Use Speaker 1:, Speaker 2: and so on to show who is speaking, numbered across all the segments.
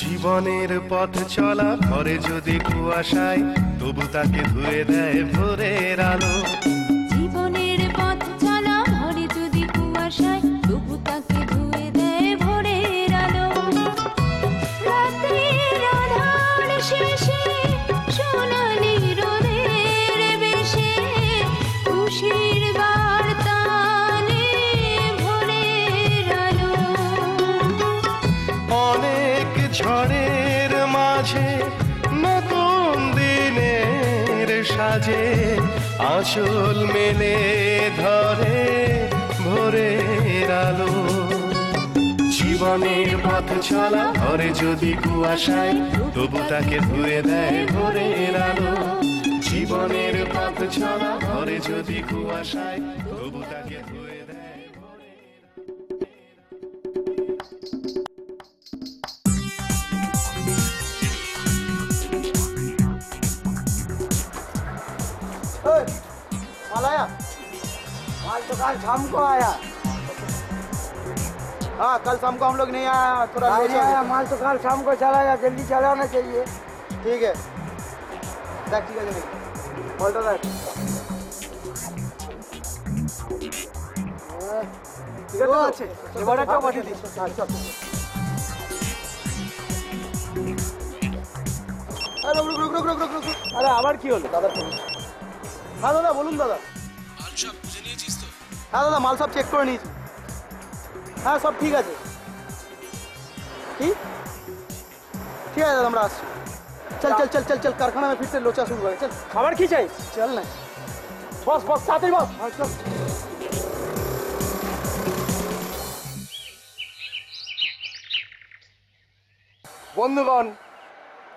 Speaker 1: জীবনের পথ চলা ঘরে যদি কুয়াশায়, তবু তাকে ধুয়ে দেয় ভোরের আলো।
Speaker 2: জীবনের পথ চলা ঘরে যদি কুয়াশায়, তবু তাকে ধুয়ে দেয় ভোরের আলো। রাতের আঁধার শেষে সোনালি রোদের বেশে খুশির বার্তা আনে ভোরের আলো।
Speaker 1: অনেক ঝড়ের মাঝে নতুন দিনের সাজে আঁচল মেলে ধরে ভোরের আলো। জীবনের পথ চলা ঘরে যদি কুয়াশায়, তবু তাকে ধুয়ে দেয় ভোরের আলো। জীবনের পথ চলা ঘরে যদি কুয়াশায়, তবু তাকে ধুয়ে দেয় ভোরের
Speaker 3: माल आया? माल तो कल शाम को आया। हाँ, कल शाम को हम लोग नहीं आया, थोड़ा लेट आया। माल तो कल शाम को चला गया, जल्दी चलाना चाहिए। ठीक है, देख ठीक है बोल रहा है। ठीक है तो अच्छे ये बड़ा क्या बात थी। अरे रुक रुक रुक रुक रुक रुक। अरे আবার কি হলো দাদা? হ্যাঁ দাদা বলুন দাদা।
Speaker 4: মাল সব বুঝে নিয়েছিস তো?
Speaker 3: হ্যাঁ দাদা মাল সব চেক করে নিয়েছি। হ্যাঁ সব ঠিক আছে। ঠিক আছে দাদা আমরা আসছি। चल चल चल चल चल कारखाना में फिर से लोचा शुरू है। चल
Speaker 5: খাবার কি চাই?
Speaker 3: चल ना
Speaker 5: বস বস তাড়াতাড়ি বস।
Speaker 3: हाँ चल।
Speaker 5: বন্ধুগণ,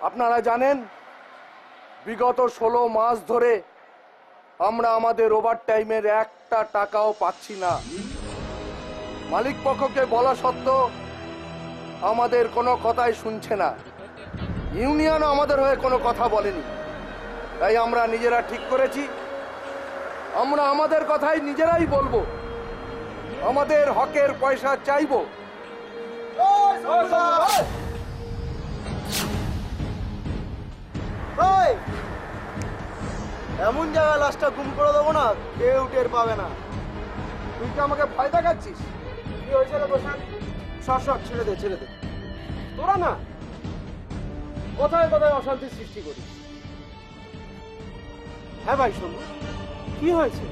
Speaker 5: আপনারা জানেন বিগত 16 মাস ধরে আমরা আমাদের ওভার টাইমের একটা টাকাও পাচ্ছি না। মালিক পক্ষকে বলা সত্ত্বেও আমাদের কোনো কথাই শুনছে না। ইউনিয়নও আমাদের হয়ে কোনো কথা বলেনি। তাই আমরা নিজেরা ঠিক করেছি আমরা আমাদের কথাই নিজেরাই বলবো, আমাদের হকের পয়সা চাইবো।
Speaker 3: এমন জায়গায় লাশটা গুম করে দেবো না, কেউ টের পাবে না।
Speaker 5: তুই কি আমাকে ভয় দেখাচ্ছিস?
Speaker 3: কি হয়েছে রে বসান? সর সর ছেড়ে দে ছেড়ে দে।
Speaker 5: তোরা না কোথায় কোথায় অশান্তি সৃষ্টি করিস।
Speaker 3: হ্যাঁ ভাই শোনো, কি হয়েছে?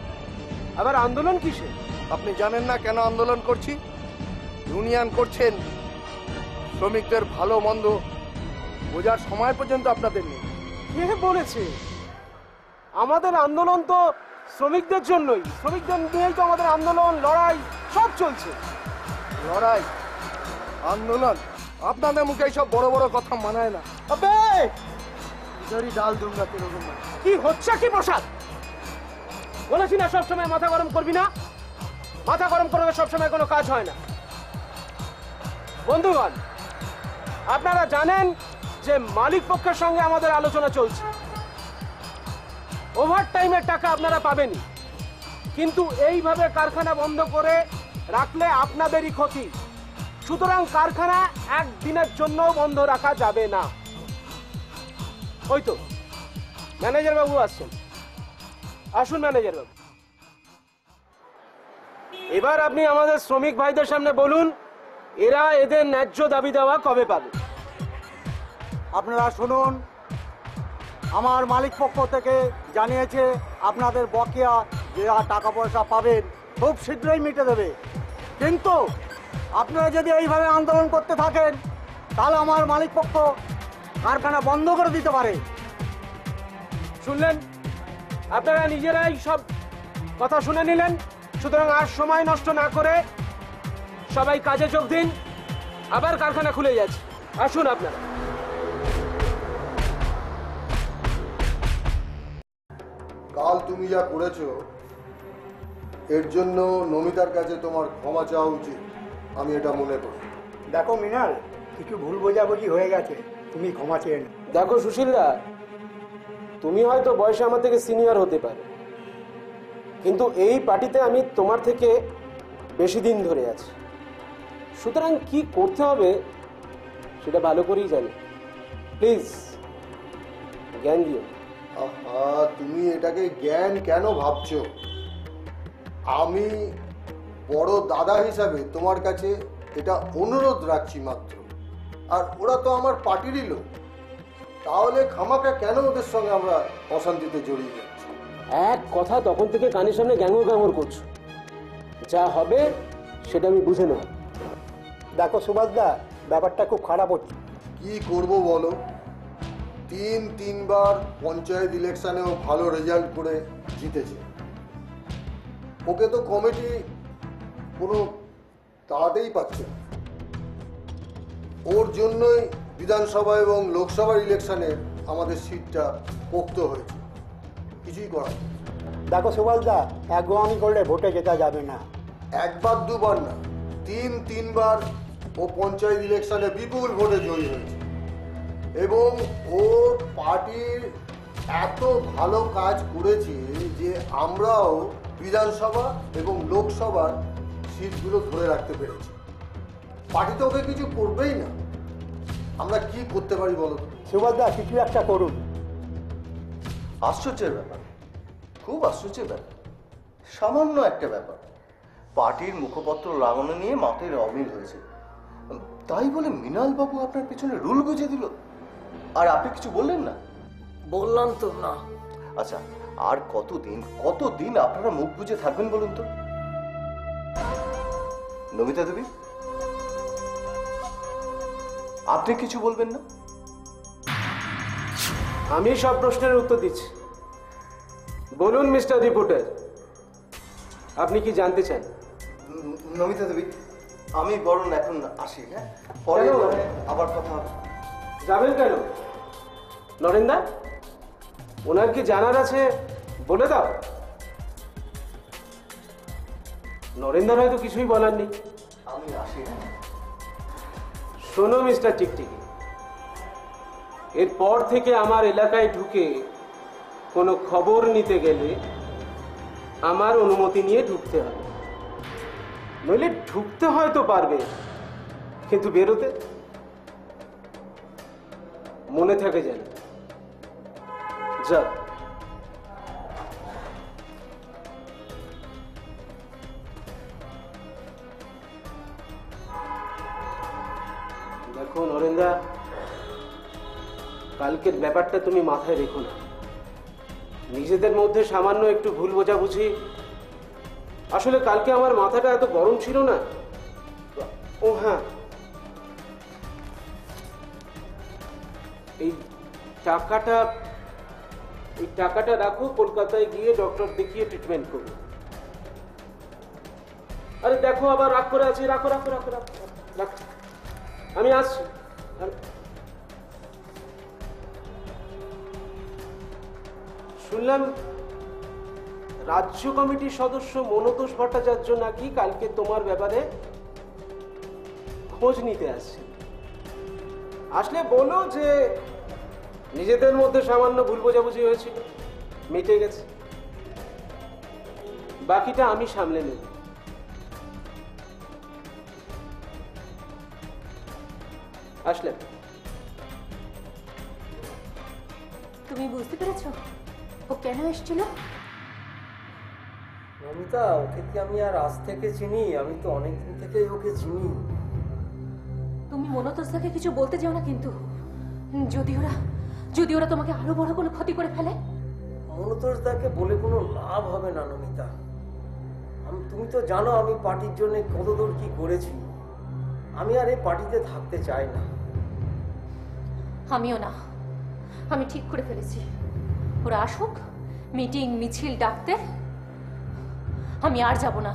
Speaker 3: আবার আন্দোলন কিসে?
Speaker 5: আপনি জানেন না কেন আন্দোলন করছি? ইউনিয়ন করছেন, শ্রমিকদের ভালো মন্দ বোঝার সময় পর্যন্ত আপনাদের নেই।
Speaker 3: কে বলেছে? আমাদের আন্দোলন তো শ্রমিকদের জন্যই। শ্রমিকদের নিয়েই তো আমাদের আন্দোলন, লড়াই সব চলছে।
Speaker 5: লড়াই, আন্দোলন, আপনাদের মুখে সব বড় বড় কথা মানায় না।
Speaker 3: আবে ইধারই ডাল দুঙ্গা তেরো দুঙ্গা।
Speaker 5: কি হচ্ছে কি প্রসাদ? বলেছি না সবসময় মাথা গরম করবি না। মাথা গরম করলে সবসময় কোনো কাজ হয় না। বন্ধুগণ, আপনারা জানেন যে মালিক পক্ষের সঙ্গে আমাদের আলোচনা চলছে। ওভার টাইমের টাকা আপনারা পাবেনই, কিন্তু এইভাবে কারখানা বন্ধ করে রাখলে আপনাদেরই ক্ষতি। সুতরাং কারখানা একদিনের জন্য বন্ধ রাখা যাবে না। ওই তো ম্যানেজার বাবু আসছেন, আসুন ম্যানেজার বাবু। এবার আপনি আমাদের শ্রমিক ভাইদের সামনে বলুন এরা এদের ন্যায্য দাবি দেওয়া কবে পাবে।
Speaker 3: আপনারা শুনুন, আমার মালিক পক্ষ থেকে জানিয়েছে আপনাদের বকেয়া যে টাকা পয়সা পাবেন খুব শীঘ্রই মিটে দেবে। কিন্তু আপনারা যদি এইভাবে আন্দোলন করতে থাকেন তাহলে আমার মালিক পক্ষ কারখানা বন্ধ করে দিতে পারে।
Speaker 5: শুনলেন, আপনারা নিজেরাই সব কথা শুনে নিলেন। সুতরাং আর সময় নষ্ট না করে সবাই কাজে যোগ দিন। আবার কারখানা খুলে যাচ্ছে, আসুন আপনারা।
Speaker 6: কাল তুমি যা করেছো এর জন্য নমিতার কাছে তোমার ক্ষমা চাওয়া উচিত, আমি এটা মনে করি।
Speaker 3: দেখো মিনাল, কিছু ভুল বোঝাবুঝি হয়ে গেছে, তুমি ক্ষমা চেয়ে নাও।
Speaker 5: দেখো সুশীলদা, তুমি হয়তো বয়সে আমার থেকে সিনিয়র হতে পারো, কিন্তু এই পার্টিতে আমি তোমার থেকে বেশি দিন ধরে আছি। সুতরাং কি করতে হবে
Speaker 7: সেটা ভালো করেই জানি। প্লিজ জ্ঞান দিও।
Speaker 6: আহা, তুমি এটাকে জ্ঞান কেন ভাবছো? আমি বড় দাদা হিসাবে তোমার কাছে এটা অনুরোধ রাখছি মাত্র। আর ওরা তো আমার পার্টিরই লোক, তাহলে খামাকা কেন ওদের সঙ্গে আমরা অশান্তিতে জড়িয়ে যাচ্ছি?
Speaker 7: এক কথা তখন থেকে কানের সামনে গ্যাঙ্গর গ্যাঙ্গর করছো। যা হবে সেটা আমি বুঝে নেব।
Speaker 3: দেখো সুভাষদা, ব্যাপারটা খুব খারাপ হচ্ছে।
Speaker 6: কি করব বলো? তিনবার পঞ্চায়েত ইলেকশনেও ভালো রেজাল্ট করে জিতেছে। ওকে তো কমিটি কোনো তাড়াতেই পাচ্ছে না। ওর জন্যই বিধানসভা এবং লোকসভার ইলেকশনে আমাদের সিটটা পোক্ত হয়েছে। কিছুই করার নেই।
Speaker 3: দেখো সুভাষদা, একগোয়ামি করলে ভোটে জেতা যাবে না।
Speaker 6: একবার দুবার না, তিনবার ও পঞ্চায়েত ইলেকশনে বিপুল ভোটে জয়ী হয়েছে এবং ও পার্টির এত ভালো কাজ করেছে যে আমরাও বিধানসভা এবং লোকসভার সিটগুলো ধরে রাখতে পেরেছি। পার্টি তো ওকে কিছু করবেই না। আমরা কি করতে পারি বলো তো?
Speaker 3: সুভাষদা, কিছু একটা করুন।
Speaker 8: আশ্চর্যের ব্যাপার, খুব আশ্চর্যের ব্যাপার। সামান্য একটা ব্যাপার, পার্টির মুখপত্র লাগানো নিয়ে মাঠের অমিল হয়েছে, তাই বলে মৃণাল বাবু আপনার পিছনে রুল গুজে দিল, আর আপনি কিছু বললেন না?
Speaker 7: বললাম তো না।
Speaker 8: আচ্ছা, আর কতদিন আপনারা মুখ বুজে থাকবেন বলুন তো? নমিতা দেবী, আপনি কিছু বলবেন না?
Speaker 7: আমি সব প্রশ্নের উত্তর দিচ্ছি। বলুন মিস্টার রিপোর্টার, আপনি কি জানতে চান?
Speaker 8: নমিতা দেবী, আমি বরং এখন আসি। হ্যাঁ, পরে
Speaker 7: কেন?
Speaker 8: আবার কথা হবে।
Speaker 7: যাবেন কেন? নরেন্দা, ওনার কি জানার আছে বলে দাও। নরেন্দার হয়তো কিছুই বলার নেই।
Speaker 8: আমি আসি। হ্যাঁ,
Speaker 7: শোনো মিস্টার টিকটিকি, এরপর থেকে আমার এলাকায় ঢুকে কোনো খবর নিতে গেলে আমার অনুমতি নিয়ে ঢুকতে হবে। নইলে ঢুকতে হয়তো পারবে, কিন্তু বেরোতে মনে থাকে যেন। যাও। দেখো নরেন্দা, কালকের ব্যাপারটা তুমি মাথায় রেখো না। নিজেদের মধ্যে সামান্য একটু ভুল বোঝাবুঝি। আসলে কালকে আমার মাথাটা এত গরম ছিল না। ও হ্যাঁ, এই টাকাটা রাখো, কলকাতায় গিয়ে ডক্টর দেখিয়ে ট্রিটমেন্ট করো। আরে দেখো, আবার রাগ করে আছি। রাখো রাখো রাখো রাখো রাখো, আমি আসছি। শুনলাম রাজ্য কমিটির সদস্য মনতোষ ভট্টাচার্য নাকি কালকে তোমার ব্যাপারে খোঁজ নিতে আসছে। আসলে বলো যে নিজেদের মধ্যে সামান্য ভুল বোঝাবুঝি হয়েছিল, মিটে গেছে, বাকিটা আমি সামলে নেব। আসলে
Speaker 2: তুমি বুঝতে পেরেছো ও কেন এসেছিল?
Speaker 9: নমিতা, ওকে কি আমি আর আজ থেকে চিনি? আমি তো অনেকদিন থেকেই ওকে চিনি।
Speaker 2: তুমি মনতোষদাকে কিছু বলতে যাও না কিন্তু। যদি ওরা তোমাকে আরো বড় কোনো ক্ষতি করে ফেলে।
Speaker 9: মনতোষদাকে বলে কোনো লাভ হবে না নমিতা। তুমি তো জানো আমি পার্টির জন্য কতদূর কি করেছি। আমি আর এই পার্টিতে থাকতে চাই না।
Speaker 2: আমিও না। আমি ঠিক করে ফেলেছি, ওরা আসুক, মিটিং মিছিল ডাকতে আমি আর যাব না।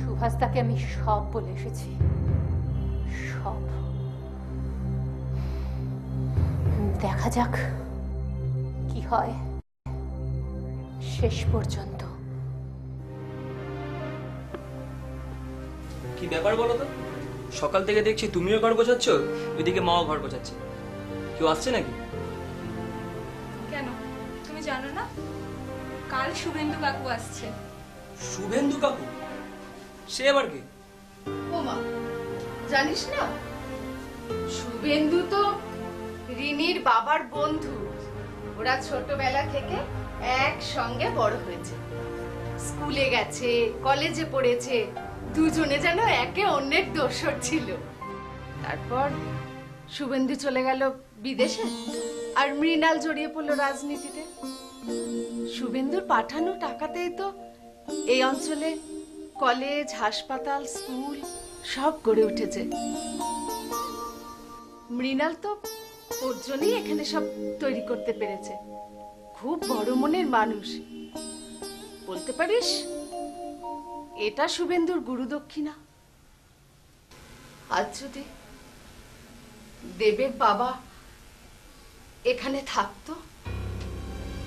Speaker 2: সুভাষদাকে আমি সব বলে এসেছি, সব। দেখা যাক কি হয় শেষ পর্যন্ত।
Speaker 10: কি ব্যাপার বলো তো? সকাল থেকে দেখছি তুমিও ঘর গোছাচ্ছ, ওইদিকে মাও ঘর গোছাচ্ছে। কেউ আসছে নাকি?
Speaker 11: কেন, তুমি জানো না? কাল শুভেন্দু কাকু আসছে।
Speaker 10: শুভেন্দু কাকু? সে আবার কি?
Speaker 11: ও মা, জানিস না?
Speaker 12: শুভেন্দু তো রিনির বাবার বন্ধু। ওরা ছোটবেলা থেকে একসঙ্গে বড় হয়েছে, স্কুলে গেছে, কলেজে পড়েছে, দুজনে যেন একে অন্যের দোসর ছিল। তারপর শুভেন্দু চলে গেল বিদেশে, আর মৃণাল জড়িয়ে পড়লো রাজনীতিতে। শুভেন্দুর পাঠানো টাকাতেই তো এই অঞ্চলে কলেজ, হাসপাতাল, স্কুল সব গড়ে উঠেছে। মৃণাল তো ওর জন্যই এখানে সব তৈরি করতে পেরেছে। খুব বড় মনের মানুষ, বলতে পারিস এটা শুভেন্দুর গুরুদক্ষিণা। আজ যদি দেবের বাবা এখানে থাকতো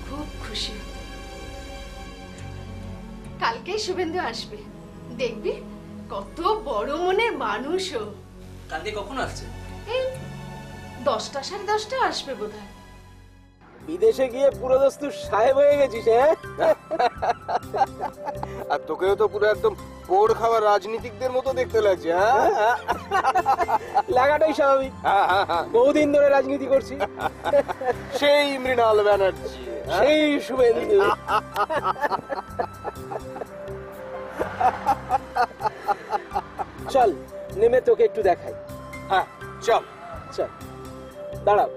Speaker 12: খুব খুশি হতো। কালকেই শুভেন্দু আসবে, দেখবি কত বড় মনের মানুষ ও।
Speaker 10: কালকে কখন আসছে?
Speaker 12: এই 10টা, 10:30 আসবে বোধহয়।
Speaker 7: বিদেশে গিয়ে পুরো দস্তুর সাহেব হয়ে গেছিস, হ্যাঁ?
Speaker 5: আর তোকেও তো পুরো একদম বোর্ড খাওয়া রাজনীতিকদের মতো দেখতে লাগছে। হ্যাঁ,
Speaker 7: লাগাটাই স্বাভাবিক। বহুদিন ধরে রাজনীতি করছি।
Speaker 5: সেই মৃণাল ব্যানার্জি,
Speaker 7: সেই শুভেন্দু। চল নেমে তোকে একটু দেখাই।
Speaker 5: হ্যাঁ চল
Speaker 7: চল, দাঁড়াও।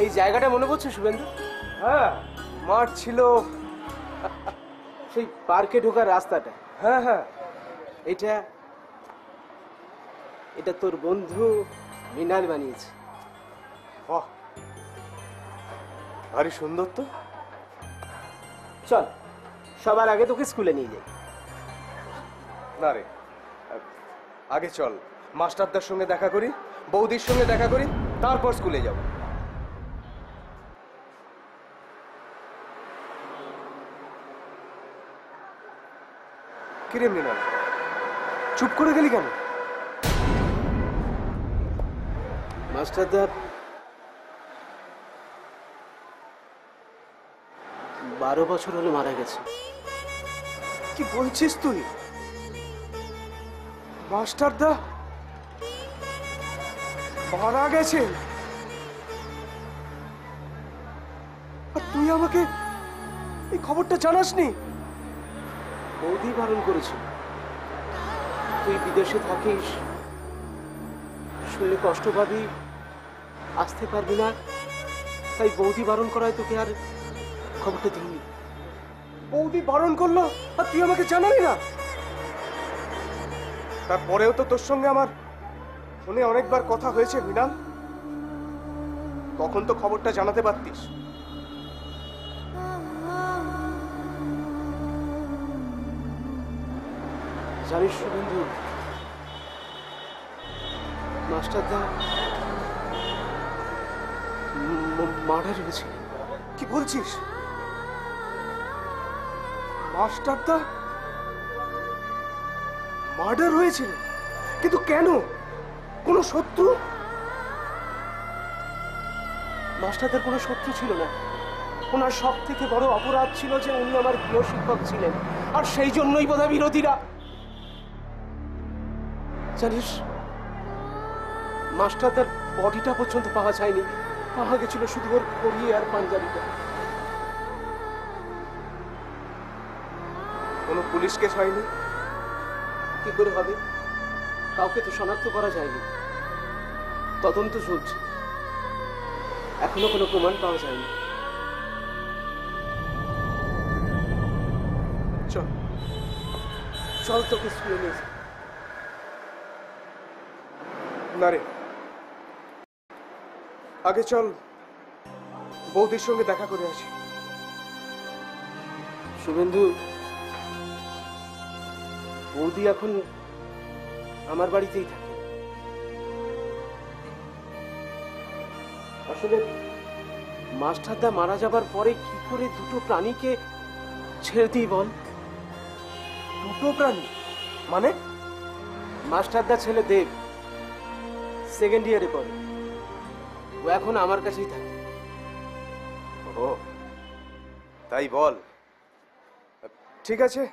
Speaker 7: এই জায়গাটা মনে পড়ছে শুভেন্দু?
Speaker 5: হ্যাঁ, মাঠ ছিল,
Speaker 7: সেই পার্কে ঢোকার রাস্তাটা।
Speaker 5: হ্যাঁ হ্যাঁ,
Speaker 7: এটা এটা তোর বন্ধু মৃণাল বানিয়েছে।
Speaker 5: বাহ, ভারী সুন্দর তো।
Speaker 7: চল সবার আগে তোকে স্কুলে নিয়ে যাই।
Speaker 5: না রে, আগে চল মাস্টারদের সঙ্গে দেখা করি, বৌদির সঙ্গে দেখা করি, তারপর স্কুলে যাব। কিরে মৃণাল, চুপ করে গেলি কেন?
Speaker 7: মাস্টারদা 12 বছর হলো মারা গেছে।
Speaker 5: কি বলছিস তুই? মাস্টারদা মারা গেছে? আর তুই আমাকে এই খবরটা জানাসনি?
Speaker 7: বৌদি বারণ করেছিল, তুই বিদেশে থাকিস, শুনলে কষ্ট পাবি, আসতে পারবি না, তাই বৌদি বারণ করায় তোকে আর খবরটা দিইনি।
Speaker 5: বৌদি বারণ করলো আর তুই আমাকে জানালি না? তারপরেও তো তোর সঙ্গে আমার ফোনে অনেকবার কথা হয়েছে মৃণাল, তখন তো খবরটা জানাতে পারতিস।
Speaker 7: জানিস শুভেন্দু, মাস্টারদা মার্ডার হয়েছে।
Speaker 5: কি বলছিস? মাস্টারদা মার্ডার হয়েছিল? কিন্তু কেন? কোনো শত্রু?
Speaker 7: মাস্টারদার কোনো শত্রু ছিল না। ওনার সব থেকে বড় অপরাধ ছিল যে উনি আমার প্রিয় শিক্ষক ছিলেন, আর সেই জন্যই বোধহয় বিরোধীরা। জানিস, মাস্টারদার বডিটা পর্যন্ত পাওয়া যায়নি, পাওয়া গেছিল শুধু ওর ঘড়ি আর পাঞ্জাবিটা।
Speaker 5: কোনো পুলিশ কেস হয়নি?
Speaker 7: কি করে হবে? কাউকে তো শনাক্ত করা যায়নি, তদন্ত চলছে, এখনো কোনো প্রমাণ পাওয়া যায়নি।
Speaker 5: চল
Speaker 7: চল তোকে স্কুলে নিয়ে যাই।
Speaker 5: না রে, আগে চল বৌদির সঙ্গে দেখা করে আসি।
Speaker 7: শুভেন্দু, বৌদি এখন আমার বাড়িতেই থাকে। আসলে মাস্টারদা মারা যাবার পরে কি করে দুটো প্রাণীকে ছেড়ে দিই বল?
Speaker 9: দুটো প্রাণী মানে?
Speaker 7: মাস্টারদা ছেলে দেব সেকেন্ড ইয়ারে পড়ে, ও এখন আমার কাছেই থাকে।
Speaker 5: ও তাই বল। ঠিক আছে,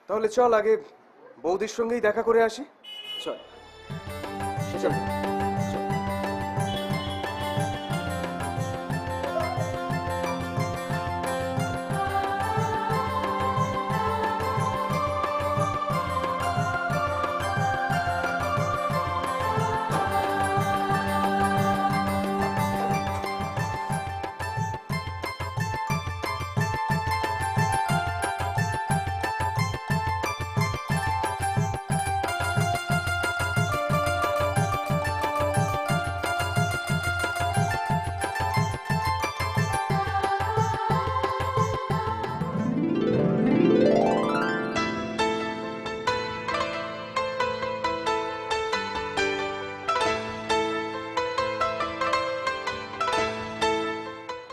Speaker 5: তাহলে চল আগে বৌদির সঙ্গেই দেখা করে আসি।
Speaker 7: চল
Speaker 5: চল।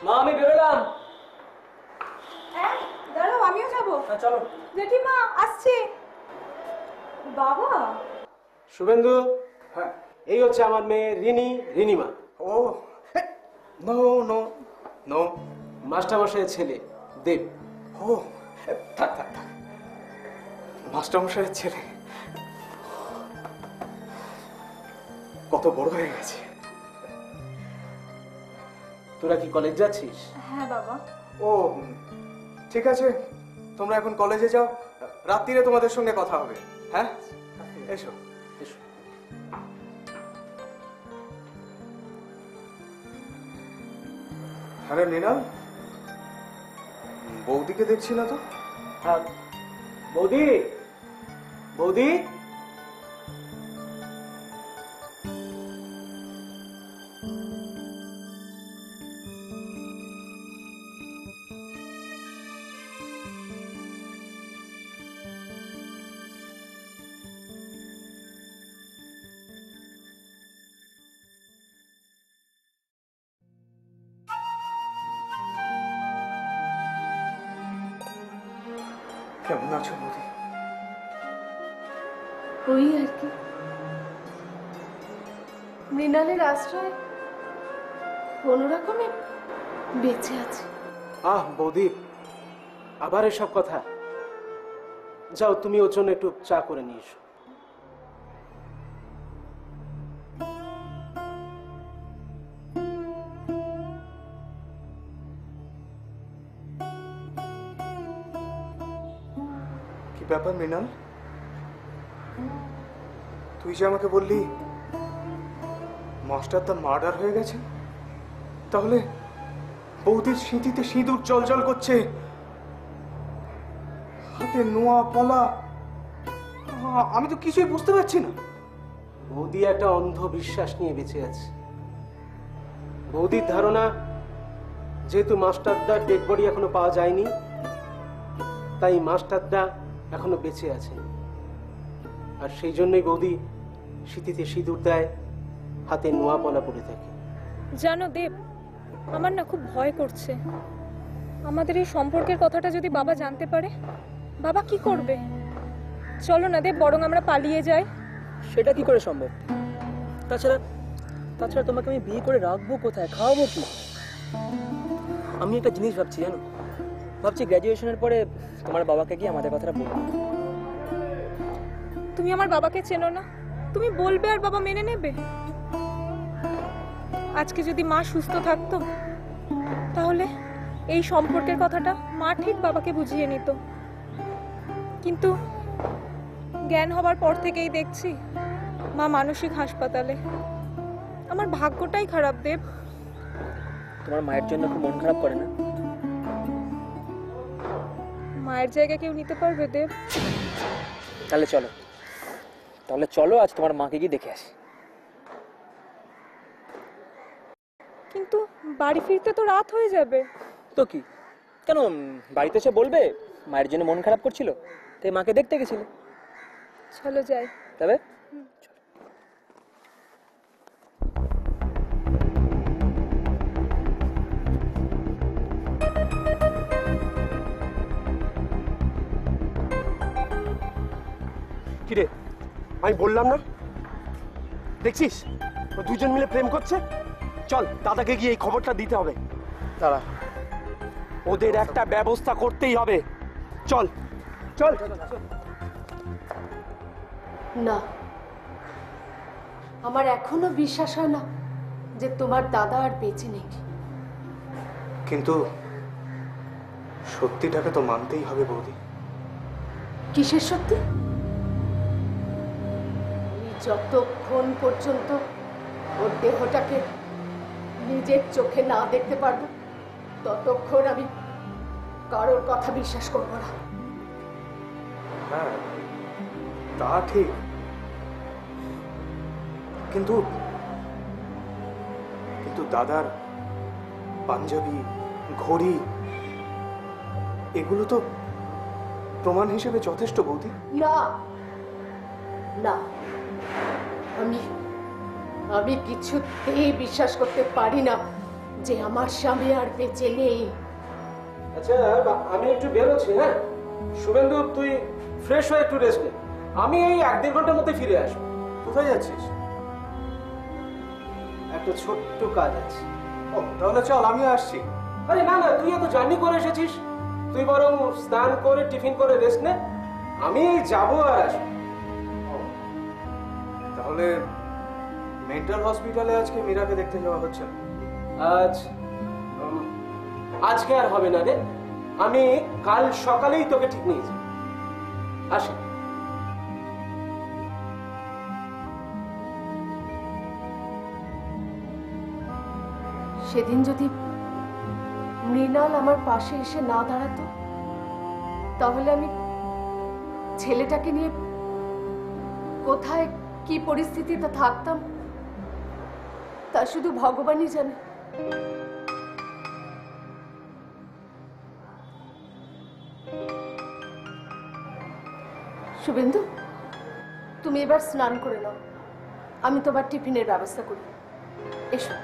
Speaker 10: মা আমি বেরোলাম।
Speaker 11: দাঁড়াও, আমিও যাবো।
Speaker 10: চলো।
Speaker 11: জেঠিমা আসছে। বাবা,
Speaker 7: শুভেন্দু, এই হচ্ছে আমার মেয়ে রিনিমা।
Speaker 5: ও নো নো নো,
Speaker 7: মাস্টারমশাইয়ের ছেলে দেব।
Speaker 5: ও থাক থাক থাক, মাস্টারমশাইয়ের ছেলে কত বড় হয়ে গেছে।
Speaker 7: তোরা কি কলেজ যাচ্ছিস?
Speaker 11: হ্যাঁ বাবা।
Speaker 5: ও ঠিক আছে, তোমরা এখন কলেজে যাও, রাত্রিরে তোমাদের সঙ্গে কথা হবে। হ্যাঁ এসো
Speaker 7: এসো।
Speaker 5: আরে মৃণাল, বৌদিকে দেখছি না তো।
Speaker 7: হ্যাঁ বৌদি, বৌদি।
Speaker 5: কেমন আছো বৌদি?
Speaker 12: ওই আর কি, মৃণালের আশ্রয় কোনো রকমে বেঁচে আছে।
Speaker 7: আহ বৌদি, আবার এসব কথা। যাও তুমি ওর জন্য একটু চা করে নিয়ে এসো।
Speaker 5: কি ব্যাপার মৃণাল, তুই যে আমাকে বললি মাস্টারদা মার্ডার হয়ে গেছে, তাহলে বৌদির স্মৃতিতে সিঁদুর জলজল করছে, হাতে নোয়া পলা, আমি তো কিছুই বুঝতে পারছি না।
Speaker 7: বৌদি একটা অন্ধ বিশ্বাস নিয়ে বেঁচে আছে। বৌদির ধারণা, যেহেতু মাস্টারদার ডেড বডি এখনো পাওয়া যায়নি, তাই মাস্টারদা এখনো বেঁচে আছেন। আর সেই জন্যই বৌদি স্মৃতিতে সিঁদুর দেয়, হাতে নোয়া পলা পড়ে থাকে।
Speaker 11: জানো দেব, আমার না খুব ভয় করছে। আমাদের এই সম্পর্কের কথাটা যদি বাবা জানতে পারে, বাবা কি করবে? চলো না দেব, বরং আমরা পালিয়ে যাই।
Speaker 10: সেটা কি করে সম্ভব? তাছাড়া তাছাড়া তোমাকে আমি বিয়ে করে রাখবো কোথায়, খাওয়াবো কি? আমি একটা জিনিস ভাবছি জানো, ভাবছি গ্র্যাজুয়েশনের পরে তোমার বাবাকে গিয়ে আমাদের কথাটা বলবো।
Speaker 11: তুমি আমার বাবাকে চেনো না, তুমি বলবে আর বাবা মেনে নেবে? আজকে যদি মা সুস্থ থাকতো, তাহলে এই সম্পর্কের কথাটা মা ঠিক বাবাকে বুঝিয়ে নিত। কিন্তু জ্ঞান হবার পর থেকেই দেখছি মা মানসিক হাসপাতালে। আমার ভাগ্যটাই খারাপ দেব।
Speaker 10: তোমার মায়ের জন্য খুব মন খারাপ করে না?
Speaker 11: মায়ের জায়গা কেউ নিতে পারবে দেব?
Speaker 10: তাহলে চলো, আজ তোমার মাকে গিয়ে দেখে আসি।
Speaker 11: কিন্তু বাড়ি ফিরতে তো রাত হয়ে যাবে।
Speaker 10: তো কি, কেন বাড়িতে এসে বলবে মায়ের জন্য মন খারাপ করছিল, তাই মাকে দেখতে গেছিলে।
Speaker 11: চলো যাই।
Speaker 10: তবে
Speaker 13: কিরে, আমি বললাম না? দেখছিস ও দুজন মিলে প্রেম করছে। চল দাদাকে গিয়ে এই খবরটা দিতে হবে।
Speaker 5: দাঁড়া,
Speaker 13: ওদের একটা ব্যবস্থা করতেই হবে। চল চল।
Speaker 12: না, আমার এখনো বিশ্বাস হয় না যে তোমার দাদা আর বেঁচে নেই।
Speaker 5: কিন্তু সত্যিটাকে তো মানতেই হবে বৌদি।
Speaker 12: কিসের সত্যি? আমি যতক্ষণ পর্যন্ত ওর দেহটাকে নিজের চোখে না দেখতে পারবো ততক্ষণ আমি কারোর কথা বিশ্বাস করবো না।
Speaker 5: হ্যাঁ, তা ঠিক, কিন্তু কিন্তু দাদার পাঞ্জাবি, ঘড়ি, এগুলো তো প্রমাণ হিসেবে যথেষ্ট বৌদি।
Speaker 12: না না, আমি কিছুতেই বিশ্বাস করতে পারি না যে আমার স্বামী আর বেঁচে নেই।
Speaker 7: আচ্ছা, আমি একটু বেরোচ্ছি। হ্যাঁ শুভেন্দু, তুই ফ্রেশ হয়ে একটু রেস্ট নে। আমি এই 1-1.5 ঘন্টার মধ্যে ফিরে আসবো।
Speaker 5: কোথায় যাচ্ছিস?
Speaker 7: একটা ছোট্ট কাজ আছে।
Speaker 5: ও, তাহলে চল, আমিও আসছি।
Speaker 7: আরে না না, তুই এত জার্নি করে এসেছিস, তুই বরং স্নান করে টিফিন করে রেস্ট নে, আমি যাবো আর আসবো।
Speaker 5: তাহলে মেন্টাল হসপিটালে আজকে মীরাকে দেখতে যাওয়া হচ্ছে না?
Speaker 7: আজকে আর হবে না রে, আমি কাল সকালেই তোকে ঠিক নিয়ে যাবো। আসি।
Speaker 12: সেদিন যদি মৃণাল আমার পাশে এসে না দাঁড়াতো তাহলে আমি ছেলেটাকে নিয়ে কোথায় কি পরিস্থিতিতে থাকতাম তা শুধু ভগবানই জানে। শুভেন্দু, তুমি এবার স্নান করে নাও, আমি তোমার টিফিনের ব্যবস্থা করি। এসো।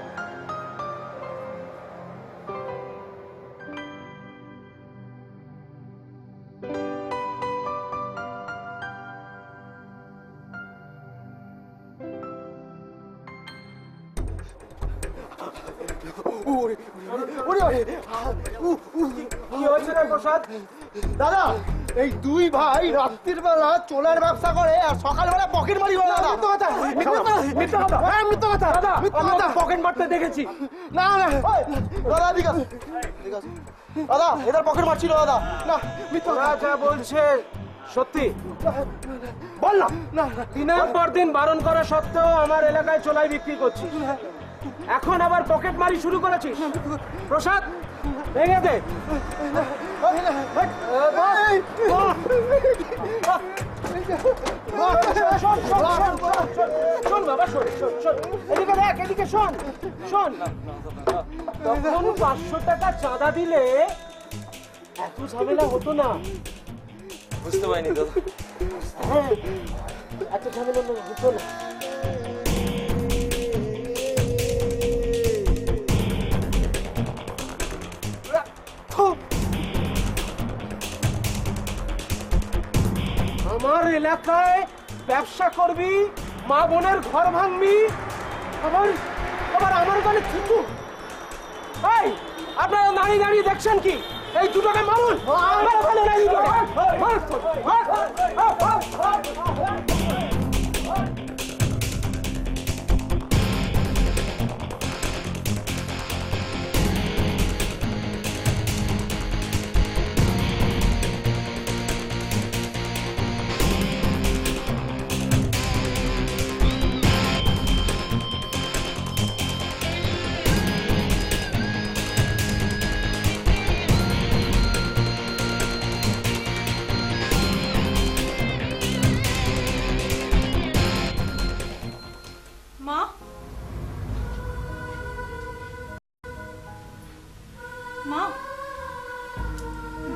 Speaker 3: দাদা, এই দুই ভাই রাত্রির বেলা চোলের ব্যবসা করে আর সকালবেলা পকেট মারি করে। দাদা মিথ্যা কথা, দাদা
Speaker 13: পকেট মারতে দেখেছি।
Speaker 3: না না দাদা, ঠিক আছে দাদা, এদের পকেট মারছিল দাদা। না মিথ্যা
Speaker 7: যা বলছে সত্যি?
Speaker 3: বললাম না,
Speaker 7: দিনের পর দিন বারণ করা সত্ত্বেও আমার এলাকায় চোলাই বিক্রি করছিস, এখন আবার পকেট মারি শুরু করেছিস। প্রসাদ, ভেঙে দে। শোন বাবা, শোন শোন শোন, এদিকে দেখ, এদিকে শোন শোন। তখন 500 টাকা চাঁদা দিলে এত ঝামেলা হতো না।
Speaker 10: বুঝতে পারিনি তো।
Speaker 7: হ্যাঁ, এত ঝামেলা হতো না। আমার এলাকায় ব্যবসা করবি, মা বোনের ঘর ভাঙবি, আবার আবার আমার গালে থুতু। এই, আপনারা দাঁড়িয়ে দাঁড়িয়ে দেখছেন কি? এই দুটোকে মারুন।
Speaker 11: মা, মা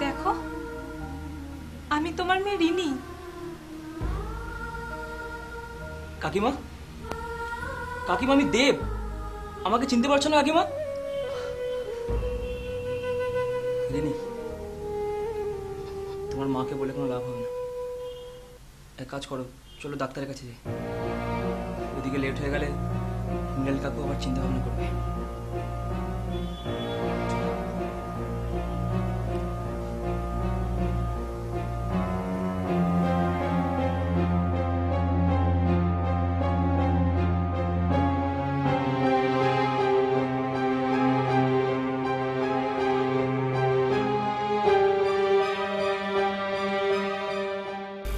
Speaker 11: দেখো, আমি তোমার মেয়ে রিনি।
Speaker 10: কাকিমা, কাকিমা আমি দেব, আমাকে চিনতে পারছো না কাকিমা? রিনি, তোমার মাকে বলে কোনো লাভ হবে না, এক কাজ করো, চলো ডাক্তারের কাছে যাই। ওদিকে লেট হয়ে গেলে মৃণাল কাকু আবার চিন্তা ভাবনা করবে।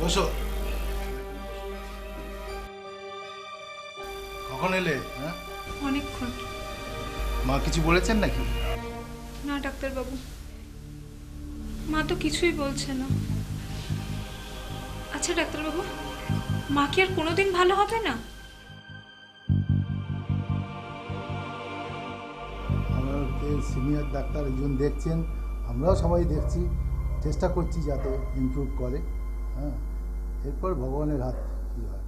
Speaker 6: বসো। কখন এলে? হ্যাঁ,
Speaker 11: অনেকক্ষণ।
Speaker 6: মা কিছু বলেছেন নাকি?
Speaker 11: না ডাক্তারবাবু, মা তো কিছুই বলছে না। আচ্ছা ডাক্তারবাবু, মা কি আর কোনোদিন ভালো হবে না?
Speaker 6: আমাকে সিনিয়র ডাক্তার একজন দেখছেন, আমরাও সবাই দেখছি, চেষ্টা করছি যাতে ইমপ্রুভ করে। হ্যাঁ, এরপর ভগবানের হাত কী হয়।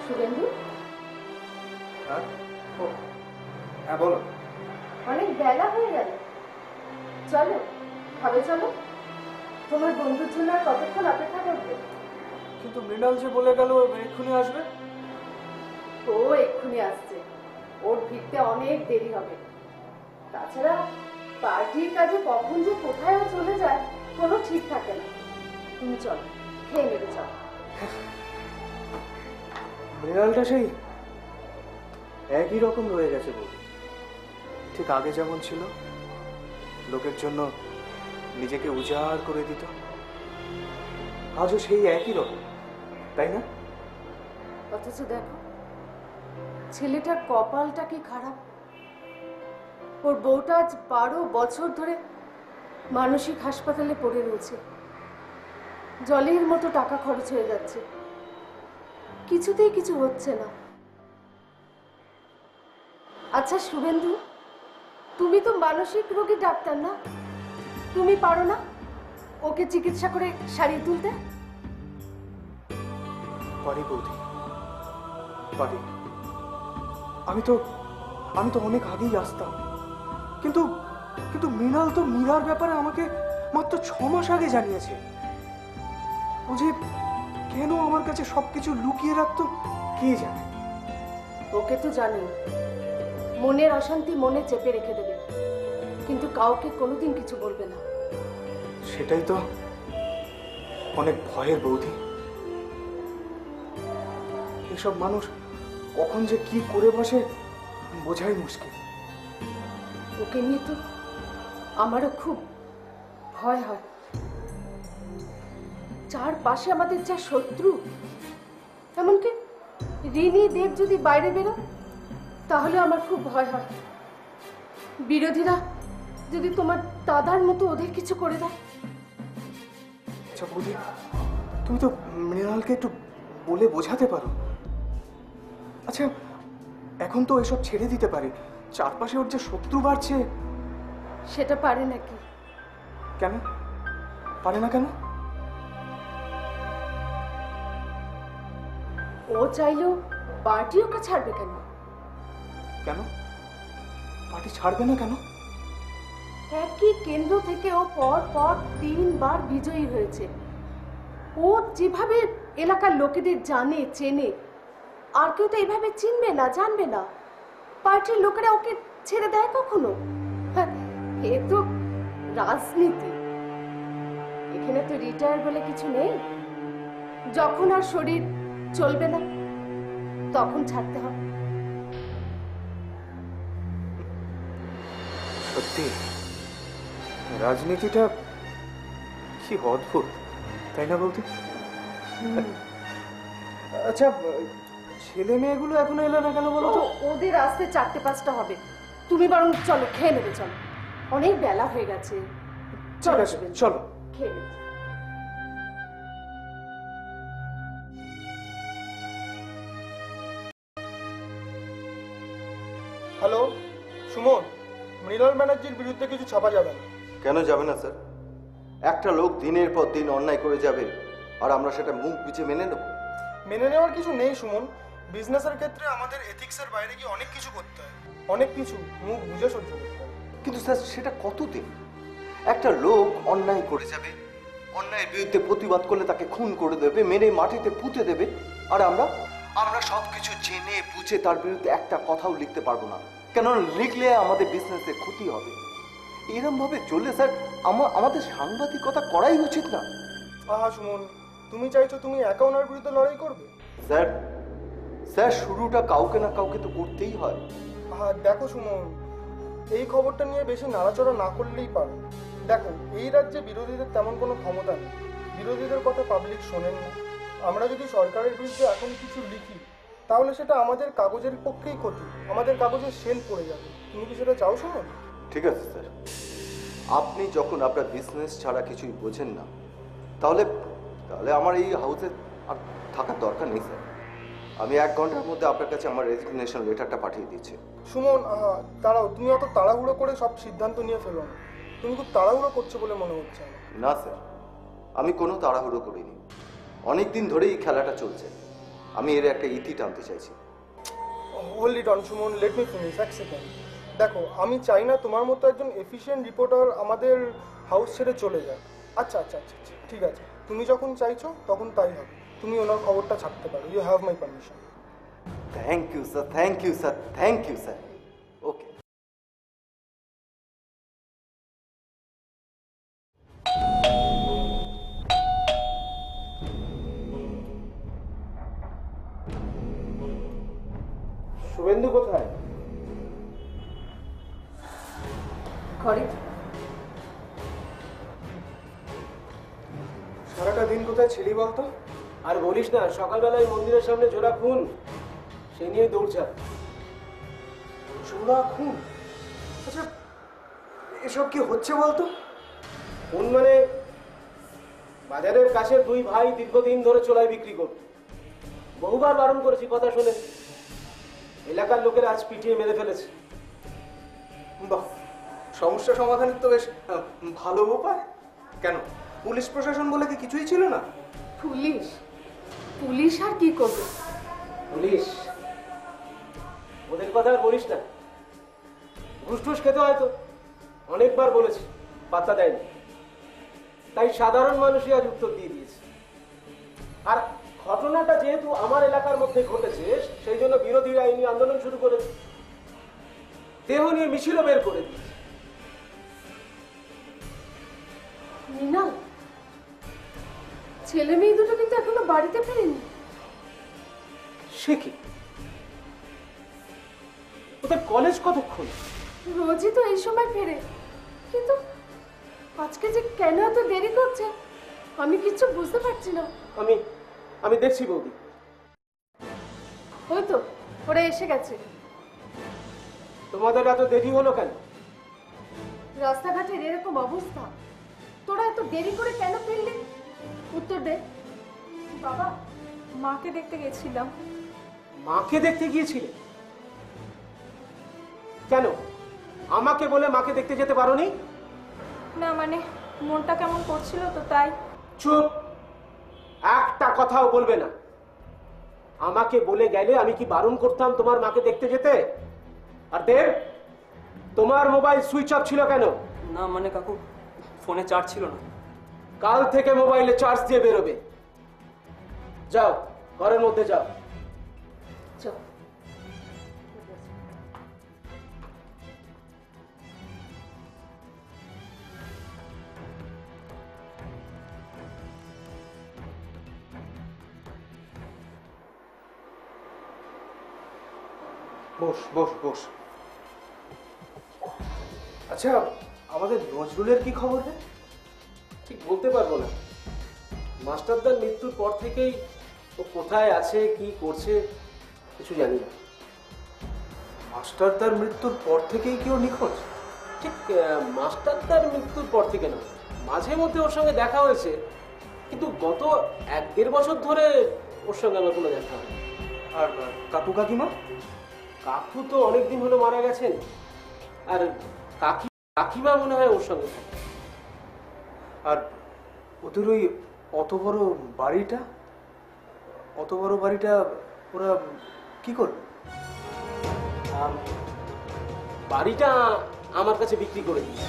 Speaker 12: শুভেন্দু,
Speaker 5: হ্যাঁ বলো।
Speaker 12: অনেক বেলা হয়ে গেল, চলো খাবে চলো। তোমার বন্ধুর জন্য আর কতক্ষণ অপেক্ষা করবে?
Speaker 9: কিন্তু মৃণাল যে বলে গেল এক্ষুনি আসবে।
Speaker 12: ও এক্ষুনি আসছে, ওর ফিরতে অনেক দেরি হবে। তাছাড়া পার্টির কাজে কখন যে কোথায় ও চলে যায় কোনো ঠিক থাকে না। তুমি চলো, খেয়ে নেবে চলো।
Speaker 9: মৃণালটা সেই একই রকম রয়ে গেছে বলে, ঠিক আগে যেমন ছিল, লোকের জন্য নিজেকে উজাড় করে দিত, আজও সেই একই রকম, তাই না?
Speaker 12: অথচ দেখো ছেলেটার কপালটা কি খারাপ। ওর বউটা আজ 12 বছর ধরে মানসিক হাসপাতালে পড়ে রয়েছে, জলের মতো টাকা খরচ হয়ে যাচ্ছে, কিছুতেই কিছু হচ্ছে না। আচ্ছা শুভেন্দু, তুমি তো মানসিক রোগী ডাক্তার না? তুমি পারো না ওকে চিকিৎসা করে সারিয়ে তুলতে?
Speaker 9: পারি বৌদি, পারি। আমি তো অনেক আগেই আসতাম, কিন্তু কিন্তু মৃণাল তো মীরার ব্যাপারে আমাকে মাত্র 6 মাস আগে জানিয়েছে। ও যে কেন আমার কাছে সবকিছু লুকিয়ে রাখতো কে জানে।
Speaker 12: ওকে তো জানি মনের অশান্তি মনে চেপে রেখে দেবে, কিন্তু কাউকে কোনোদিন কিছু বলবে না।
Speaker 9: সেটাই তো অনেক ভয়ের বৌদি। এসব মানুষ কখন যে কি করে বসে বোঝাই মুশকিল।
Speaker 12: ওকে নিয়ে তো আমারও খুব ভয় হয়। চারপাশে আমাদের যা শত্রু, এমনকি রিনি দেব যদি বাইরে বেরো তাহলে আমার খুব ভয় হয়। বিরোধীরা যদি তোমার দাদার মতো ওদের কিছু করে দেয়।
Speaker 9: আচ্ছা বৌদি, তুমি তো মৃণালকে একটু বলে বোঝাতে পারো। আচ্ছা এখন তো এসব ছেড়ে দিতে পারে, চারপাশে ওর যে শত্রু বাড়ছে।
Speaker 12: সেটা পারে নাকি?
Speaker 9: কেন পারে না? কেন?
Speaker 12: ও চাইলেও পার্টি ওকে ছাড়বে কেন?
Speaker 9: কেন পার্টি ছাড়বে না কেন?
Speaker 12: একই কেন্দ্র থেকে ও পর 3 বার বিজয়ী হয়েছে। ও যেভাবে এলাকার লোকেদের জানে চেনে, আর কেউ তো এভাবে চিনবে না, জানবে না। পার্টির লোকেরা ওকে ছেড়ে দেয় কখনো? এ তো রাজনীতি, এখানে তো রিটায়ার বলে কিছু নেই। যখন আর শরীর চলবে না তখন ছাড়তে হবে।
Speaker 9: সত্যি রাজনীতিটা কি অদ্ভুত, তাই না বলতে? আচ্ছা ছেলে মেয়েগুলো এখনো এলো না কেন বলো তো?
Speaker 12: ওদের আসতে 4-5টা হবে। তুমি বরং চলো, খেয়ে নেবে চলো, অনেক বেলা হয়ে গেছে।
Speaker 9: চলো চলো
Speaker 12: খেয়ে নেবে।
Speaker 5: হ্যালো সুমন, মৃণাল ব্যানার্জির বিরুদ্ধে কিছু ছাপা যাবে না।
Speaker 8: কেন যাবে না স্যার? একটা লোক দিনের পর দিন অন্যায় করে যাবে আর আমরা সেটা মুখ বুজে মেনে নেব?
Speaker 5: মেনে নেওয়ার কিছু নেই সুমন। বিজনেসের ক্ষেত্রে আমাদের এথিক্সের বাইরে গিয়ে অনেক কিছু করতে হয়, অনেক কিছু মুখ বুঝে সহ্য করতে হয়।
Speaker 8: কিন্তু স্যার সেটা কতদিন? একটা লোক অন্যায় করে যাবে, অন্যায়ের বিরুদ্ধে প্রতিবাদ করলে তাকে খুন করে দেবে, মেরে মাটিতে পুঁতে দেবে, আর আমরা আমরা সবকিছু জেনে বুঝে তার বিরুদ্ধে একটা কথাও লিখতে পারবো না, কেননা লিখলে আমাদের বিজনেসের ক্ষতি হবে। এরকম ভাবে চললে স্যার আমাদের সাংবাদিকতা করাই উচিত না।
Speaker 9: আহা সুমন, তুমি চাইছো তুমি একা ওনার বিরুদ্ধে লড়াই করবে?
Speaker 8: স্যার স্যার শুরুটা কাউকে না কাউকে তো করতেই হয়।
Speaker 9: আহা দেখো সুমন, এই খবরটা নিয়ে বেশি নাড়াচড়া না করলেই পারো। দেখো, এই রাজ্যে বিরোধীদের তেমন কোনো ক্ষমতা নেই, বিরোধীদের কথা পাবলিক শোনেন না। আমরা যদি সরকারের বিরুদ্ধে এখন কিছু লিখি তাহলে সেটা আমাদের কাগজের পক্ষেই ক্ষতি, আমাদের কাগজের সেল পড়ে যাবে। তুমি কি সেটা চাও সুমন?
Speaker 8: ঠিক আছে স্যার, আপনি যখন আপনার বিজনেস ছাড়া কিছুই বোঝেন না, তাহলে তাহলে আমার এই হাউসে আর থাকার দরকার নেই স্যার। আমি 1 ঘন্টার মধ্যে আপনার কাছে আমার রেজিগনেশন লেটারটা পাঠিয়ে দিচ্ছি।
Speaker 9: সুমন, দাঁড়াও, তুমি অত তাড়াহুড়ো করে সব সিদ্ধান্ত নিয়ে ফেলো না। তুমি খুব তাড়াহুড়ো করছো বলে মনে হচ্ছে।
Speaker 8: না স্যার, আমি কোনো তাড়াহুড়ো করিনি, অনেক দিন ধরেই এই খেলাটা চলছে, আমি এর একটা ইতি টানতে চাইছি।
Speaker 9: Hold it on Suman, let me finish, এক সেকেন্ড। দেখো, আমি চাই না তোমার মতো একজন এফিশিয়েন্ট রিপোর্টার আমাদের হাউস ছেড়ে চলে যায়। আচ্ছা আচ্ছা আচ্ছা আচ্ছা, ঠিক আছে, তুমি যখন চাইছো তখন তাই হবে। তুমি ওনার খবরটা ছাড়তে পারো, you have my permission.
Speaker 8: Thank you sir, thank you sir, thank you sir. Okay.
Speaker 7: Suvendu কোথায়?
Speaker 12: ঘরে।
Speaker 9: সারাটা দিন কোথায় ছিলি বলতো?
Speaker 7: আর বলিস না, সকালবেলায় মন্দিরের সামনে জোড়া খুন, সে নিয়ে দৌড়ছা।
Speaker 9: জোড়া খুন? আচ্ছা, এসব কি হচ্ছে বলতো?
Speaker 7: খুন মানে বাজারের কাছে 2 ভাই দীর্ঘদিন ধরে চোলাই বিক্রি করত। বহুবার বারণ করেছি, কথা শোনে। এলাকার লোকেরা আজ পিটিয়ে মেরে ফেলেছে।
Speaker 9: বাহ, সমস্যা সমাধানের তো বেশ ভালো উপায়। কেন, পুলিশ প্রশাসন বলে কি কিছুই ছিল না?
Speaker 12: পুলিশ? পুলিশ আর কি করবে?
Speaker 7: পুলিশ ওদের কথা আর বলিস না। ঘুষ টুস খেতে হয়তো, অনেকবার বলেছি, পাত্তা দেয়নি। তাই সাধারণ মানুষই আজ উত্তর দিয়ে দিয়েছে। আর ঘটনাটা যেহেতু আমার এলাকার মধ্যে ঘটেছে, সেই জন্য বিরোধীরা আইনি আন্দোলন শুরু করেছে, দেহ নিয়ে মিছিলও বের করে দিয়েছে।
Speaker 12: মৃণাল, ছেলে মেয়ে দুটো কিন্তু এখনো বাড়িতে ফেরেনি।
Speaker 7: সে কি, ওদের কলেজ কতক্ষণ?
Speaker 12: রোজই তো এই সময় ফেরে, কিন্তু আজকে যে কেন এত দেরি করছে আমি কিছু বুঝতে পারছি না।
Speaker 7: আমি দেখছি বৌদি।
Speaker 12: ওই তো ওরা এসে গেছে।
Speaker 7: তোমাদের এত দেরি হলো কেন?
Speaker 12: রাস্তাঘাটের এরকম অবস্থা, তোরা এত দেরি করে কেন ফিরলি? উত্তর দে।
Speaker 11: বাবা, মাকে দেখতে গেছিলাম।
Speaker 7: মাকে দেখতে গিয়েছিলে? কেন, আমাকে বলে মাকে দেখতে যেতে পারোনি?
Speaker 11: না মানে, মনটা কেমন করছিল তো তাই।
Speaker 7: চুপ, একটা কথাও বলবে না। আমাকে বলে গেলে আমি কি বারণ করতাম তোমার মাকে দেখতে যেতে? আর দেব, তোমার মোবাইল সুইচ অফ ছিল কেন?
Speaker 10: না মানে কাকু, ফোনে চার্জ ছিল না।
Speaker 7: কাল থেকে মোবাইলে চার্জ দিয়ে বেরোবে। যাও, ঘরের মধ্যে যাও।
Speaker 12: চল।
Speaker 9: বস বস বস। আচ্ছা, আমাদের নজরুলের কি খবর রে?
Speaker 7: ঠিক বলতে পারবো না। মাস্টারদার মৃত্যুর পর থেকেই ও কোথায় আছে, কি করছে কিছু জানি না।
Speaker 9: মাস্টারদার মৃত্যুর পর থেকেই কি ও নিখোঁজ?
Speaker 7: ঠিক মাস্টারদার মৃত্যুর পর থেকে না, মাঝে মধ্যে ওর সঙ্গে দেখা হয়েছে, কিন্তু গত 1-1.5 বছর ধরে ওর সঙ্গে আমার কোনো দেখা হয়নি।
Speaker 9: আর কাকু কাকিমা?
Speaker 7: কাকু তো অনেকদিন হলো মারা গেছেন, আর কাকিমা মনে হয় ওর সঙ্গে থাকে।
Speaker 9: আর ওদের ওই অত বড় বাড়িটা ওরা কি করবে?
Speaker 7: বাড়িটা আমার কাছে বিক্রি করে দিয়েছে।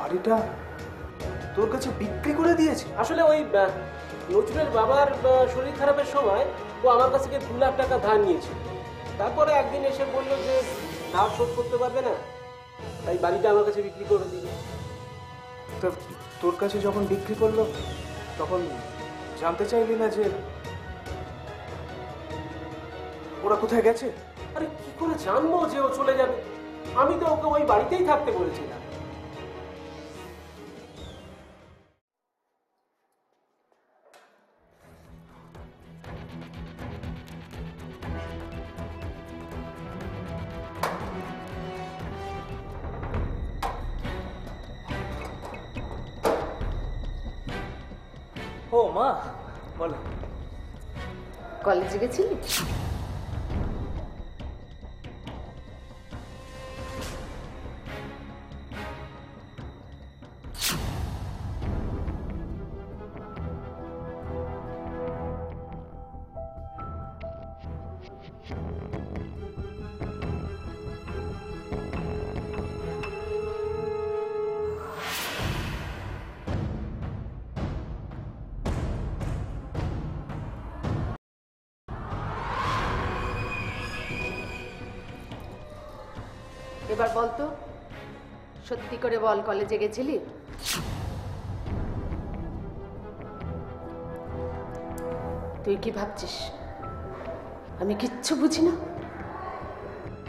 Speaker 9: বাড়িটা তোর কাছে বিক্রি করে দিয়েছে?
Speaker 7: আসলে ওই নজরুলের বাবার শরীর খারাপের সময় ও আমার কাছ থেকে 2 লাখ টাকা ধার নিয়েছিল। তারপরে একদিন এসে বললো যে ধার শোধ করতে পারবে না, তাই বাড়িটা আমার কাছে বিক্রি করে দিল।
Speaker 9: তো তোর কাছে যখন বিক্রি করলো তখন জানতে চাইলি না যে ওরা কোথায় গেছে?
Speaker 7: আরে কি করে জানবো যে ও চলে যাবে? আমি তো ওকে ওই বাড়িতেই থাকতে বলেছিলাম।
Speaker 10: ও মা, বলো।
Speaker 12: কলেজে গেছিলি? এবার বল তো, সত্যি করে বল, কলেজে গেছিলি? তুই কি ভাবছিস আমি কিচ্ছু বুঝি না?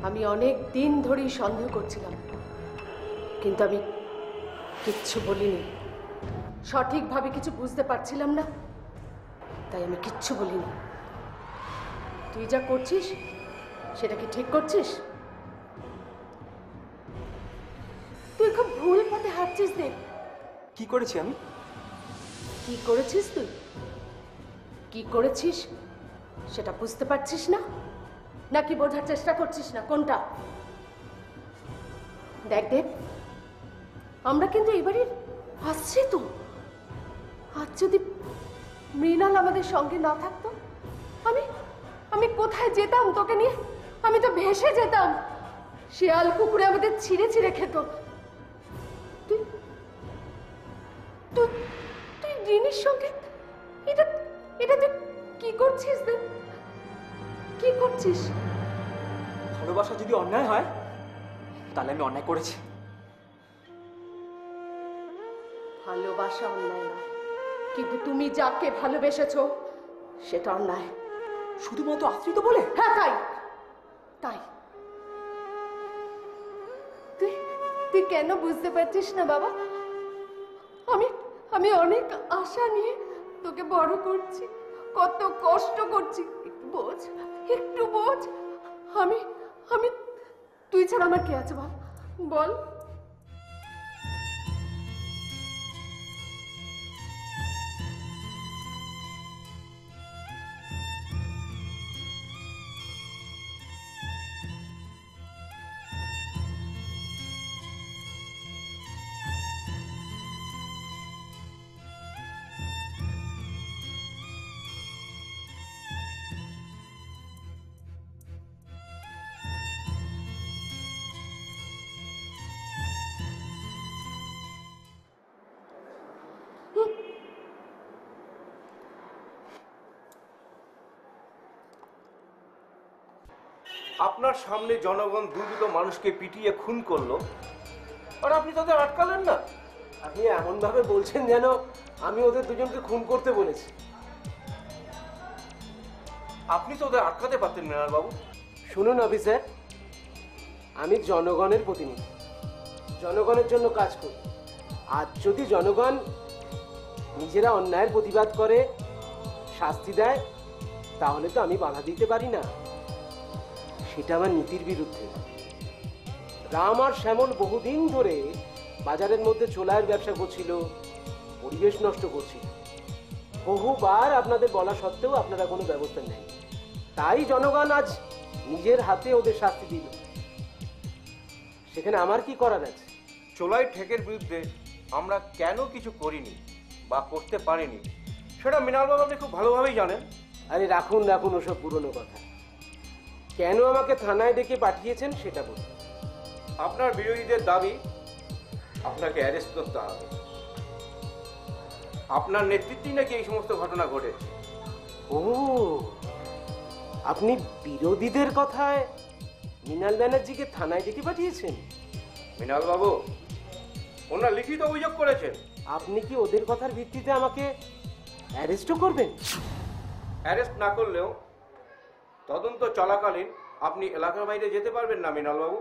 Speaker 12: আমি অনেক দিন ধরেই সন্দেহ করছিলাম, কিন্তু আমি কিচ্ছু বলিনি। সঠিকভাবে কিছু বুঝতে পারছিলাম না, তাই আমি কিচ্ছু বলিনি। তুই যা করছিস সেটা কি ঠিক করছিস? তুই খুব ভুল পথে হাঁটছিস দেব।
Speaker 10: কি করেছি আমি?
Speaker 12: কি করেছিস তুই? কি করেছিস সেটা বুঝতে পারছিস না, নাকি বোঝার চেষ্টা করছিস না? কোনটা? দেখ দেব, আমরা কিন্তু এবারে আসছি তো। আজ যদি মৃণাল আমাদের সঙ্গে না থাকতো, আমি কোথায় যেতাম তোকে নিয়ে? আমি তো ভেসে যেতাম। শিয়াল কুকুরে আমাদের ছিঁড়ে ছিঁড়ে খেত। তুই তুই তুই রিনির সঙ্গে এটা এটা তুই কি করছিস? কি করছিস?
Speaker 10: ভালোবাসা যদি অন্যায় হয় তাহলে আমি অন্যায় করেছি।
Speaker 12: ভালোবাসা অন্যায় না, কিন্তু তুমি যাকে ভালোবেসেছো সেটা অন্যায়।
Speaker 10: শুধুমাত্র আশ্রিত বলে?
Speaker 12: হ্যাঁ, তাই তাই। তুই তুই কেন বুঝতে পারছিস না বাবা? আমি অনেক আশা নিয়ে তোকে বড় করছি, কত কষ্ট করছি। একটু বোঝ, একটু বোঝ। আমি তুই ছাড়া আমার কে আছে বল বল?
Speaker 5: আপনার সামনে জনগণ দুটো মানুষকে পিটিয়ে খুন করলো, আর আপনি তাদের আটকালেন না।
Speaker 7: আপনি এমন ভাবে বলছেন যেন আমি ওদের দুজনকে খুন করতে বলেছি।
Speaker 5: আপনি তো ওদের আটকাতে পারতেন মৃণাল বাবু।
Speaker 7: শুনুন অফিসার, আমি জনগণের প্রতিনিধি, জনগণের জন্য কাজ করি। আর যদি জনগণ নিজেরা অন্যায়ের প্রতিবাদ করে, শাস্তি দেয়, তাহলে তো আমি বাধা দিতে পারি না। সেটা আমার নীতির বিরুদ্ধে। রাম আর শ্যামল বহুদিন ধরে বাজারের মধ্যে চোলাইয়ের ব্যবসা করছিল, পরিবেশ নষ্ট করছিল। বহুবার আপনাদের বলা সত্ত্বেও আপনারা কোনো ব্যবস্থা নেই। তাই জনগণ আজ নিজের হাতে ওদের শাস্তি দিল। সেখানে আমার কি করার আছে?
Speaker 5: চোলাই ঠেকের বিরুদ্ধে আমরা কেন কিছু করিনি বা করতে পারিনি সেটা মৃণাল বাবু আপনি খুব ভালোভাবেই জানেন।
Speaker 7: আরে রাখুন রাখুন ওসব পুরনো কথা। কেন আমাকে থানায় ডেকে পাঠিয়েছেন সেটা বলুন।
Speaker 5: আপনার বিরোধীদের দাবি
Speaker 7: আপনাকে অ্যারেস্ট করতে হবে। আপনার নেতৃত্বেই নাকি এই সমস্ত ঘটনা ঘটেছে।
Speaker 13: ও, আপনি বিরোধীদের কথায় মৃণাল ব্যানার্জিকে থানায় ডেকে পাঠিয়েছেন?
Speaker 7: মৃণাল বাবু, ওনার লিখিত অভিযোগ করেছেন।
Speaker 13: আপনি কি ওদের কথার ভিত্তিতে আমাকে অ্যারেস্টও করবেন?
Speaker 7: অ্যারেস্ট না করলেও তদন্ত চলাকালীন আপনি এলাকার বাইরে যেতে পারবেন না মৃণাল বাবু।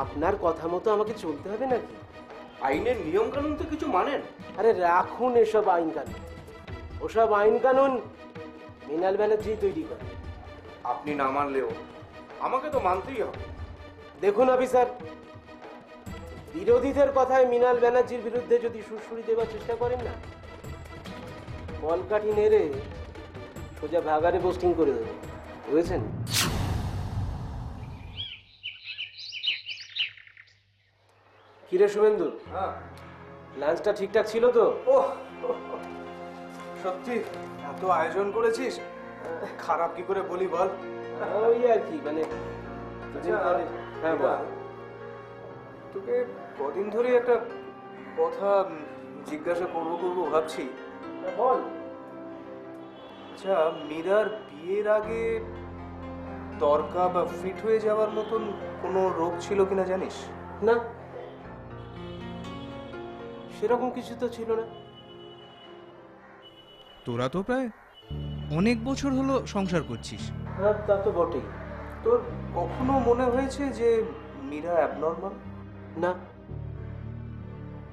Speaker 13: আপনার কথা মতো আমাকে চলতে হবে নাকি?
Speaker 7: আইনের নিয়ম কানুন তো কিছু মানেন।
Speaker 13: আরে রাখুন এসব আইন কানুন, ওসব আইন কানুন মৃণাল ব্যানার্জি তৈরি করে।
Speaker 7: আপনি না মানলেও আমাকে তো মানতেই হবে।
Speaker 13: দেখুন অফিসার, বিরোধীদের কথায় মৃণাল ব্যানার্জির বিরুদ্ধে যদি সুরসুরি দেওয়ার চেষ্টা করেন না, কলকাঠি নেড়ে সোজা ভাগারে পোস্টিং করে দেবো, বুঝেছেন? কিরে শুভেন্দু, লাঞ্চটা ঠিকঠাক ছিল তো?
Speaker 9: ও সত্যি এত আয়োজন করেছিস, খারাপ কি করে বলি বল।
Speaker 13: ওই আর কি, মানে হ্যাঁ বল।
Speaker 9: তোকে কদিন ধরে একটা কথা জিজ্ঞাসা করবো ভাবছি।
Speaker 13: বল।
Speaker 9: আচ্ছা, মীরার বিয়ের আগে তর্কা বা ফিট হয়ে যাওয়ার মতন কোনো রোগ ছিল কিনা জানিস?
Speaker 13: না, সেরকম কিছু তো ছিল না।
Speaker 14: তোরা তো প্রায় অনেক বছর হলো সংসার করছিস।
Speaker 13: হ্যাঁ, তা তো বটেই।
Speaker 9: তোর কখনো মনে হয়েছে যে মীরা অ্যাবনর্মাল?
Speaker 13: না,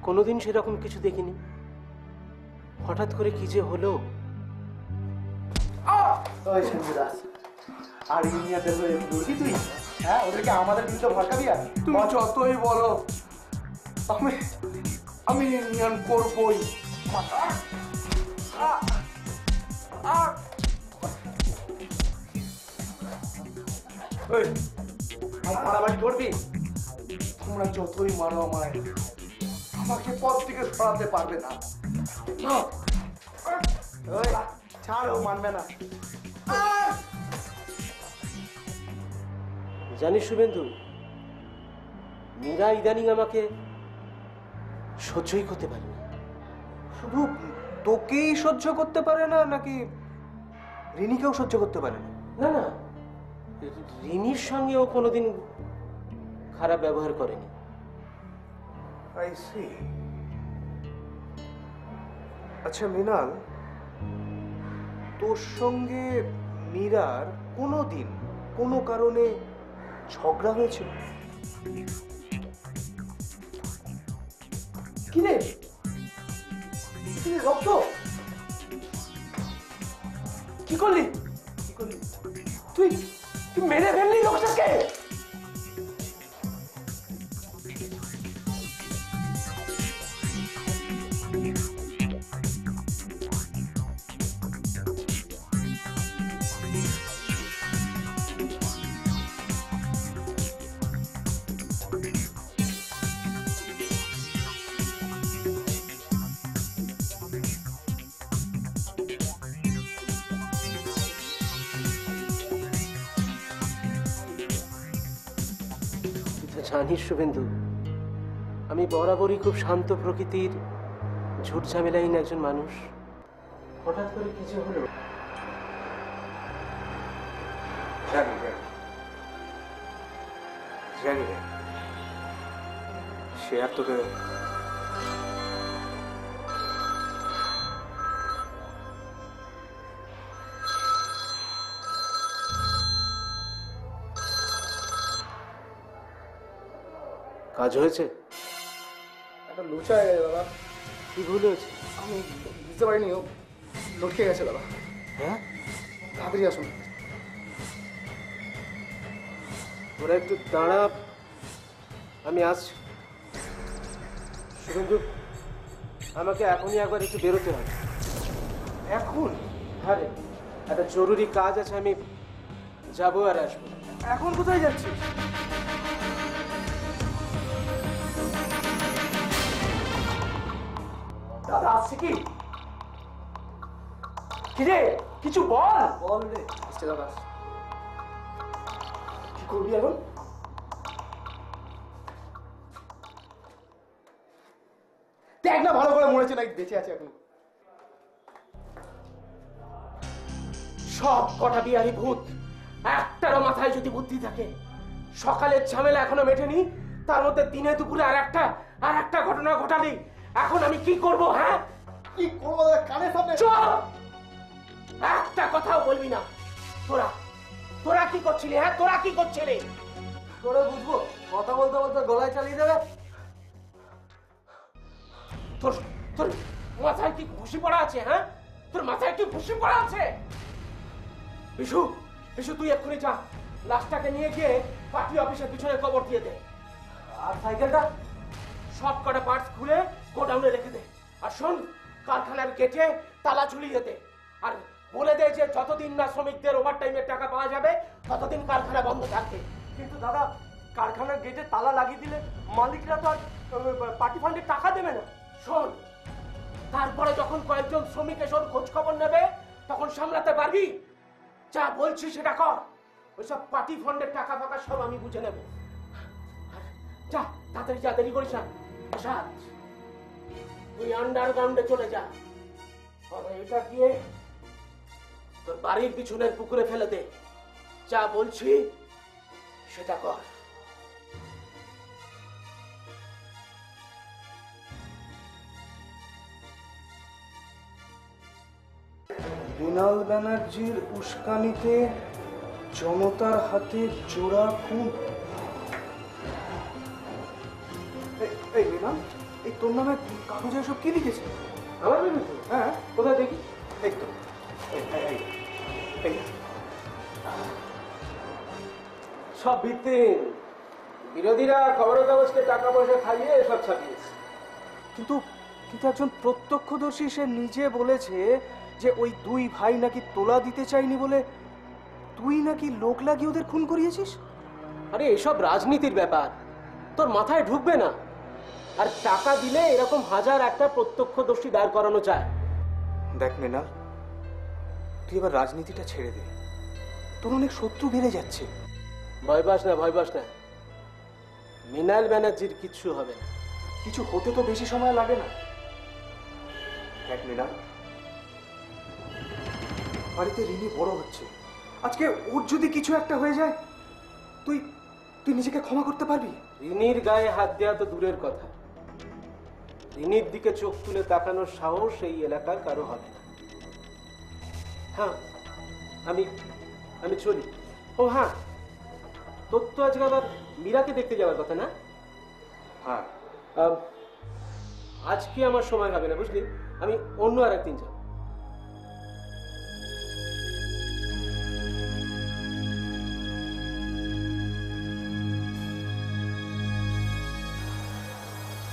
Speaker 13: কোনোদিন সেরকম কিছু দেখিনি। হঠাৎ করে কি যে হলো।
Speaker 3: ওই সঞ্জুদাস, আর ইউনিয়নদের হয়ে লড়বি তুই? হ্যাঁ, ওদেরকে আমাদের বিরুদ্ধে ভরকাবি? আর
Speaker 5: তুমি যতই বলো, আমি ইউনিয়ন করবই।
Speaker 3: মারামারি করবি?
Speaker 5: তোমরা যতই মারো আমায়, আমাকে পথ থেকে সরাতে পারবে না।
Speaker 3: ওই ছাড়, ও মানবে না।
Speaker 13: জানিস শুভেন্দু, মীরা ইদানিং আমাকে সহ্যই করতে পারে না।
Speaker 9: শুধু তোকেই সহ্য করতে পারে না, নাকি রিনিকেও সহ্য করতে পারে না?
Speaker 13: না না, রিনির সঙ্গেও কোনোদিন খারাপ ব্যবহার করেনি।
Speaker 9: I see. আচ্ছা মৃণাল, তোর সঙ্গে মীরার কোনোদিন কোনো কারণে ঝগড়া হয়েছিল?
Speaker 3: কি রে, রক্ত
Speaker 13: কি করলি? তুই তুই মেরে ফেললি লোকটাকে? জানিস শুভেন্দু, আমি বরাবরই খুব শান্ত প্রকৃতির, ঝুট ঝামেলাহীন একজন মানুষ। হঠাৎ করে কিছু হলো।
Speaker 9: জানি রে, সে আর তোকে
Speaker 13: কাজ হয়েছে?
Speaker 3: একটা লুচা হয়ে গেছে দাদা।
Speaker 13: কি ভুল হয়েছে?
Speaker 3: আমি বুঝতে পারিনি, ও লটকে গেছে দাদা।
Speaker 13: হ্যাঁ,
Speaker 3: তাড়াতাড়ি আসুন।
Speaker 13: ওরা একটু দাঁড়া, আমি আসছি। শুভেন্দু, আমাকে এখনই একবার একটু বেরোতে হবে।
Speaker 9: এখন?
Speaker 13: হ্যাঁ রে, একটা জরুরি কাজ আছে, আমি যাবো আর আসবো।
Speaker 9: এখন কোথায় যাচ্ছিস?
Speaker 13: দাদা আসছে কি? কিরে, কিছু বল।
Speaker 3: বল রে। আসছে দাদা।
Speaker 13: কি করবি এখন?
Speaker 9: দেখ না ভালো করে মরেছে নাকি বেঁচে আছে এখন।
Speaker 13: সব কটা বিহারি ভূত, একটারও মাথায় যদি বুদ্ধি থাকে, সকালের ঝামেলা এখনো মেটেনি, তার মধ্যে দিনে দুপুরে আর একটা ঘটনা ঘটালি, এখন আমি কি করব? হ্যাঁ
Speaker 9: কি করবো কানের সামনে?
Speaker 13: চুপ! একটা কথাও বলবি না। তোরা কি করছিলি? হ্যাঁ তোরা কি করছিলি?
Speaker 3: করে বুঝবো, কথা বলতে বলতে গলায় চালিয়ে দেবে।
Speaker 13: তোর তোর মাথায় কি ঘুষি পড়া আছে? হ্যাঁ তোর মাথায় কি ঘুষি পড়া আছে? বিশু বিশু তুই এক্ষুনি যা, লাশটাকে নিয়ে গিয়ে পার্টি অফিসের পিছনে কবর দিয়ে দে।
Speaker 3: আর সাইকেলটা?
Speaker 13: সব কটা পার্টস খুলে গোডাউনে রেখে দে। আর শোন, কারখানার গেটে তালা ঝুলিয়ে দে। আর বলে দে যে যতদিন না শ্রমিকদের ওভারটাইমের টাকা পাওয়া যাবে ততদিন কারখানা বন্ধ থাকবে।
Speaker 9: কিন্তু দাদা, কারখানার গেটে তালা লাগিয়ে দিলে মালিকরা তো আর পার্টি ফান্ডে টাকা দেবে না।
Speaker 13: শোন, তারপরে যখন কয়েকজন শ্রমিক এসে খোঁজ খবর নেবে তখন সামলাতে পারবি? যা বলছি সেটা কর। ওইসব পার্টি ফান্ডের টাকা ফাঁকা সব আমি বুঝে নেব। আর যা তাড়াতাড়ি যা, দেরি করিস না। প্রসাদ, তুই আন্ডারগ্রাউন্ডে চলে যা। আর এটা গিয়ে তোর বাড়ির পিছনের পুকুরে ফেলে দে। যা বলছি সেটা কর।
Speaker 9: মৃণাল ব্যানার্জির উস্কানিতে জনতার হাতে চোরা খুন। এই মৃণাল, এই তোর নামে কাগজে এসব কি লিখেছে?
Speaker 13: আমার বিরুদ্ধে?
Speaker 9: হ্যাঁ,
Speaker 13: কোথায় দেখি?
Speaker 9: এই তো, এই
Speaker 13: সব ভিত্তিহীন। বিরোধীরা খবরের কাগজকে টাকা পয়সা খাইয়ে এসব ছাপিয়েছে।
Speaker 9: কিন্তু কিন্তু একজন প্রত্যক্ষদর্শী সে নিজে বলেছে যে ওই দুই ভাই নাকি তোলা দিতে চায়নি বলে তুই নাকি লোক লাগিয়ে ওদের খুন করিয়েছিস।
Speaker 13: আরে এসব রাজনীতির ব্যাপার, তোর মাথায় ঢুকবে না। আর টাকা দিলে এরকম হাজার একটা প্রত্যক্ষদর্শী দাঁড় করানো যায়।
Speaker 9: দেখ মৃণাল, তুই এবার রাজনীতিটা ছেড়ে দে, তোর অনেক শত্রু বেড়ে যাচ্ছে।
Speaker 13: ভয় পাস না, ভয় পাস না। মৃণাল ব্যানার্জির কিচ্ছু হবে না।
Speaker 9: কিছু হতে তো বেশি সময় লাগে না। দেখ মৃণাল, বাড়িতে রিনি বড় হচ্ছে, আজকে ওর যদি কিছু একটা হয়ে যায় তুই তুই নিজেকে ক্ষমা করতে পারবি?
Speaker 13: রিনির গায়ে হাত দেওয়া তো দূরের কথা, রিনির দিকে চোখ তুলে তাকানোর সাহস এই এলাকার কারো হবে না। হ্যাঁ, আমি চলি। ও হ্যাঁ, তোর তো আজকে আবার মীরাকে দেখতে যাওয়ার কথা না?
Speaker 9: হ্যাঁ,
Speaker 13: আজকে আমার সময় হবে না, বুঝলি? আমি অন্য আর একদিন যাব।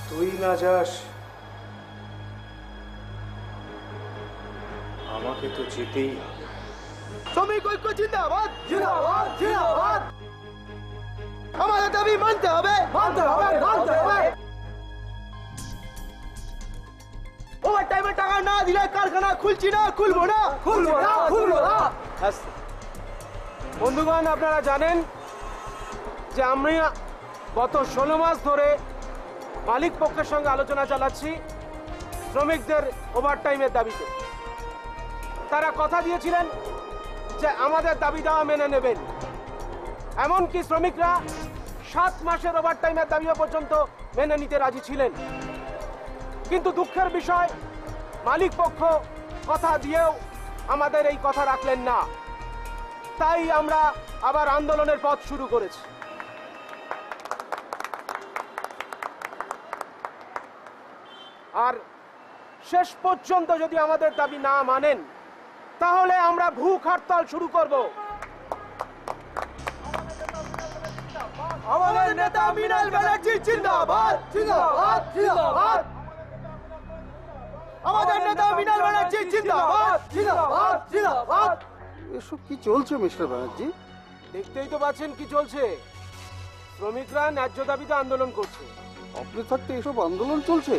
Speaker 9: তুই না যাস, আমাকে তো যেতেই হবে।
Speaker 3: শ্রমিক ঐক্য জিন্দাবাদ, জিন্দাবাদ, জিন্দাবাদ। আমাদের দাবি মানতে হবে, মানতে হবে, মানতে হবে। ওভারটাইমের টাকা না দিলে কারখানা খুলছি না, খুলবো না, খুলবো না, খুলবো না।
Speaker 13: বন্ধুগণ, আপনারা জানেন যে আমি গত 16 মাস ধরে মালিক পক্ষের সঙ্গে আলোচনা চালাচ্ছি শ্রমিকদের ওভারটাইমের দাবিতে। তারা কথা দিয়েছিলেন যে আমাদের দাবি দেওয়া মেনে নেবেন। এমনকি শ্রমিকরা 7 মাসের ওভারটাইমের দাবিও পর্যন্ত মেনে নিতে রাজি ছিলেন। কিন্তু দুঃখের বিষয়, মালিক পক্ষ কথা দিয়েও আমাদের এই কথা রাখলেন না। তাই আমরা আবার আন্দোলনের পথ শুরু করেছি। আর শেষ পর্যন্ত যদি আমাদের দাবি না মানেন তাহলে আমরা ভূখ হরতাল শুরু করব।
Speaker 3: আমাদের নেতা মৃণাল ব্যানার্জি জিন্দাবাদ, জিন্দাবাদ, জিন্দাবাদ। আমাদের নেতা মৃণাল ব্যানার্জি জিন্দাবাদ, জিন্দাবাদ, জিন্দাবাদ।
Speaker 6: এসব কি চলছে মিস্টার ব্যানার্জি?
Speaker 13: দেখতেই তো পাচ্ছেন কি চলছে। শ্রমিকরা ন্যায্য দাবিতে আন্দোলন করছে।
Speaker 6: আপনি থাকতে এসব আন্দোলন চলছে?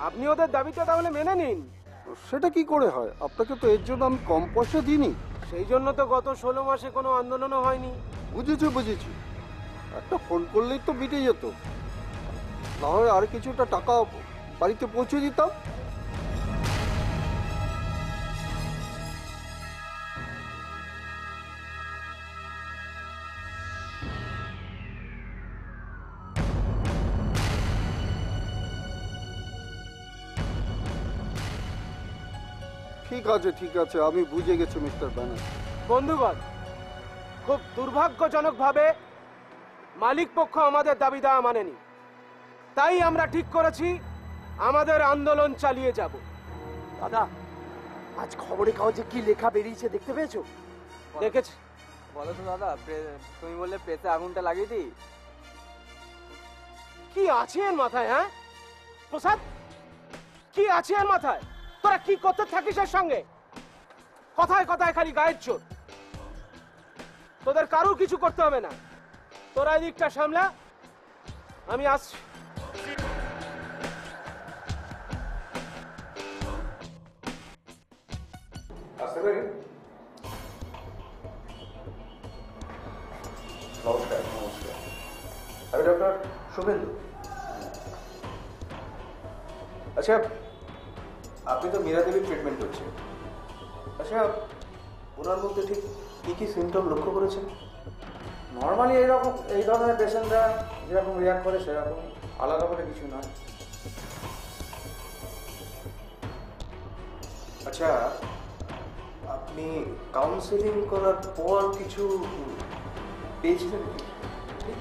Speaker 13: আপনি ওদের দাবিটা তাহলে মেনে নিন।
Speaker 6: সেটা কি করে হয়? আপনাকে তো এর জন্য আমি কম পয়সা দিইনি।
Speaker 13: সেই জন্য তো গত 16 মাসে কোনো আন্দোলনও হয়নি।
Speaker 6: বুঝেছি, বুঝেছি। একটা ফোন করলেই তো মিটে যেত। না হয় আর কিছুটা টাকা বাড়িতে পৌঁছে দিতাম। ঠিক আছে, আমি বুঝে গেছি মিস্টার ব্যানার্জি।
Speaker 13: বন্ধুগণ, খুব দুর্ভাগ্যজনকভাবে মালিক পক্ষ আমাদের দাবি দেওয়া মানেনি। তাই আমরা ঠিক করেছি আমাদের আন্দোলন চালিয়ে যাব।
Speaker 5: দাদা, আজ খবরে কাগজে কি লেখা বেরিয়েছে দেখতে পেয়েছো?
Speaker 13: দেখেছি।
Speaker 10: বলো তো দাদা, তুমি বললে প্রেসে আগুনটা লাগিয়ে দিই।
Speaker 13: কি আছে এর মাথায়? হ্যাঁ প্রসাদ, কি আছে এর মাথায়? তোরা কি করতে থাকিস এর সঙ্গে? কথায় কথায় খালি গায়ের চোর। তোদের কারো কিছু করতে হবে না, তোরা এদিকটা সামলা, আমি আসছি।
Speaker 8: আসতে পারি? নমস্কার। আমি ডক্টর শুভেন্দু। আচ্ছা, আপনি তো মীরা দেবীর ট্রিটমেন্ট করছেন। আচ্ছা, ওনার মধ্যে ঠিক কী কী সিমটম লক্ষ্য করেছেন?
Speaker 3: নর্মালি এই ধরনের পেশেন্টরা যেরকম রিয়াক্ট করে সেরকম, আলাদা করে কিছু নয়।
Speaker 8: আচ্ছা, আপনি কাউন্সেলিং করার পর কিছু পেয়েছিলেন কি?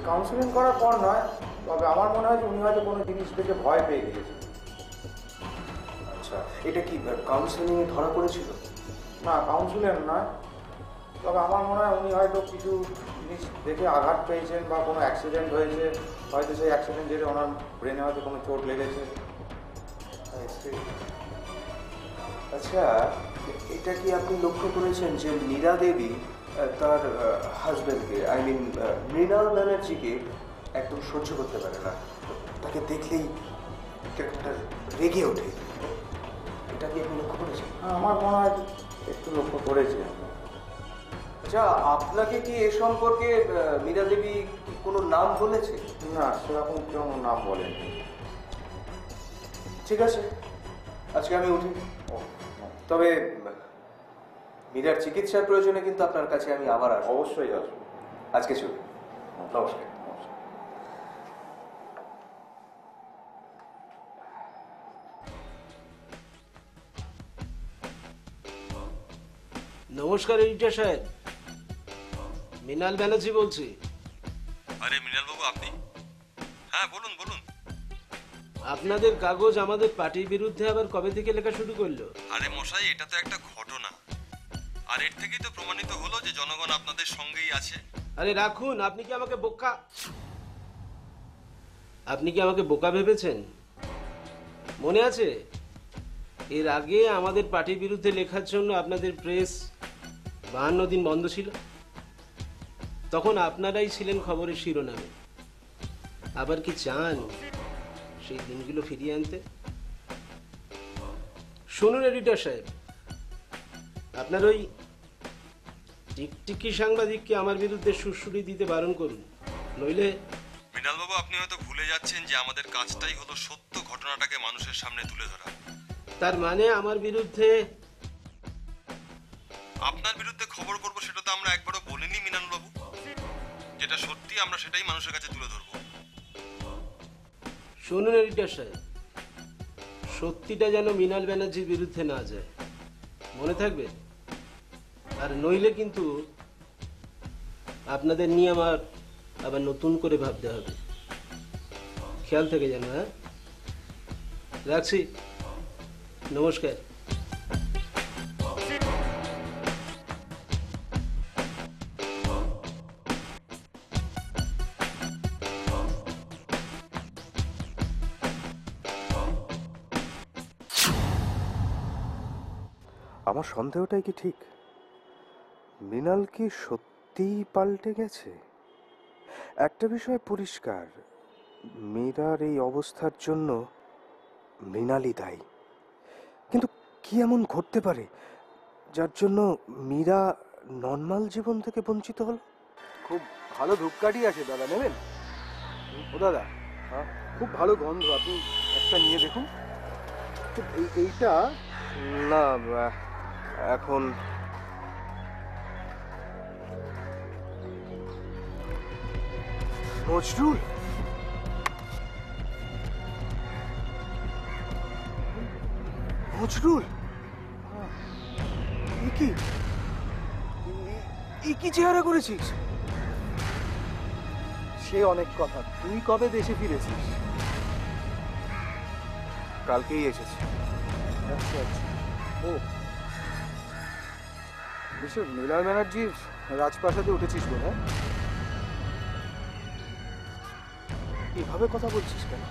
Speaker 3: কাউন্সিলিং করার পর নয়, তবে আমার মনে হয় যে উনি হয়তো কোনো জিনিস দেখে ভয় পেয়ে গিয়েছেন।
Speaker 8: আচ্ছা, এটা কি কাউন্সেলিংয়ে ধরা পড়েছিল?
Speaker 3: না, কাউন্সিলিং নয়, তবে আমার মনে হয় উনি হয়তো কিছু জিনিস দেখে আঘাত পেয়েছেন বা কোনো অ্যাক্সিডেন্ট হয়েছে, হয়তো সেই অ্যাক্সিডেন্ট যেটা ওনার ব্রেনে হয়তো কোনো চোট লেগেছে।
Speaker 8: আচ্ছা, এটা কি আপনি লক্ষ্য করেছেন যে মীরা দেবী তার হাজব্যান্ডকে, আই মিন মৃণাল ব্যানার্জিকে একদম সহ্য করতে পারে না? তাকে দেখলেই একটা রেগে ওঠে। এটা কি আপনি লক্ষ্য করেছেন?
Speaker 3: আমার মনে হয় একটু লক্ষ্য করেছি।
Speaker 8: আচ্ছা, আপনাকে কি এ সম্পর্কে মীরা দেবী কোনো নাম বলেছে?
Speaker 3: না, সেরকম কোনো নাম বলেনি।
Speaker 8: ঠিক আছে, আজকে আমি উঠি। তবে মীরার চিকিৎসার প্রয়োজনে কিন্তু আপনার কাছে আমি আবার আসবো।
Speaker 3: অবশ্যই আসবো।
Speaker 8: আজকে চলুন। নমস্কার।
Speaker 13: নমস্কার এডিটর সাহেব, মৃণাল ব্যানার্জি বলছি।
Speaker 15: আরে মৃণাল বাবু, আপনি? হ্যাঁ, বলুন বলুন।
Speaker 13: আপনাদের কাগজ আমাদের পার্টির বিরুদ্ধে আবার কবে থেকে লেখা শুরু করলো?
Speaker 15: আরে মশাই, এটা তো একটা ঘটনা, আর এর থেকেই তো প্রমাণিত হলো যে জনগণ আপনাদের সঙ্গেই আছে।
Speaker 13: আরে রাখুন, আপনি কি আমাকে বোকা ভেবেছেন? মনে আছে এর আগে আমাদের পার্টির বিরুদ্ধে লেখার জন্য আপনাদের প্রেস 52 দিন বন্ধ ছিল? তখন আপনারাই ছিলেন খবরের শিরোনামে। আবার কি চান সেই দিনগুলো ফিরিয়ে আনতে? শুনুন এডিটর সাহেব, আপনার ওই টিকটিকি সাংবাদিককে আমার বিরুদ্ধে সুড়সুড়ি দিতে বারণ করুন, নইলে...
Speaker 15: মৃণাল বাবু, আপনি হয়তো ভুলে যাচ্ছেন যে আমাদের কাজটাই হলো সত্য ঘটনাটাকে মানুষের সামনে তুলে ধরা।
Speaker 13: তার মানে আমার বিরুদ্ধে...
Speaker 15: আপনার বিরুদ্ধে খবর করবো সেটা তো আমরা একবারও বলিনি মৃণাল বাবু। যেটা সত্যি আমরা সেটাই মানুষের কাছে তুলে ধরবো।
Speaker 13: শুনুন এডিটর সাহেব, সত্যিটা যেন মৃণাল ব্যানার্জির বিরুদ্ধে না যায়, মনে থাকবে? আর নইলে কিন্তু আপনাদের নিয়ে আমার আবার নতুন করে ভাবতে হবে। খেয়াল থেকে যেন। হ্যাঁ, রাখছি। নমস্কার।
Speaker 5: আমার সন্দেহটাই কি ঠিক? মৃণাল কি সত্যিই পাল্টে গেছে? একটা বিষয় পরিষ্কার, মীরার এই অবস্থার জন্য মৃণালই দায়ী। কিন্তু কি এমন ঘটতে পারে যার জন্য মীরা নর্মাল জীবন থেকে বঞ্চিত হলো?
Speaker 3: খুব ভালো ধূপকাঠি আছে দাদা, নেবেন? ও দাদা, খুব ভালো গন্ধ, আপনি একটা নিয়ে দেখুন।
Speaker 5: এইটা না এখন
Speaker 9: নজরুল, নজরুল, এ কি চেহারা করেছিস?
Speaker 5: সে অনেক কথা। তুই কবে দেশে ফিরেছিস? কালকেই এসেছি।
Speaker 9: আচ্ছা আচ্ছা, ও মিস্টার মৃণাল ব্যানার্জির রাজপ্রাসাদে উঠেছিস বোধ হয়? এভাবে কথা বলছিস কেন?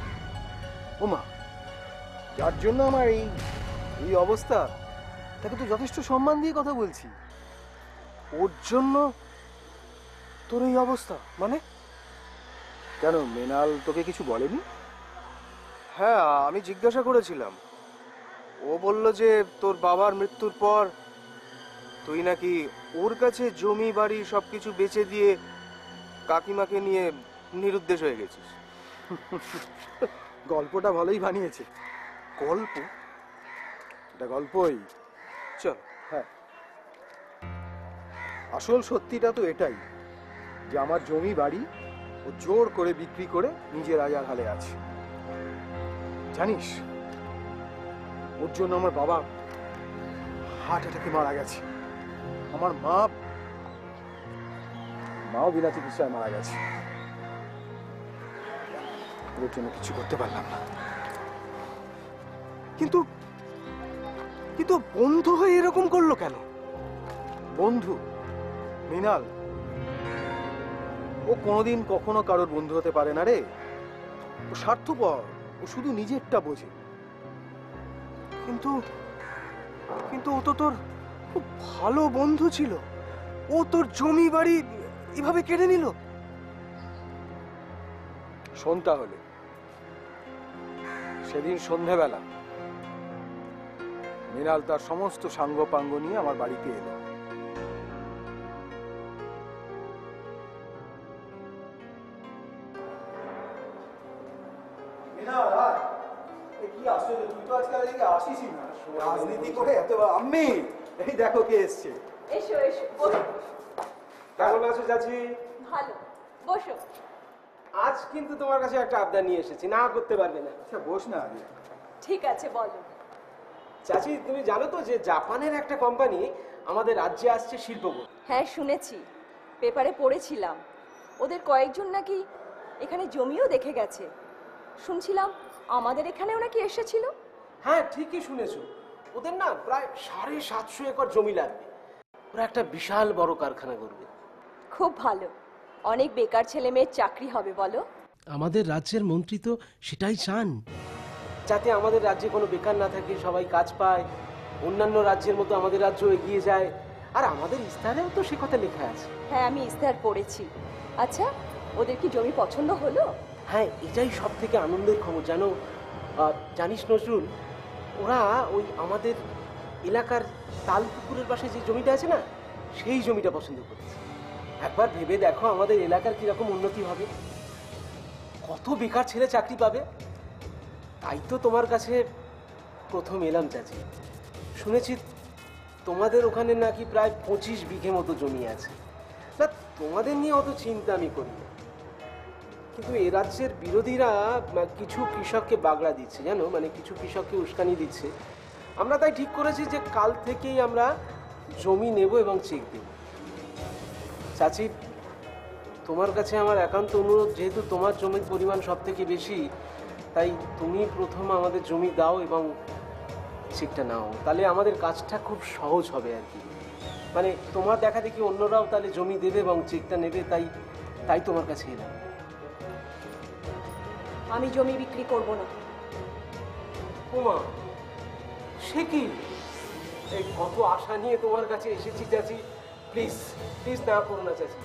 Speaker 9: ওমা, যার জন্য আমার এই এই অবস্থা, তাকে তো যথেষ্ট সম্মান দিয়ে কথা বলছি। ওর জন্য তোর এই অবস্থা মানে? কেন, মৃণাল তোকে কিছু বলেনি?
Speaker 5: হ্যাঁ, আমি জিজ্ঞাসা করেছিলাম। ও বলল যে তোর বাবার মৃত্যুর পর তুই নাকি ওর কাছে জমি বাড়ি সবকিছু বেচে দিয়ে কাকিমাকে নিয়ে নিরুদ্দেশ হয়ে গেছিস।
Speaker 9: গল্পটা ভালোই বানিয়েছে।
Speaker 5: গল্প?
Speaker 9: এটা গল্পই।
Speaker 5: চল।
Speaker 9: হ্যাঁ, আসল সত্যিটা তো এটাই যে আমার জমি বাড়ি ও জোর করে বিক্রি করে নিজে রাজার হালে আছে। জানিস, ওর জন্য আমার বাবা হার্ট অ্যাটাকে মারা গেছে। আমার মাও বিনা চিকিৎসায় মারা গেছে। ওর জন্য কিছু করতে পারলাম না। কিন্তু কিন্তু বন্ধু হয়ে এরকম করলো কেন? বন্ধু মৃণাল, ও কোনোদিন কখনো কারোর বন্ধু হতে পারে না রে। ও স্বার্থপর, ও শুধু নিজেরটা বোঝে। কিন্তু কিন্তু ও তো তোর খুব ভালো বন্ধু ছিল। ও তোর জমি বাড়ি এভাবে কেড়ে নিল। শোন তাহলে, সেদিন সন্ধ্যাবেলা মৃণাল তার সমস্ত সাঙ্গপাঙ্গ নিয়ে আমার বাড়িতে এলো। রাজনীতি করে এত আম্মি, এই দেখো কে এসছে।
Speaker 11: এসো এসো,
Speaker 13: কেমন আছো চাচি?
Speaker 11: ভালো, বসো।
Speaker 13: আজ কিন্তু তোমার কাছে একটা আবদার নিয়ে এসেছি, না করতে পারবে না।
Speaker 9: আচ্ছা বস না আগে।
Speaker 11: ঠিক আছে, বলো।
Speaker 13: চাচি, তুমি জানো তো যে জাপানের একটা কোম্পানি আমাদের রাজ্যে আসছে শিল্পপতি?
Speaker 11: হ্যাঁ শুনেছি, পেপারে পড়েছিলাম। ওদের কয়েকজন নাকি এখানে জমিও দেখে গেছে। শুনছিলাম আমাদের এখানেও নাকি এসেছিল।
Speaker 13: হ্যাঁ ঠিকই শুনেছো, ওদের না প্রায় 750 একর জমি লাগবে। ওরা একটা বিশাল বড় কারখানা করবে।
Speaker 11: খুব ভালো, অনেক বেকার ছেলে মেয়ের চাকরি হবে বলো।
Speaker 16: আমাদের রাজ্যের মন্ত্রী তো সেটাই চান,
Speaker 13: যাতে আমাদের রাজ্যে কোনো বেকার না থাকে, সবাই কাজ পায়, অন্যান্য রাজ্যের মতো আমাদের রাজ্য এগিয়ে যায়। আর আমাদের ইস্তাহারেও তো সে কথা লেখা আছে।
Speaker 11: হ্যাঁ আমি ইস্তাহার পড়েছি। আচ্ছা, ওদের কি জমি পছন্দ হলো?
Speaker 13: হ্যাঁ, এটাই সব থেকে আনন্দের খবর জানো। জানিস নজরুল, ওরা ওই আমাদের এলাকার তাল পুকুরের পাশে যে জমিটা আছে না, সেই জমিটা পছন্দ করেছে। একবার ভেবে দেখো আমাদের এলাকার কিরকম উন্নতি হবে, কত বেকার ছেলে চাকরি পাবে। তাই তো তোমার কাছে প্রথম এলাম চাচি। শুনেছি তোমাদের ওখানে নাকি প্রায় 25 বিঘে মতো জমি আছে। না, তোমাদের নিয়ে অত চিন্তা আমি করি না, কিন্তু এ রাজ্যের বিরোধীরা কিছু কৃষককে বাগড়া দিচ্ছে জানো, মানে কিছু কৃষককে উস্কানি দিচ্ছে। আমরা তাই ঠিক করেছি যে কাল থেকেই আমরা জমি নেব এবং চেক দেব। চাচি, তোমার কাছে আমার একান্ত অনুরোধ, যেহেতু তোমার জমির পরিমাণ সব থেকে বেশি, তাই তুমি প্রথম আমাদের জমি দাও এবং চেকটা নাও, তাহলে আমাদের কাজটা খুব সহজ হবে আর কি। মানে তোমার দেখা দেখি অন্যরাও তাহলে জমি দেবে এবং চেকটা নেবে, তাই তোমার কাছে এলাম।
Speaker 11: আমি জমি বিক্রি করব না।
Speaker 13: ওমা, সে কি? এই কত আশা নিয়ে তোমার কাছে এসেছি চাচি, প্লিজ প্লিজ না করো না চাচি।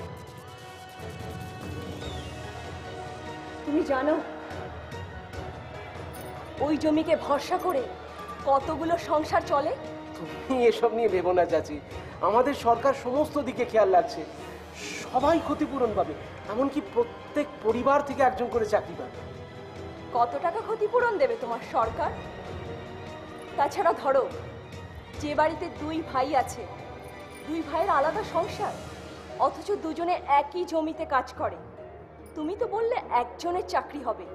Speaker 11: তুমি জানো ওই জমিকে ভরসা করে কতগুলো সংসার চলে?
Speaker 13: তুমি এসব নিয়ে ভেবো না চাচি, আমাদের সরকার সমস্ত দিকে খেয়াল রাখছে, সবাই ক্ষতিপূরণ পাবে, এমনকি প্রত্যেক পরিবার থেকে একজন করে চাকরি পাবে।
Speaker 11: কত টাকা ক্ষতিপূরণ দেবে তোমার সরকার?
Speaker 17: তাছাড়া ধরো, যে বাড়িতে দুই ভাই আছে, দুই ভাইয়ের আলাদা সংসার, অথচ দুজনে একই জমিতে কাজ করে। তুমি তো বললে একজনের চাকরি হবে,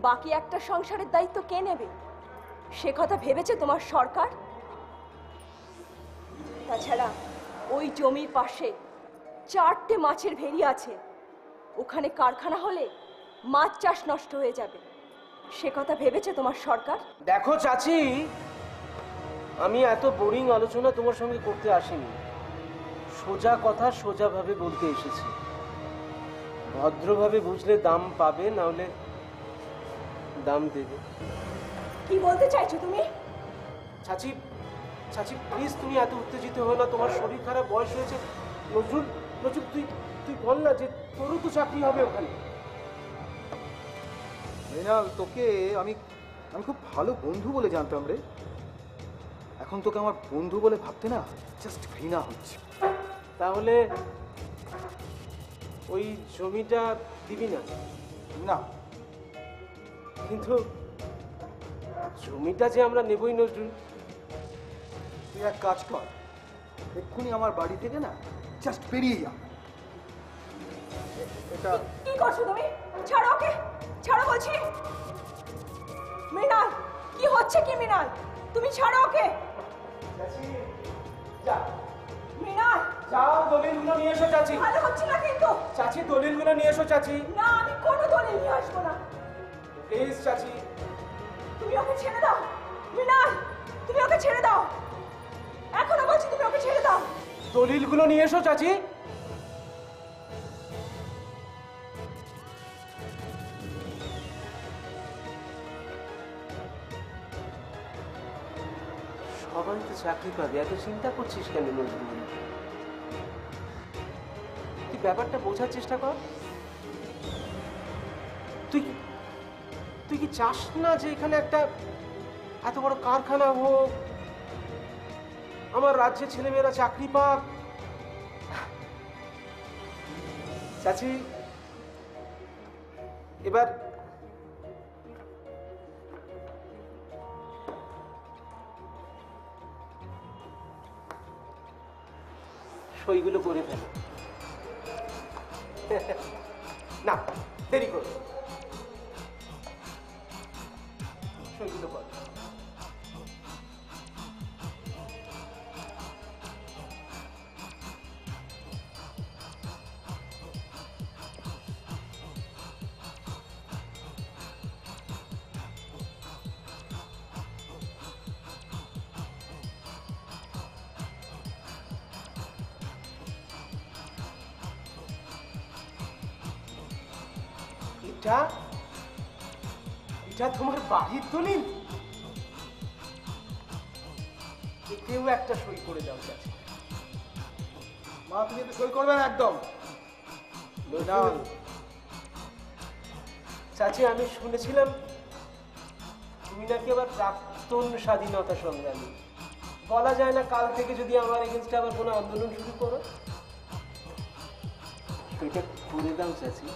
Speaker 17: বাকি একটা সংসারের দায়িত্ব কে নেবে? সে কথা ভেবেছে তোমার সরকার? তাছাড়া ওই জমির পাশে 4টে মাছের ভেড়ি আছে, ওখানে কারখানা হলে মাছ চাষ নষ্ট হয়ে যাবে। সে কথা ভেবেছে তোমার সরকার?
Speaker 7: দেখো চাচি, আমি এত বোরিং আলোচনা তোমার সঙ্গে করতে আসিনি। সোজা কথা সোজাভাবে বলতে এসেছি। ভদ্রভাবে বুঝলে দাম পাবে, না হলে দাম দেবে।
Speaker 17: কি বলতে চাইছো তুমি?
Speaker 7: চাচি, চাচি প্লিজ তুমি এত উত্তেজিত হও না। তোমার শরীর খারাপ, বয়স হয়েছে। নজরুল, নজরুল তুই তুই বল না যে তোরও তো চাকরি হবে ওখানে।
Speaker 9: মৃণাল, তোকে আমি আমি খুব ভালো বন্ধু বলে জানতাম রে। এখন তোকে আমার বন্ধু বলে ভাবতে না জাস্ট ঘৃণা হচ্ছে।
Speaker 7: তাহলে ওই জমিটা দিবি না?
Speaker 9: না,
Speaker 7: কিন্তু জমিটা যে আমরা নেবই নজরুল।
Speaker 9: তুই এক কাজ কর, এক্ষুনি আমার বাড়ি থেকে না জাস্ট বেরিয়ে যা। এটা
Speaker 17: কি করছো তুমি? ছাড়ো ওকে, ছাড়ো বলছি। মৃণাল, কি হচ্ছে কি মৃণাল? তুমি ছাড়ো ওকে। মৃণাল,
Speaker 7: যাও দলিলগুলো নিয়ে এসো চাচি।
Speaker 17: ভালো হচ্ছে না কিন্তু।
Speaker 7: চাচি দলিলগুলো নিয়ে এসো চাচি।
Speaker 17: না, আমি কোনো দলিল নিয়ে আসবো না।
Speaker 7: প্লিজ চাচি।
Speaker 17: তুমি ওকে ছেড়ে দাও। মৃণাল, তুমি ওকে ছেড়ে দাও। এখনো বলছি তুমি ওকে ছেড়ে দাও।
Speaker 7: দলিলগুলো নিয়ে এসো চাচি। সবাই তো চাকরি পাবে, এত চিন্তা করছিস কেন নজরুল? তুই ব্যাপারটা বোঝার চেষ্টা কর। তুই তুই কি চাস না যে এখানে একটা এত বড় কারখানা হোক, আমার রাজ্যের ছেলেমেয়েরা চাকরি পাক? চাচি, এবার সইগুলো করে ফেলো। না, দেরি করো, সইগুলো করো। এটা এটা তোমার বাড়ির দলিল? এতেও একটা সই করে দাও চাচি।
Speaker 9: মা, তুমি তো সই করবে না একদম।
Speaker 7: চাচি, আমি শুনেছিলাম তুমি নাকি আবার প্রাক্তন স্বাধীনতা সংগ্রামী। বলা যায় না কাল থেকে যদি আমার এগেনস্টে আবার কোনো আন্দোলন শুরু করো। এটা করে দাও চাচি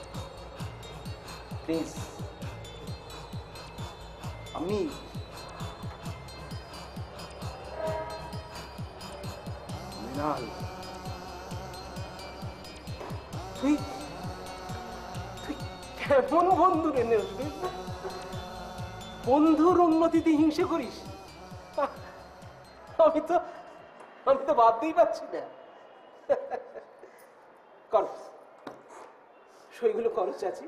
Speaker 7: প্লিজ।
Speaker 9: আমি মৃণাল,
Speaker 7: তুই তুই কেমন বন্ধু রে নজরুল? বন্ধুর উন্নতিতে হিংসে করিস? আমি তো ভাবতেই পারছি না। কর, সইগুলো করো চাচি।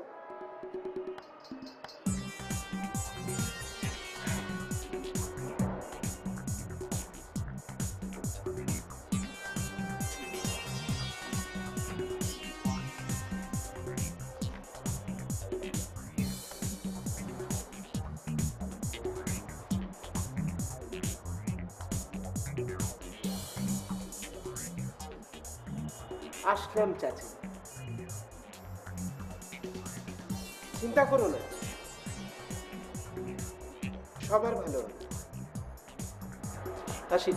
Speaker 7: আসলাম চাচি, চিন্তা করো না, সবার ভালো হবে। আসি,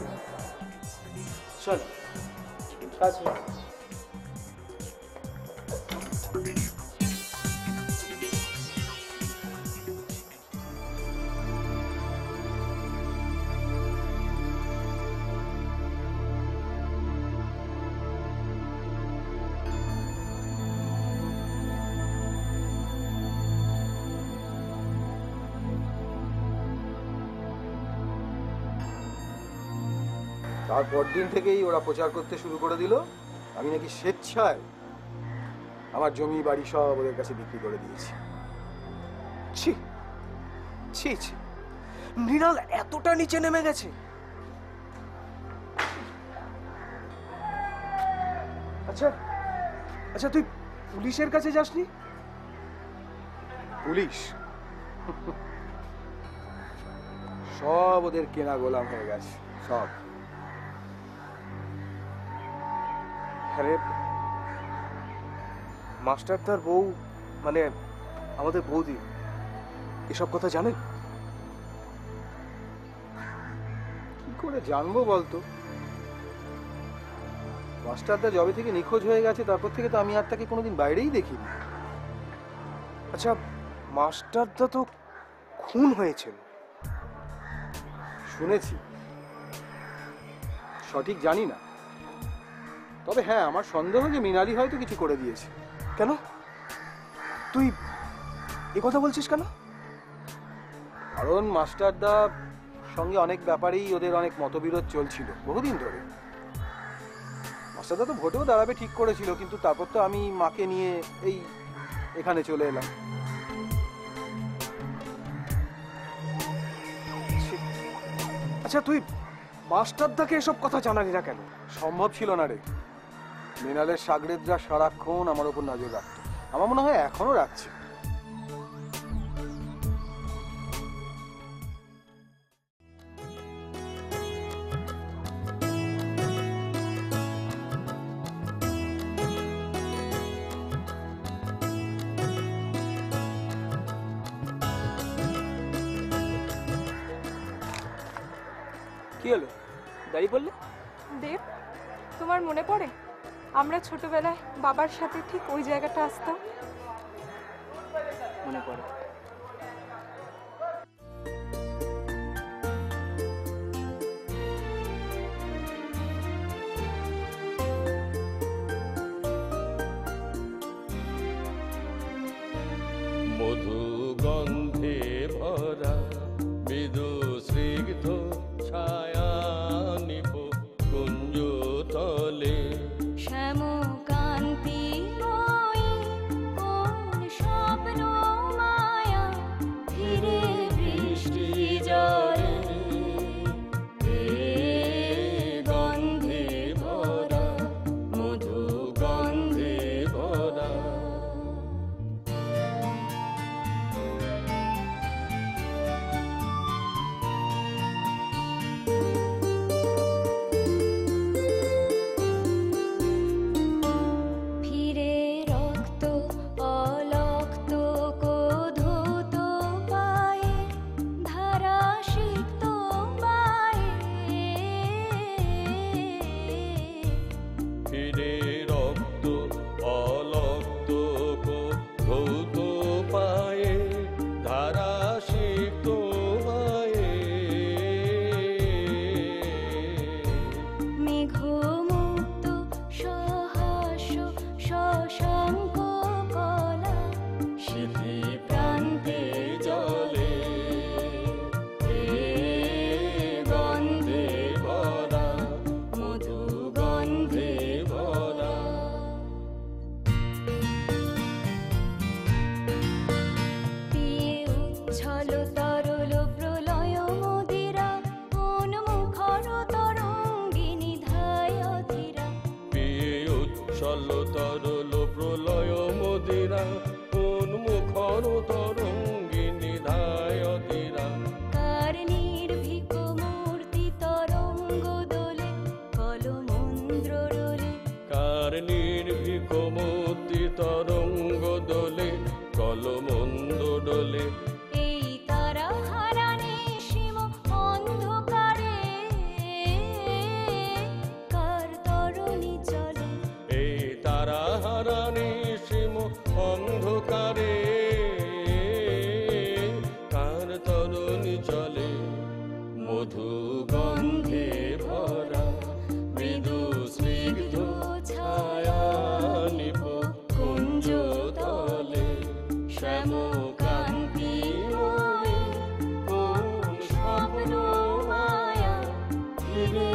Speaker 7: চল কাজ হবে।
Speaker 9: তারপর দিন থেকেই ওরা প্রচার করতে শুরু করে দিল আমি নাকি স্বেচ্ছায় আমার জমি বাড়ি সব ওদের কাছে বিক্রি করে দিয়েছি।
Speaker 13: ছি ছি ছি, মৃণাল এতটা নিচে নেমে গেছে? আচ্ছা আচ্ছা, তুই পুলিশের কাছে যাসনি?
Speaker 9: পুলিশ সব ওদের কেনা গোলাম হয়ে গেছে, সব।
Speaker 13: আরে মাস্টারদার বউ, মানে আমাদের বৌদি, এসব কথা জানেন?
Speaker 9: কি করে জানবো বলতো? মাস্টারদা জবে থেকে নিখোঁজ হয়ে গেছে তারপর থেকে তো আমি আর তাকে কোনোদিন বাইরেই দেখিনি।
Speaker 13: আচ্ছা, মাস্টারদা তো খুন হয়েছেন
Speaker 9: শুনেছি, সঠিক জানি না। তবে হ্যাঁ, আমার সন্দেহ যে মৃণালী হয়তো কিছু করে দিয়েছে।
Speaker 13: কেন? তুই এ কথা বলছিস কেন?
Speaker 9: কারণ মাস্টারদার সঙ্গে অনেক ব্যাপারেই ওদের অনেক মতবিরোধ চলছিল বহুদিন ধরে। মাস্টারদা তো ভোটেও দাঁড়াবে ঠিক করেছিল, কিন্তু তারপর তো আমি মাকে নিয়ে এখানে চলে এলাম।
Speaker 13: আচ্ছা, তুই মাস্টারদাকে এসব কথা জানালি না কেন?
Speaker 9: সম্ভব ছিল না রে। মৃণালের সাগরেদরা সারাক্ষণ আমার ওপর নজর রাখতো, আমার মনে হয় এখনো রাখছে।
Speaker 10: কি হলো, দাঁড়িয়ে পড়লে?
Speaker 11: দেব, তোমার মনে পড়ে আমরা ছোটবেলায় বাবার সাথে ঠিক ওই জায়গাটা আসতাম?
Speaker 10: মনে পড়ে।
Speaker 18: মধু গন্ধে ভরা মৃদু স্নিগ্ধ ছায়া নিব কুঞ্জ তলে।
Speaker 2: শ্যামকান্তি বই কোন স্বপ্ন মায়া ফিরে বৃষ্টি জলে গন্ধে ভরা মধু গন্ধে ভরা। ফিরে রক্ত অলক্ত কোধুত পায়ে ধারা সিক্ত পায়ে।
Speaker 18: ফিরে রক্ত অলক্ত ধৌত পায়ে ধারা সিক্ত পায়ে।
Speaker 2: মেঘমুক্ত সহাস্য শশাঙ্ক কলা সিদ্ধি প্রান্তে জলে গন্ধে ভরা মধু গন্ধে ভরা। পিয়ে উচ্ছল তরল প্রলয় মদিরা উন্মুখর তরঙ্গিনী ধায় ধীরা।
Speaker 18: পিয়ে উচ্ছল তরল প্রলয় মদিরা উন্মুখর তরঙ্গিনী ধায় ধীরা।
Speaker 2: কার নির্ভীক মূর্তি তরঙ্গ দোলে কলমন্দ্র রোলে।
Speaker 18: কার নির্ভীক মূর্তি তরঙ্গ দোলে কলমন্দ ডোলে।
Speaker 2: এই তারা হারানে সীম অন্ধকারে কার তরণী চলে।
Speaker 18: এই তারা হারানি সীম অন্ধকারে কার তরুণী চলে। মধু গন্ধে ভরা মৃদু স্নিগ্ধ ছায়া নিব কুঞ্জ তলে।
Speaker 2: শ্যামকান্তি কোন স্বপ্ন মায়া ফিরে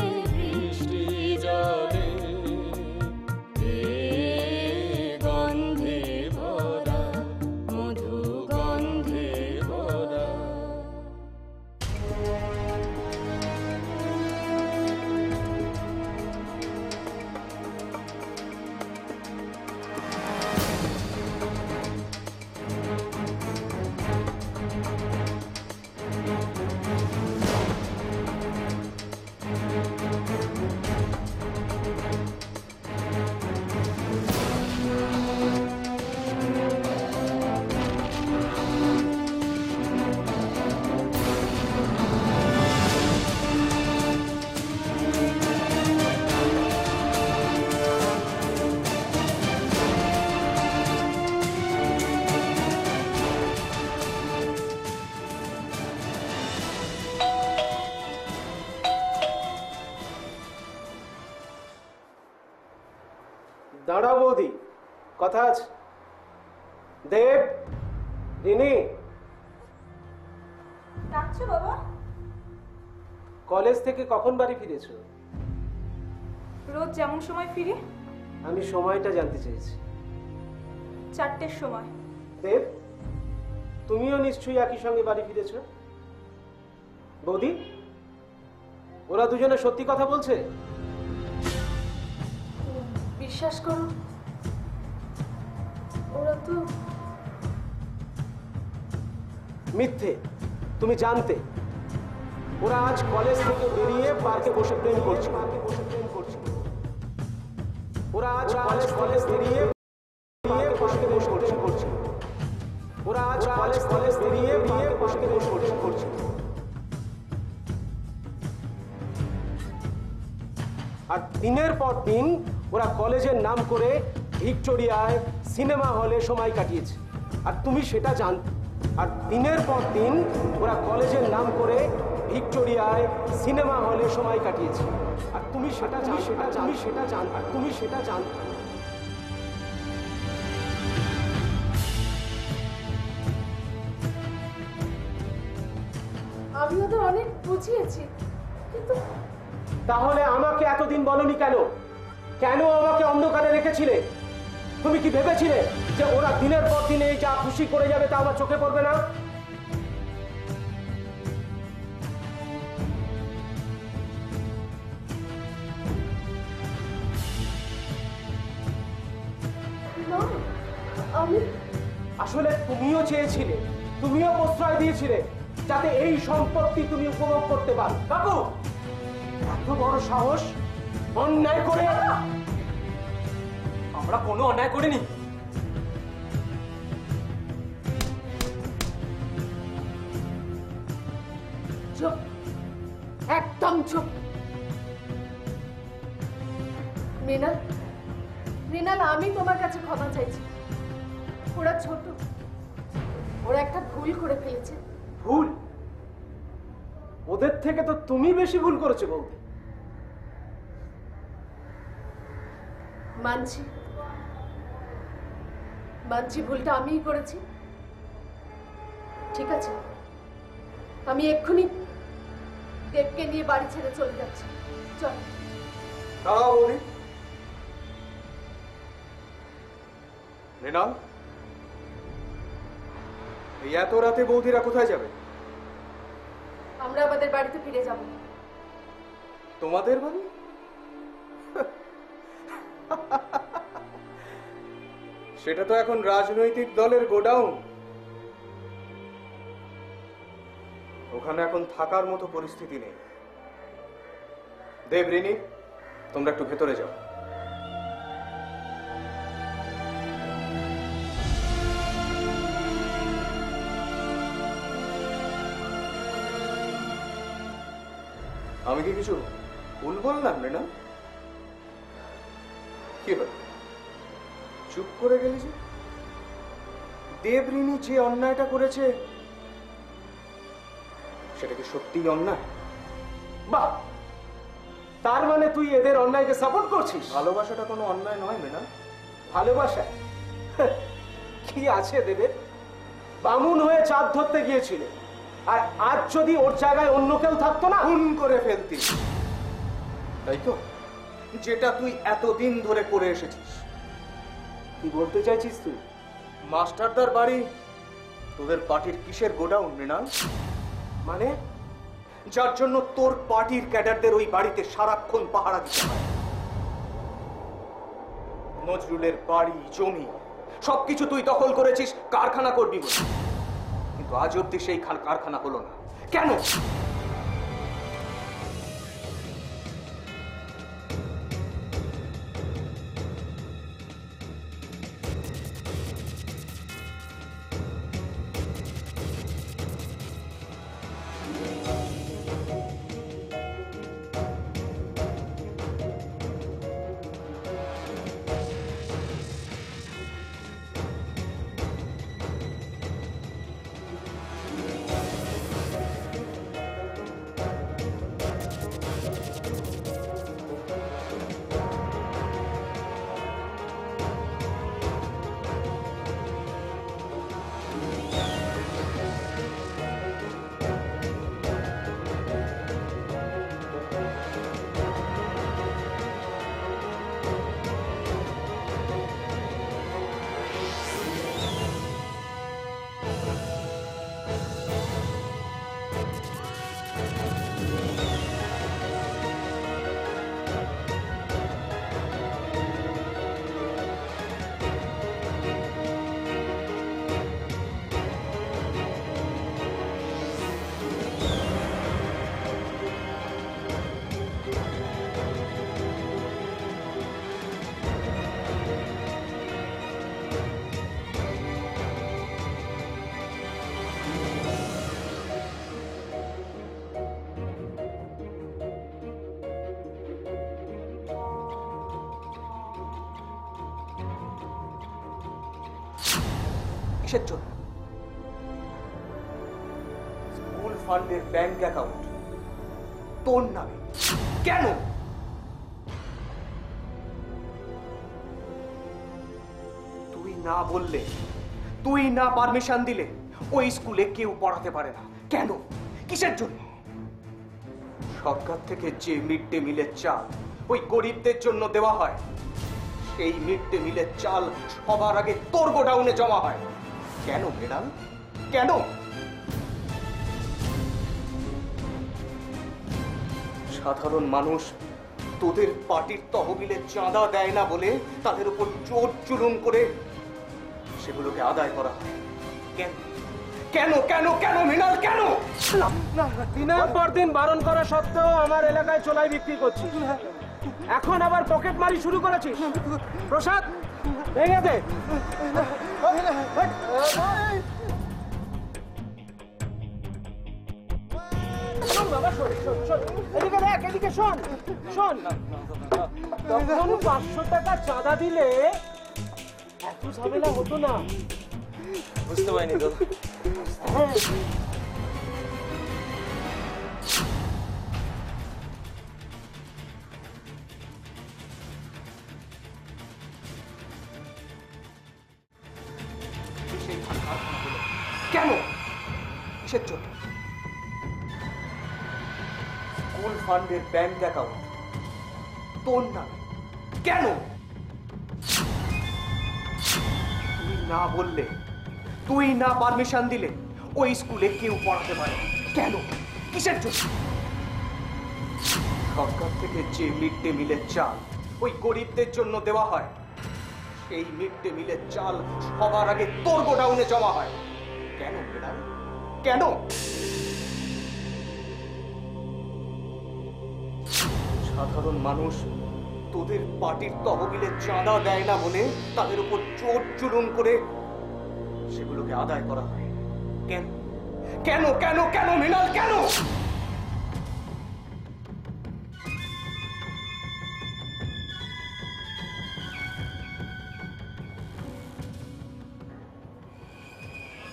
Speaker 13: দাঁড়াও বৌদি, কথা আছে। দেব, রিনি,
Speaker 11: ডাকছো বাবা?
Speaker 13: কলেজ থেকে কখন বাড়ি ফিরেছো?
Speaker 11: রোজ যেমন সময় ফিরি।
Speaker 13: আমি সময়টা জানতে চেয়েছি।
Speaker 11: 4টের সময়।
Speaker 13: দেব, তুমিও নিশ্চয়ই একই সঙ্গে বাড়ি ফিরেছো। বৌদি, ওরা দুজনে সত্যি কথা বলছে?
Speaker 11: বিশ্বাস করো, ওরা তো
Speaker 13: মিথ্যে। তুমি জানতে ওরা আজ কলেজ থেকে বেরিয়ে পার্কে বসে প্রেম করছে। ওরা আজ কলেজ বেরিয়ে পার্কে বসে প্রেম করছে। ওরা আজ কলেজ বেরিয়ে পার্কে বসে প্রেম করছে। আর দিনের পর দিন ওরা কলেজের নাম করে ভিক্টোরিয়ায় সিনেমা হলে সময় কাটিয়েছে, আর তুমি সেটা জানতে। আর দিনের পর দিন ওরা কলেজের নাম করে ভিক্টোরিয়ায় সিনেমা হলে সময় কাটিয়েছে, আর তুমি সেটা জানতে।
Speaker 12: আমি ওদের অনেক বুঝিয়েছি, কিন্তু
Speaker 13: তাহলে আমাকে এতদিন বলনি কেন? কেন আমাকে অন্ধকারে রেখেছিলে? তুমি কি ভেবেছিলে যে ওরা দিনের পর দিন এই যা খুশি করে যাবে তা আমার চোখে পড়বে না?
Speaker 12: আমি
Speaker 13: আসলে তুমিও চেয়েছিলে, তুমিও প্রশ্রয় দিয়েছিলে যাতে এই সম্পত্তি তুমি উপভোগ করতে পারো। কাকু, এত বড় সাহস! অন্যায় করে?
Speaker 10: আমরা কোনো অন্যায় করিনি।
Speaker 12: চুপ, একদম চুপ। মৃণাল, মৃণাল, আমি তোমার কাছে ক্ষমা চাইছি। ওরা ছোট, ওরা একটা ভুল করে ফেলেছে।
Speaker 13: ভুল? ওদের থেকে তো তুমি বেশি ভুল করেছো বৌদি।
Speaker 12: মানছি, মানছি ভুলটা আমিই করেছি। ঠিক আছে, আমি এক্ষুনি দেবকে নিয়ে বাড়ি ছেড়ে চলে যাচ্ছি। চল।
Speaker 9: দাঁড়াও বৌদি। মৃণাল, এই এত রাতে বৌদিরা কোথায় যাবে?
Speaker 12: আমরা আমাদের বাড়িতে ফিরে যাব।
Speaker 9: তোমাদের বাড়ি? সেটা তো এখন রাজনৈতিক দলের গোডাউন। ওখানে এখন থাকার মতো পরিস্থিতি নেই। দেব, রিনি, তোমরা একটু ভেতরে যাও। আমি কি কিছু ভুল বললাম না? কি হলো, চুপ করে গেলি যে? দেবরিনী যে অন্যায়টা করেছে সেটা কি সত্যিই অন্যায়?
Speaker 13: বাহ, তার মানে তুই এদের অন্যায়কে সাপোর্ট করছিস?
Speaker 9: ভালোবাসাটা কোনো অন্যায় নয় মেনা।
Speaker 13: ভালোবাসা কি আছে দেবের? বামুন হয়ে চাঁদ ধরতে গিয়েছিল, আর আজ যদি ওর জায়গায় অন্য কেউ থাকতো না,
Speaker 9: খুন করে ফেলতি। তাই তো, যেটা তুই এতদিন ধরে করে এসেছিস।
Speaker 13: কি বলতে চাইছিস তুই?
Speaker 9: মাস্টারদার বাড়ি তোদের পার্টির কিসের গোডাউন মৃণাল?
Speaker 13: মানে?
Speaker 9: যার জন্য তোর পার্টির ক্যাডারদের ওই বাড়িতে সারাক্ষণ পাহারা দিতে হয়। নজরুলের বাড়ি, জমি সবকিছু তুই দখল করেছিস কারখানা করবি বলে, কিন্তু আজ অব্দি সেই কারখানা হলো না। কেন? কিসের জন্য? স্কুল ফান্ডের ব্যাংক অ্যাকাউন্ট তোর নামে কেন? তুই না বললে, তুই না পারমিশন দিলে ওই স্কুলে কেউ পড়াতে পারে না। কেন? কিসের জন্য? সরকার থেকে যে মিড ডে মিলের চাল ওই গরিবদের জন্য দেওয়া হয়, সেই মিড ডে মিলের চাল সবার আগে তোর গোডাউনে জমা হয়। কেন মৃণাল? কেন? সাধারণ মানুষ তোদের পার্টির তহবিলে চাঁদা দেয় না বলে তাদের উপর জোর জুলুম করে সেগুলোকে আদায় করা হয়। কেন কেন কেন কেন মৃণাল কেন?
Speaker 13: দিনের পর দিন বারণ করা সত্ত্বেও আমার এলাকায় চোলাই বিক্রি করছি, এখন আবার পকেট মারি শুরু করেছিস। প্রসাদ ভেঙে দে। বাবা শোন শোন শোন, এদিকে দেখ, এদিকে শোন শোন। তখন 500 টাকা চাঁদা দিলে এত ঝামেলা হতো না।
Speaker 10: বুঝতে পারিনি তো।
Speaker 9: কেন? কিসের জন্য? স্কুল ফান্ডের ব্যাংক অ্যাকাউন্ট তোর নামে কেন? তুই না বললে, তুই না পারমিশন দিলে ওই স্কুলে কেউ পড়াতে পারে না। কেন? কিসের জন্য? সরকার থেকে যে মিড ডে মিলের চাল ওই গরিবদের জন্য দেওয়া হয়, সেই মিড ডে মিলের চাল সবার আগে তোর গোডাউনে জমা হয়। কেন মৃণাল? কেন? সাধারণ মানুষ তোদের পার্টির তহবিলে চাঁদা দেয় না বলে তাদের উপর জোর জুলুম করে সেগুলোকে আদায় করা হয়। কেন কেন কেন কেন মৃণাল কেন?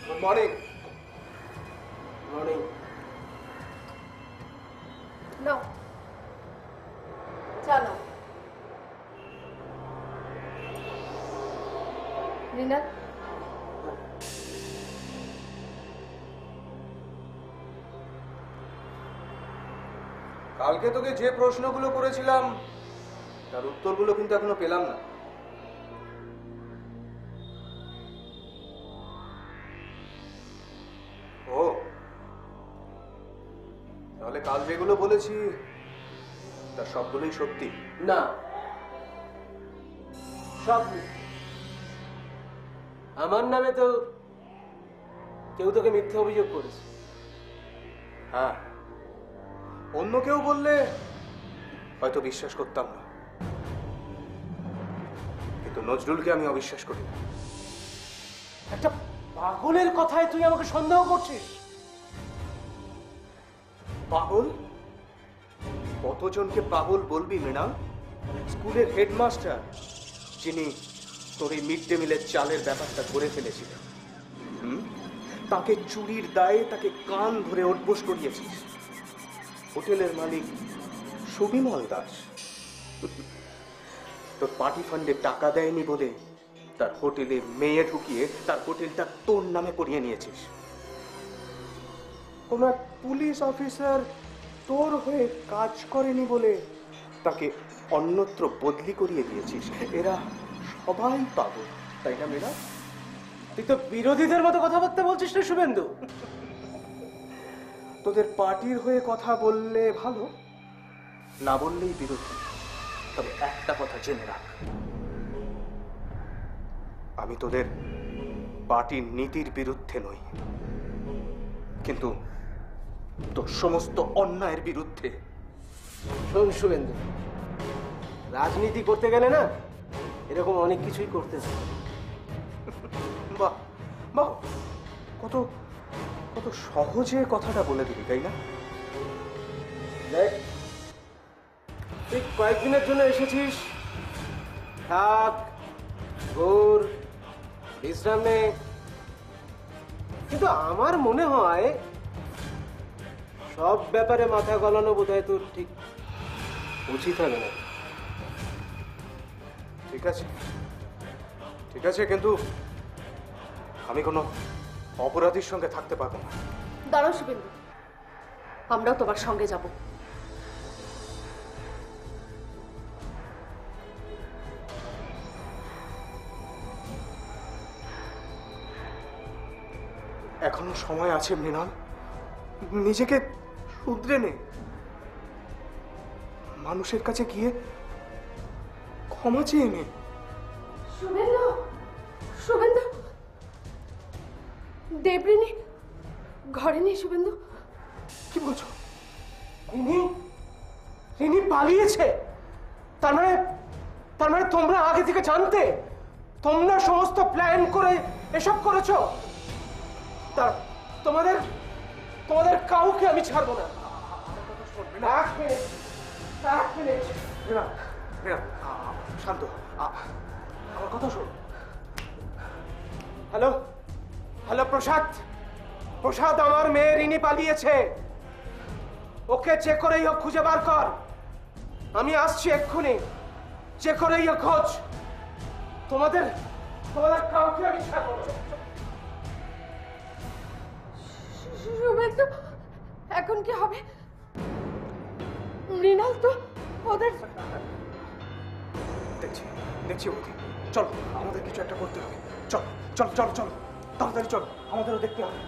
Speaker 5: Good morning.
Speaker 13: মর্নিং।
Speaker 12: নো, চলো রিনা।
Speaker 9: কালকে তোকে যে প্রশ্নগুলো করেছিলাম তার উত্তরগুলো কিন্তু এখনো পেলাম না। ও, তাহলে কাল যেগুলো বলেছি তার সবগুলোই সত্যি?
Speaker 13: না, সব আমার নামে তো কেউ তোকে মিথ্যে অভিযোগ করেছে।
Speaker 9: হ্যাঁ, অন্য কেউ বললে হয়তো বিশ্বাস করতাম না, কিন্তু নজরুলকে আমি অবিশ্বাস করি না।
Speaker 13: একটা পাগলের কথায় তুই আমাকে সন্দেহ করছিস?
Speaker 9: পাগল? কতজনকে পাগল বলবি মৃণাল? স্কুলের হেডমাস্টার, যিনি তোর এই মিড ডে মিলের চালের ব্যাপারটা ধরে ফেলেছিলেন, তাকে চুরির দায়ে তাকে কান ধরে ওঠবোস করিয়েছিস। হোটেলের মালিক সুবিমল দাস, তোর পার্টি ফান্ডে টাকা দেয়নি বলে তার হোটেলে মেয়ে ঢুকিয়ে তার হোটেলটা তোর নামে করিয়ে নিয়েছিস। কোন এক পুলিশ অফিসার তোর হয়ে কাজ করেনি বলে তাকে অন্যত্র বদলি করিয়ে দিয়েছিস। এরা সবাই পাগল, তাই না মেয়েরা?
Speaker 13: তুই তো বিরোধীদের মতো কথাবার্তা বলছিস না শুভেন্দু।
Speaker 9: তোদের পার্টির হয়ে কথা বললে ভালো, না বললেই বিরোধী। তবে একটা কথা জেনে রাখ, আমি তোদের পার্টির নীতির বিরুদ্ধে নই, কিন্তু তোর সমস্ত অন্যায়ের বিরুদ্ধে।
Speaker 13: শোন শুভেন্দু, রাজনীতি করতে গেলে না এরকম অনেক কিছুই করতে হয়।
Speaker 9: বাহ বাহ, কত কত সহজে কথাটা বলে দিবি, তাই না?
Speaker 13: দেখ, তুই কয়েকদিনের জন্য এসেছিস, থাক, ঘোর, বিশ্রাম নে, কিন্তু আমার মনে হয় সব ব্যাপারে মাথা গলানো বোধহয় তোর ঠিক উচিত হবে না।
Speaker 9: ঠিক আছে, ঠিক আছে, কিন্তু আমি কোনো অপরাধীর সঙ্গে থাকতে পারবো না।
Speaker 17: দাঁড়াও শুভেন্দু, আমরাও তোমার সঙ্গে যাব।
Speaker 9: এখনো সময় আছে মৃণাল, নিজেকে শুধরে নে। মানুষের কাছে গিয়ে ক্ষমা চেয়ে নে।
Speaker 17: শুভেন্দু, শুভেন্দু, দেবরিনী ঘরে নেই। শুভেন্দু,
Speaker 9: কি বলছো? রিনি, রিনি পালিয়েছে? তার মানে তোমরা আগে থেকে জানতে? তোমরা সমস্ত প্ল্যান করে এসব করেছো? তোমাদের তোমাদের কাউকে আমি ছাড়বো না। এক মিনিট, এক মিনিট। মৃণাল, মৃণাল, শান্ত, আমার কথা শোন। হ্যালো, হ্যালো প্রসাদ, প্রসাদ, আমার মেয়ে রিনি পালিয়েছে। ওকে যে করেই হোক খুঁজে বার কর। আমি আসছি এক্ষুনি। যে করেই হোক খোঁজ। তোমাদের তোমাদের কাউকে আমি ছাড়বো না।
Speaker 17: শুভেন্দু, এখন কি হবে? মৃণাল তো ওদের
Speaker 9: দেখছি দেখছি বৌদি, চলো আমাদের কিছু একটা করতে হবে। চলো চলো চলো চলো, তাড়াতাড়ি চলো, আমাদেরও দেখতে হবে।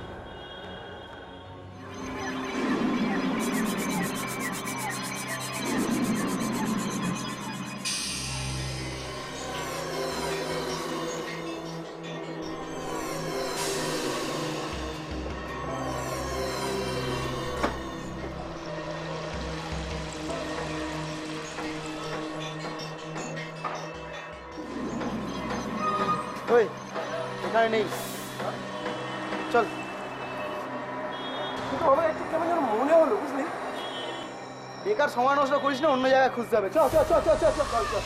Speaker 3: ওই এখানে নেই, চল।
Speaker 9: কিন্তু আমার একটু কেমন যেন মনে হলো, বুঝলি?
Speaker 3: বেকার সময় নষ্ট করিস না, অন্য জায়গায় খুঁজতে হবে। চল চল চল চল চল চল চল।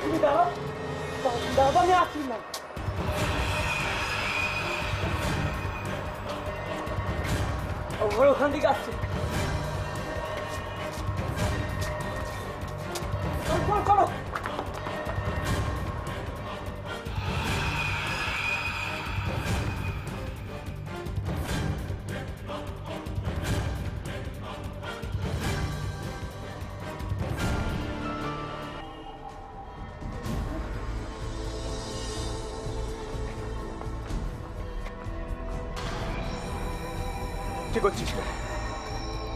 Speaker 10: তুমি দাঁড়াও, দাঁড়াও, আমি আসছি না। ওখান থেকে আসছে। চলো চলো।
Speaker 9: কি করছিস?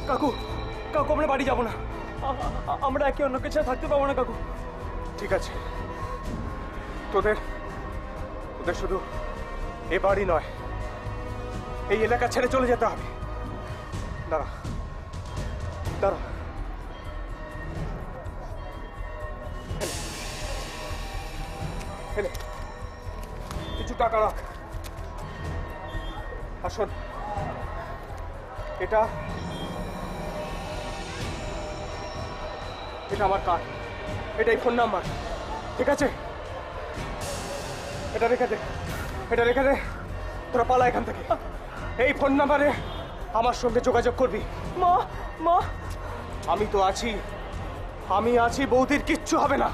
Speaker 9: কাকু, কাকু, আমরা বাড়ি যাবো না। আমরা একে অন্যকে ছেড়ে থাকতে পারবো না কাকু। ঠিক আছে, তোদের তোদের শুধু এ বাড়ি নয়, এই এলাকা ছেড়ে চলে যেতে হবে। দাঁড়া দাঁড়া, এনে কিছু টাকা রাখ। আর শোন, এটা এটা আমার কার্ড, এটাই ফোন নাম্বার, ঠিক আছে? এটা রেখে দে, এটা রেখে দে, তোরা পালা এখান থেকে। এই ফোন নাম্বারে আমার সঙ্গে যোগাযোগ করবি। মা, মা, আমি তো আছি, আমি আছি, বৌদির কিচ্ছু হবে না।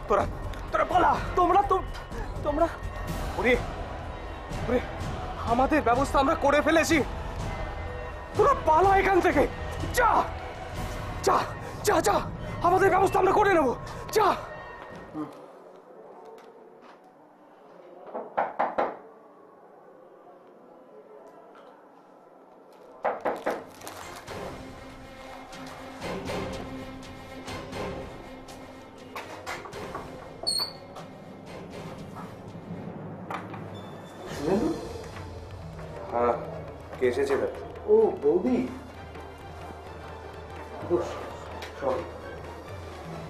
Speaker 9: তোরা তোরা পালা। তোমরা ওরে ওরে, আমাদের ব্যবস্থা আমরা করে ফেলেছি, তোরা পালা এখান থেকে। যা যা যা যা, আমাদের ব্যবস্থা আমরা করে নেব, যা।
Speaker 5: হ্যাঁ, কে এসেছিল?
Speaker 9: ও বৌদি, শোন,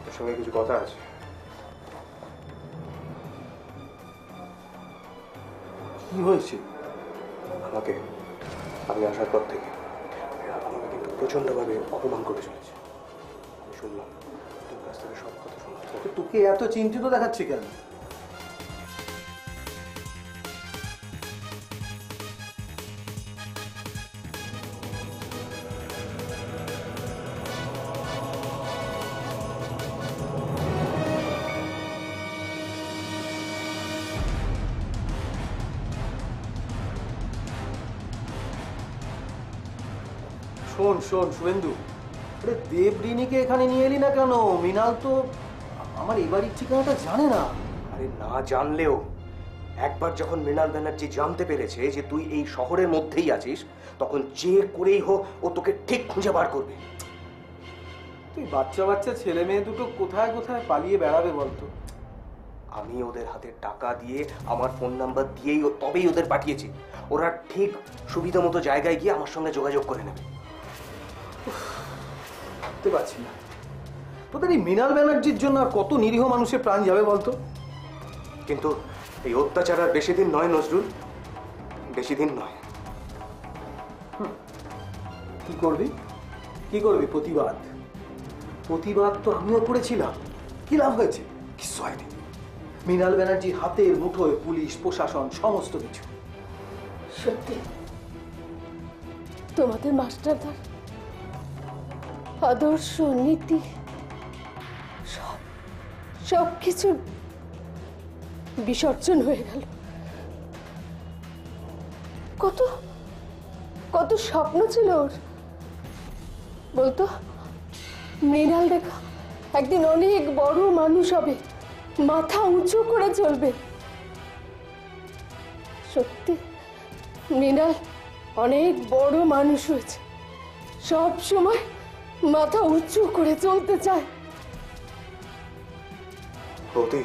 Speaker 9: তোর সঙ্গে কিছু কথা আছে।
Speaker 8: কি হয়েছে?
Speaker 9: আমাকে আমি আসার পর থেকে আমাকে কিন্তু প্রচণ্ডভাবে অপমান করে চলেছে। আমি শুনলাম তোর কাছ থেকে সব কথা শুনলাম।
Speaker 8: তোকে এত চিন্তিত দেখাচ্ছে কেন? শোন শোন শুভেন্দু, আরে দেবরিনীকে এখানে নিয়ে এলি না কেন? মৃণাল তো আমার এই বাড়ির ঠিকানাটা জানে না।
Speaker 9: আরে না জানলেও একবার যখন মৃণাল ব্যানার্জি জানতে পেরেছে যে তুই এই শহরের মধ্যেই আছিস, তখন যে করেই হোক ও তোকে ঠিক খুঁজে বার করবে।
Speaker 8: তুই বাচ্চা বাচ্চা ছেলে মেয়ে দুটো কোথায় কোথায় পালিয়ে বেড়াবে বলতো?
Speaker 9: আমি ওদের হাতে টাকা দিয়ে আমার ফোন নাম্বার দিয়েই তবেই ওদের পাঠিয়েছি। ওরা ঠিক সুবিধা মতো জায়গায় গিয়ে আমার সঙ্গে যোগাযোগ করে নেবে।
Speaker 8: বুঝতে পারছি না, তোদের এই মৃণাল ব্যানার্জির জন্য আর কত নিরীহ মানুষের প্রাণ যাবে বলতো?
Speaker 9: কিন্তু এই অত্যাচার আর বেশি দিন নয় নজরুল, বেশি দিন নয়।
Speaker 8: কি করবি? কি করবি? প্রতিবাদ? প্রতিবাদ তো আমিও করেছিলাম, কি লাভ হয়েছে? কিছু হয়নি। মৃণাল ব্যানার্জির হাতের মুঠোয় পুলিশ প্রশাসন সমস্ত কিছু।
Speaker 17: সত্যি তোমাদের মাস্টারদার আদর্শ নীতি সব কিছু বিসর্জন হয়ে গেল। কত কত স্বপ্ন ছিল ওর, বলতো মৃণাল দেখা একদিন অনেক বড় মানুষ হবে, মাথা উঁচু করে চলবে। সত্যি মৃণাল অনেক বড় মানুষ হয়েছে, সব সময় মাথা উঁচু করে চলতে চায়।
Speaker 9: বৌদি,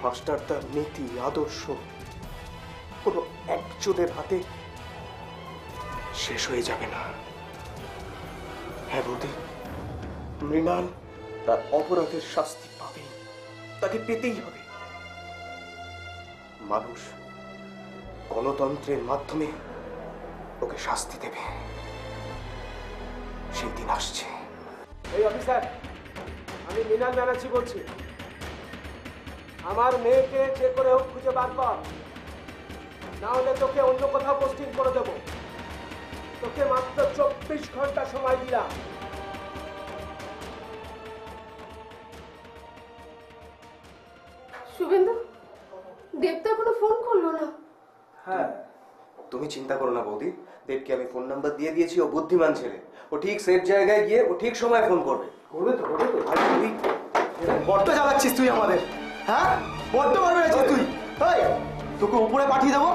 Speaker 9: মাস্টারদার নীতি আদর্শ কোনো একজনের হাতে শেষ হয়ে যাবে না। হ্যাঁ বৌদি, মৃণাল তার অপরাধের শাস্তি পাবে, তাকে পেতেই হবে। মানুষ গণতন্ত্রের মাধ্যমে ওকে শাস্তি দেবে, সেই দিন আসছে।
Speaker 13: এই অফিসার, আমি মৃণাল ব্যানার্জি বলছি। আমার মেয়েকে যে করে হোক খুঁজে বার কর, না হলে তোকে অন্য কোথাও পোস্টিং করে দেবো। তোকে মাত্র 24 ঘন্টা সময় দিলাম।
Speaker 17: শুভেন্দু, দেবতা এখনো ফোন করলো না।
Speaker 9: হ্যাঁ, তুমি চিন্তা করো না বৌদি, দেবকে আমি ফোন নাম্বার দিয়ে দিয়েছি। ও বুদ্ধিমান ছেলে, ও ঠিক সেফ জায়গায় গিয়ে ও ঠিক সময় ফোন করবে।
Speaker 8: করবে তো, করবে তো।
Speaker 9: আর তুই
Speaker 8: বড্ড জ্বালাচ্ছিস তুই আমাদের, হ্যাঁ? বড্ড মারবে আছিস তুই। এই, তোকে উপরে পাঠিয়ে দেবো,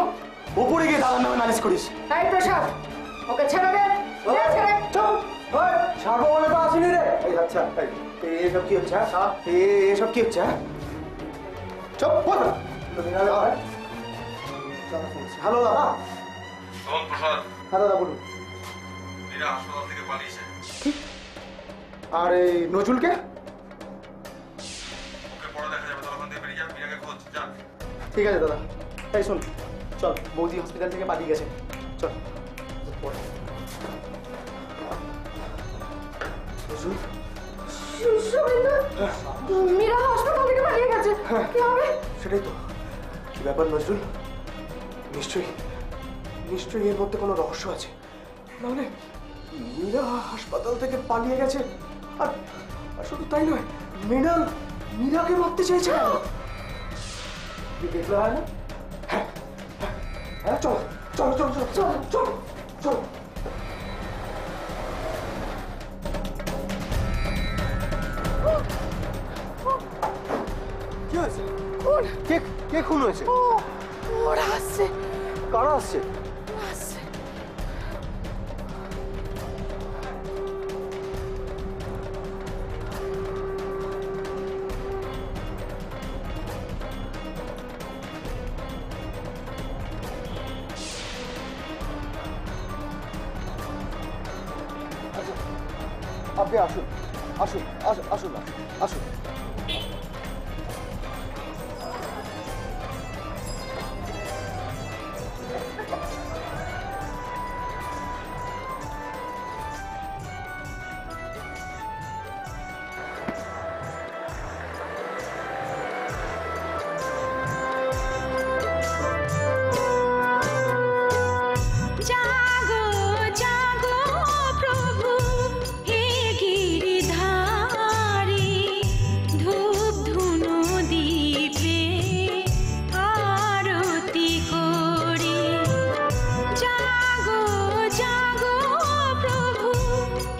Speaker 8: উপরে গিয়ে দাদার নামে নালিশ করিস।
Speaker 17: এই প্রসাদ, ওকে ছেড়ে দে।
Speaker 8: ছাড়বো বলে তো আসিনি রে। এই আচ্ছা, এসব কি হচ্ছে? হ্যাঁ, এসব কি হচ্ছে? চুপ বল। হ্যালো দাদা।
Speaker 15: তখন প্রসাদ,
Speaker 8: হ্যাঁ দাদা বলুন।
Speaker 15: মীরা হাসপাতাল থেকে পালিয়েছে।
Speaker 8: আর এই নজরুলকে?
Speaker 15: ওকে পরে দেখা যাবে, তখন দিয়ে বেরিয়ে যা, মীরাকে খোঁজ যা।
Speaker 8: ঠিক আছে দাদা। এই শোন, চল, বৌদি হসপিটাল থেকে পালিয়ে গেছে, চল।
Speaker 17: মীরা হাসপাতাল থেকে পালিয়ে গেছে, কি হবে?
Speaker 9: সেটাই তো। কি ব্যাপার নজরুল? নিশ্চয়ই নিশ্চয়ই এর মধ্যে কোনো রহস্য আছে। নাহলে মীরা হাসপাতাল থেকে পালিয়ে গেছে, আর শুধু তাই নয়, মৃণাল মীরাকে মারতে চাইছে।
Speaker 8: দেখলে হয় না?
Speaker 9: হ্যাঁ হ্যাঁ, চল চল চল চল চল চল চল।
Speaker 8: কি হয়েছে? কে খুন হয়েছে?
Speaker 17: ওরা আসছে।
Speaker 8: কারা আসছে?
Speaker 17: আসছে।
Speaker 3: আপনি আসুন আসুন আসুন আসুন আসুন।
Speaker 2: জাগো জাগো প্রভু হে গিরিধারী, ধূপ ধুনো দীপে আরতি করি। জাগো জাগো প্রভু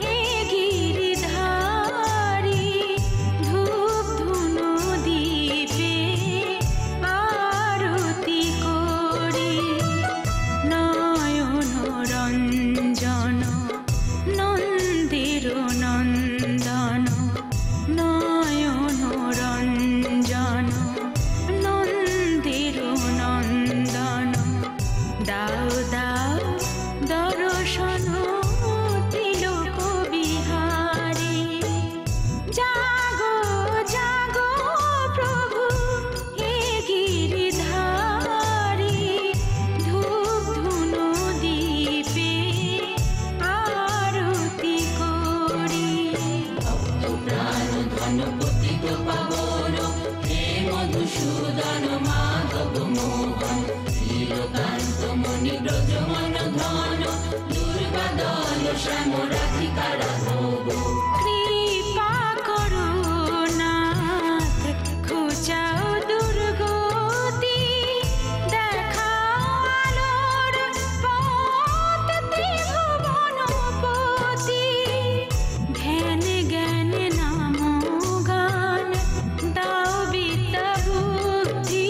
Speaker 2: হে গিরিধারী, ধূপ ধুনো দীপে আরতি করি। নয়ন রঞ্জন নন্দের নন্দন, নয়ন রঞ্জন নন্দের নন্দন, দাও দাও দর্শন ত্রিলোক বিহারী। জাগো জাগো প্রভু হে গিরিধারী, ধূপ ধুনো দীপে আরতি করি। প্রাণ ধন পতিত পাবন হে মধুসূদন মাধব মোহন, নীলকান্ত মুনি ব্রজমন ধন, দুর্বাদল শ্যাম রাধিকা রাঘব। কৃপা করো নাথ, ঘুচাও দুর্গতি, দেখাও আলোর পথ ত্রিভুবনপতি। ধ্যান জ্ঞান নাম গান দাও বিদ্যা বুদ্ধি,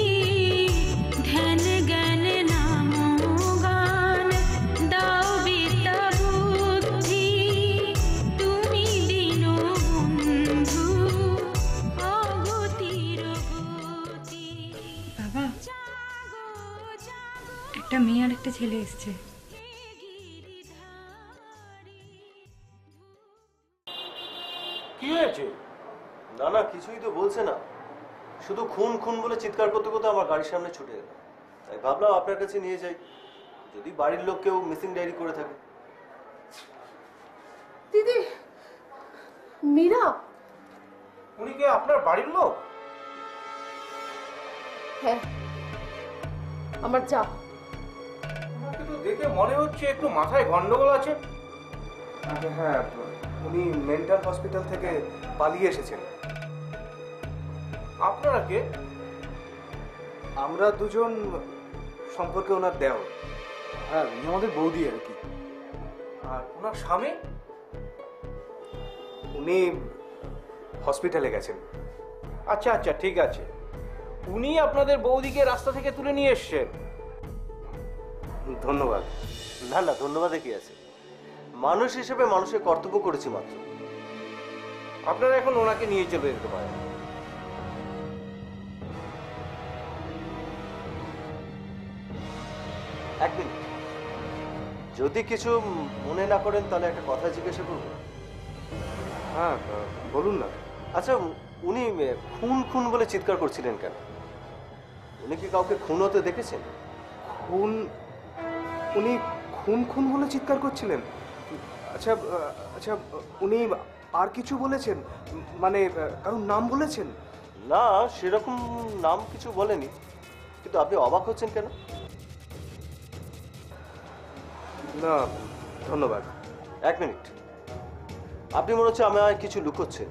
Speaker 2: ধ্যান জ্ঞান নাম গান দাও বিদ্যা বুদ্ধি। তুমি দীন বন্ধু অগতির গতি।
Speaker 19: বাবা, একটা মেয়ে আর একটা ছেলে এসছে।
Speaker 8: কি হয়েছে? না না, কিছুই তো বলছে না, শুধু খুন খুন বলে চিৎকার করতে করতে আমার গাড়ির সামনে ছুটে এলো। তাই ভাবলাম আপনার কাছে নিয়ে যাই, যদি বাড়ির লোক কেউ মিসিং ডায়েরি করে থাকে।
Speaker 12: দিদি, মীরা।
Speaker 13: উনি কি আপনার বাড়ির লোক?
Speaker 12: হ্যাঁ, আমার যা।
Speaker 13: ওনাকে তো দেখে মনে হচ্ছে একটু মাথায় গন্ডগোল আছে।
Speaker 9: হ্যাঁ, উনি মেন্টাল হসপিটাল থেকে পালিয়ে এসেছেন।
Speaker 13: আপনারা কে?
Speaker 9: আমরা দুজন সম্পর্কে ওনার দেওর। হ্যাঁ, উনি আমাদের বৌদি আর কি।
Speaker 13: আর ওনার স্বামী?
Speaker 9: উনি হসপিটালে গেছেন।
Speaker 13: আচ্ছা আচ্ছা, ঠিক আছে। উনি আপনাদের বৌদিকে রাস্তা থেকে তুলে নিয়ে এসছেন?
Speaker 9: ধন্যবাদ।
Speaker 8: না না, ধন্যবাদে কি আছে, মানুষ হিসেবে মানুষের কর্তব্য করেছি মাত্র।
Speaker 13: আপনারা এখন ওনাকে নিয়ে চলে যেতে পারেন।
Speaker 8: এক মিনিট, যদি কিছু মনে না করেন তাহলে একটা কথা জিজ্ঞাসা করবো।
Speaker 9: হ্যাঁ, বলুন না।
Speaker 8: আচ্ছা, উনি খুন খুন বলে চিৎকার করছিলেন কেন? উনি কি কাউকে খুন হতে দেখেছেন?
Speaker 9: খুন? উনি খুন খুন বলে চিৎকার করছিলেন? আচ্ছা আচ্ছা, উনি আর কিছু বলেছেন? মানে কারণ নাম বলেছেন?
Speaker 8: না, সেরকম নাম কিছু বলেনি, কিন্তু আপনি অবাক হচ্ছেন কেন?
Speaker 9: না, ধন্যবাদ।
Speaker 8: এক মিনিট, আপনি মনে হচ্ছে আমায় কিছু লুকোচ্ছেন।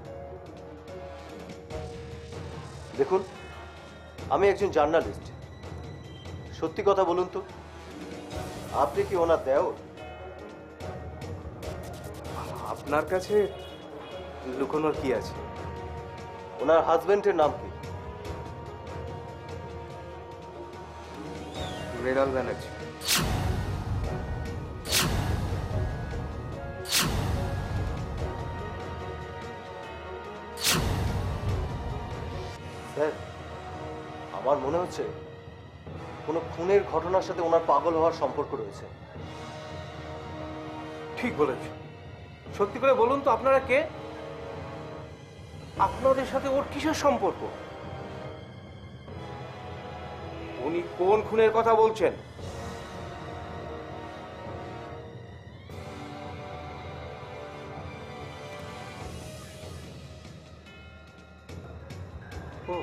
Speaker 8: দেখুন, আমি একজন জার্নালিস্ট, সত্যি কথা বলুন তো, আপনি কি ওনার দেওর?
Speaker 9: আপনার কাছে লুকোনোর কি আছে?
Speaker 8: ওনার হাজবেন্ডের নাম কি?
Speaker 9: মৃণাল ব্যানার্জি।
Speaker 8: স্যার, আমার মনে হচ্ছে কোনো খুনের ঘটনার সাথে ওনার পাগল হওয়ার সম্পর্ক রয়েছে।
Speaker 13: ঠিক বলেছ। সত্যি করে বলুন তো, আপনারা কে? আপনাদের সাথে ওর কিসের সম্পর্ক? উনি কোন খুনের কথা বলছেন? ও,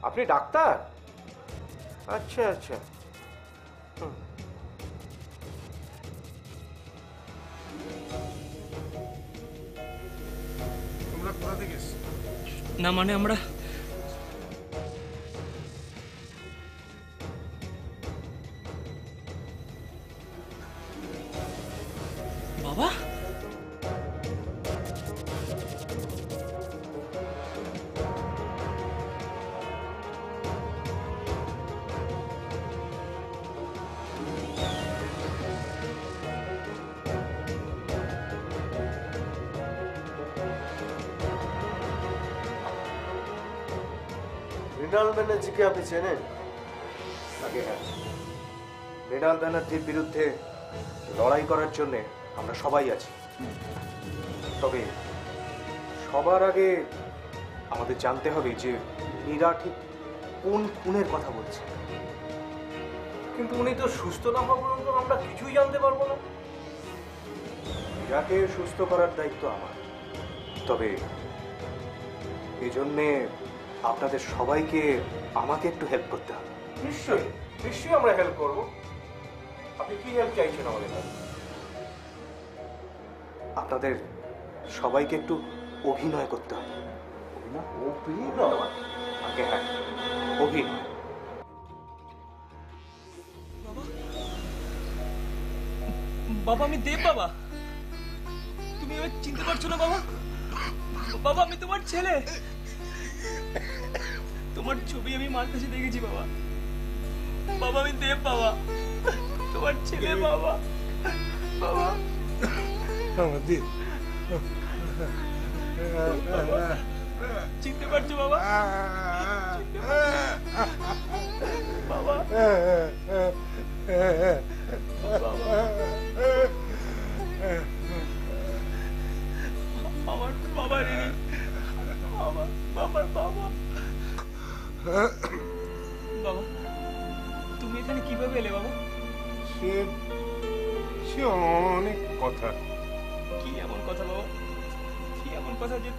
Speaker 13: আপনি ডাক্তার? আচ্ছা আচ্ছা। হুম।
Speaker 15: তোমরা কোথা থেকে এসছো?
Speaker 10: না মানে আমরা বাবা
Speaker 8: মৃণাল ব্যানার্জিকে আপনি চেনেন?
Speaker 5: আগে হ্যাঁ, মৃণাল ব্যানার্জির বিরুদ্ধে লড়াই করার জন্য আমরা সবাই আছি। তবে সবার আগে আমাদের জানতে হবে যে মীরা ঠিক কোন খুনের কথা বলছে।
Speaker 13: কিন্তু উনি তো সুস্থ না হওয়া পর্যন্ত আমরা কিছুই জানতে পারবো না।
Speaker 5: মীরাকে সুস্থ করার দায়িত্ব আমার। তবে এই জন্যে আপনাদের সবাইকে আমাকে একটু হেল্প করতে হবে।
Speaker 13: নিশ্চয়ই নিশ্চয়ই আমরা হেল্প করব। আপনি কি হেল্প চাইছেন আমাদের কাছে?
Speaker 5: আপনাদের সবাইকে একটু অভিনয় করতে হবে।
Speaker 8: অভিনয়?
Speaker 5: আগে হ্যাঁ, অভিনয়।
Speaker 10: বাবা আমি দেব বাবা, তুমি আমায় চিনতে পারছো না বাবা? বাবা আমি তোমার ছেলে, তোমার ছবি আমি মার কাছে দেখেছি বাবা। বাবা আমি দেব বাবা, তোমার ছেলে বাবা। বাবা
Speaker 15: আমার দেব,
Speaker 10: চিনতে পারছো বাবা? বাবা আমার বাবা রে, আমার বাবার বাবা। বাবা তুমি এখানে কিভাবে এলে বাবা?
Speaker 15: সে অনেক কথা।
Speaker 10: কি এমন কথা বাবা, কি এমন কথা যে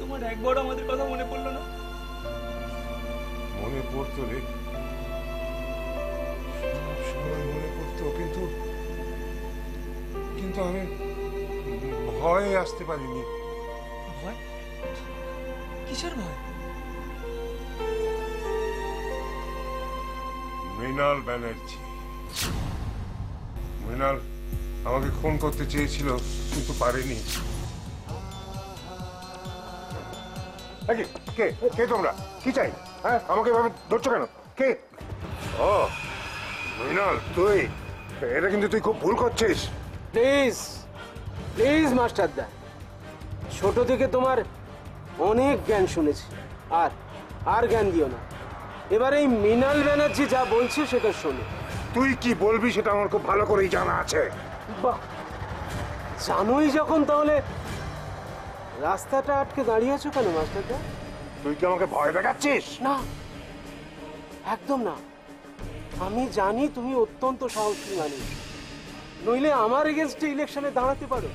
Speaker 10: তোমার একবারও আমাদের কথা মনে পড়লো না?
Speaker 15: মনে পড়তো রে, সবাই মনে পড়তো, কিন্তু কিন্তু আমি ভয়ে আসতে পারিনি।
Speaker 10: ভয়? কিসের ভয়?
Speaker 15: মৃণাল ব্যানার্জি, মৃণাল আমাকে খুন করতে চেয়েছিল কিন্তু পারেনি। কে কে তোমরা? কি চাই? হ্যাঁ, আমাকে এভাবে ধরছো কেন? কে? ও মৃণাল, তুই? এটা কিন্তু তুই খুব ভুল করছিস।
Speaker 13: প্লিজ প্লিজ মাস্টারদা, ছোট থেকে তোমার অনেক জ্ঞান শুনেছি, আর আর জ্ঞান দিও না। এবার এই মৃণাল ব্যানার্জি যা বলছে সেটা শোনো।
Speaker 15: তুই কি বলবি সেটা আমার খুব ভালো করেই জানা আছে।
Speaker 13: বাহ, জানোই যখন তাহলে রাস্তাটা আটকে দাঁড়িয়ে আছো কেন মাস্টারদা?
Speaker 15: তুই কি আমাকে ভয় দেখাচ্ছিস?
Speaker 13: না, একদম না। আমি জানি তুমি অত্যন্ত সাহসী মানুষ, নইলে আমার এগেনস্টে ইলেকশনে দাঁড়াতে পারো।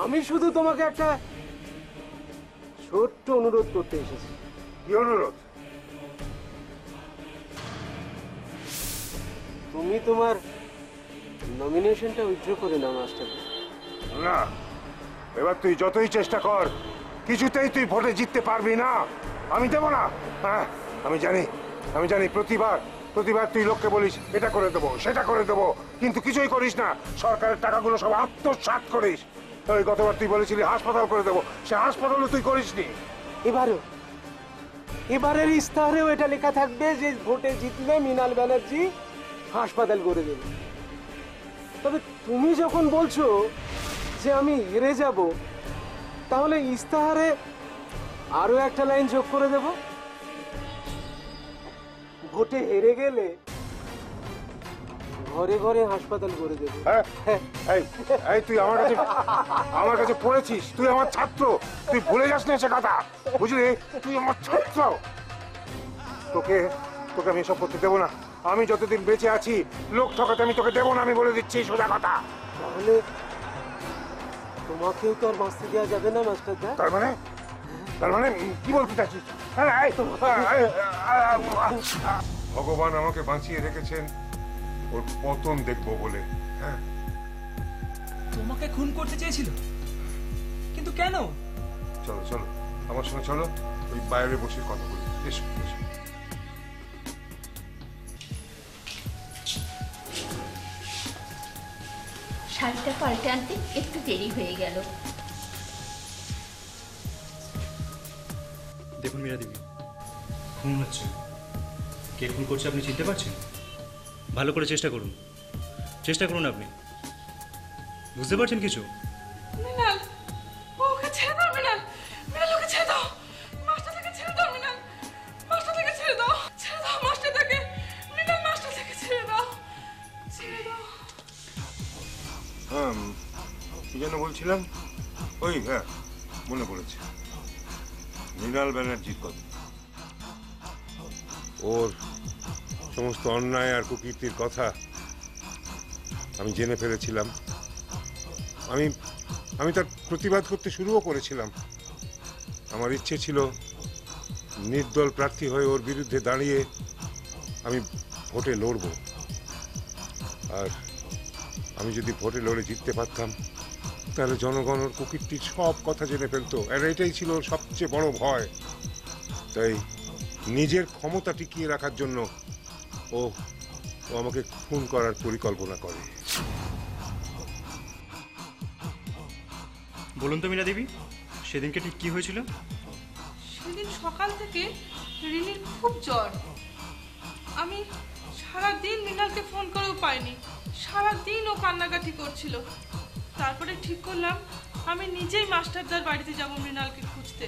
Speaker 13: আমি শুধু তোমাকে একটা ছোট্ট অনুরোধ করতে এসেছি।
Speaker 15: কি অনুরোধ?
Speaker 13: তুমি তোমার নমিনেশনটা উইথড্র করে নাও মাস্টার।
Speaker 15: না, এবার তুই যতই চেষ্টা কর কিছুতেই তুই ভোটে জিততে পারবি না। আমি দেবো না। হ্যাঁ, আমি জানি প্রতিবার তুই লোককে বলিস এটা করে দেবো সেটা করে দেবো, কিন্তু কিছুই করিস না। সরকারের টাকাগুলো সব আত্মসাৎ করিস। ওই গতবার তুই বলেছিলি হাসপাতাল করে দেবো, সে হাসপাতালও তুই করিসনি।
Speaker 13: এবারের ইস্তাহারেও এটা লেখা থাকবে যে ভোটে জিতলে মৃণাল ব্যানার্জি হাসপাতাল করে দেবে। তবে তুমি যখন বলছো যে আমি হেরে যাব, তাহলে ইস্তাহারে আরো একটা লাইন যোগ করে দেব, ভোটে হেরে গেলে ঘরে ঘরে হাসপাতাল করে দেবে।
Speaker 15: এই এই তুই আমার কাছে পড়েছিস, তুই আমার ছাত্র, তুই ভুলে যাস না সে কথা, বুঝলি? তুই আমার ছাত্র, তোকে তোকে আমি এসব করতে দেবো না। আমি যতদিন বেঁচে আছি লোক ঠকাতে আমি তোকে দেবো না, আমি বলে দিচ্ছি সোজা কথা।
Speaker 13: তাহলে তোমাকেও তো আর বাঁচতে দেওয়া যাবে না মাস্টার দা।
Speaker 15: তার মানে কি বলতে চাচ্ছিস? ভগবান আমাকে বাঁচিয়ে রেখেছেন ওর পতন দেখবো বলে। হ্যাঁ,
Speaker 10: তোমাকে খুন করতে চেয়েছিল, কিন্তু কেন?
Speaker 15: চলো চলো আমার সঙ্গে চলো, ওই বাইরে বসে কথা বলি। এসো এসো।
Speaker 20: শাড়িটা পাল্টে আনতে একটু দেরি হয়ে গেল।
Speaker 21: দেখুন মীরা দেবী, খুন হচ্ছে, কে খুন করছে আপনি চিনতে পারছেন? ভালো করে চেষ্টা করুন, চেষ্টা করুন। আপনি বুঝতে পারছেন কিছু?
Speaker 11: মৃণাল, ওকে ছেড়ে দাও মৃণাল, মৃণাল ওকে ছেড়ে দাও, মাস্টারটাকে ছেড়ে দাও মৃণাল, মাস্টারটাকে ছেড়ে দাও, ছেড়ে দাও মাস্টারটাকে, মৃণাল মাস্টারটাকে ছেড়ে দাও, ছেড়ে দাও।
Speaker 15: হ্যাঁ, কি যেন বলছিলাম? ওই হ্যাঁ, মনে পড়েছে, মৃণাল ব্যানার্জির কথা। ওর সমস্ত অন্যায় আর কুকীর্তির কথা আমি জেনে ফেলেছিলাম। আমি তার প্রতিবাদ করতে শুরুও করেছিলাম। আমার ইচ্ছে ছিল নির্দল প্রার্থী হয়ে ওর বিরুদ্ধে দাঁড়িয়ে আমি ভোটে লড়ব, আর আমি যদি ভোটে লড়ে জিততে পারতাম তাহলে জনগণ ওর কুকীর্তির সব কথা জেনে ফেলতো, আর এটাই ছিল ওর সবচেয়ে বড় ভয়। তাই নিজের ক্ষমতা টিকিয়ে রাখার জন্য ও আমাকে খুন করার পরিকল্পনা করে।
Speaker 21: বলুন তো মীরা দেবী, সেদিনকে ঠিক কি হয়েছিল?
Speaker 11: সেদিন সকাল থেকে রিনির খুব জ্বর। আমি সারাদিন মৃণালকে ফোন করেও পাইনি, সারাদিন ও কান্নাকাটি করছিল। তারপরে ঠিক করলাম আমি নিজেই মাস্টারদার বাড়িতে যাব মৃণালকে খুঁজতে।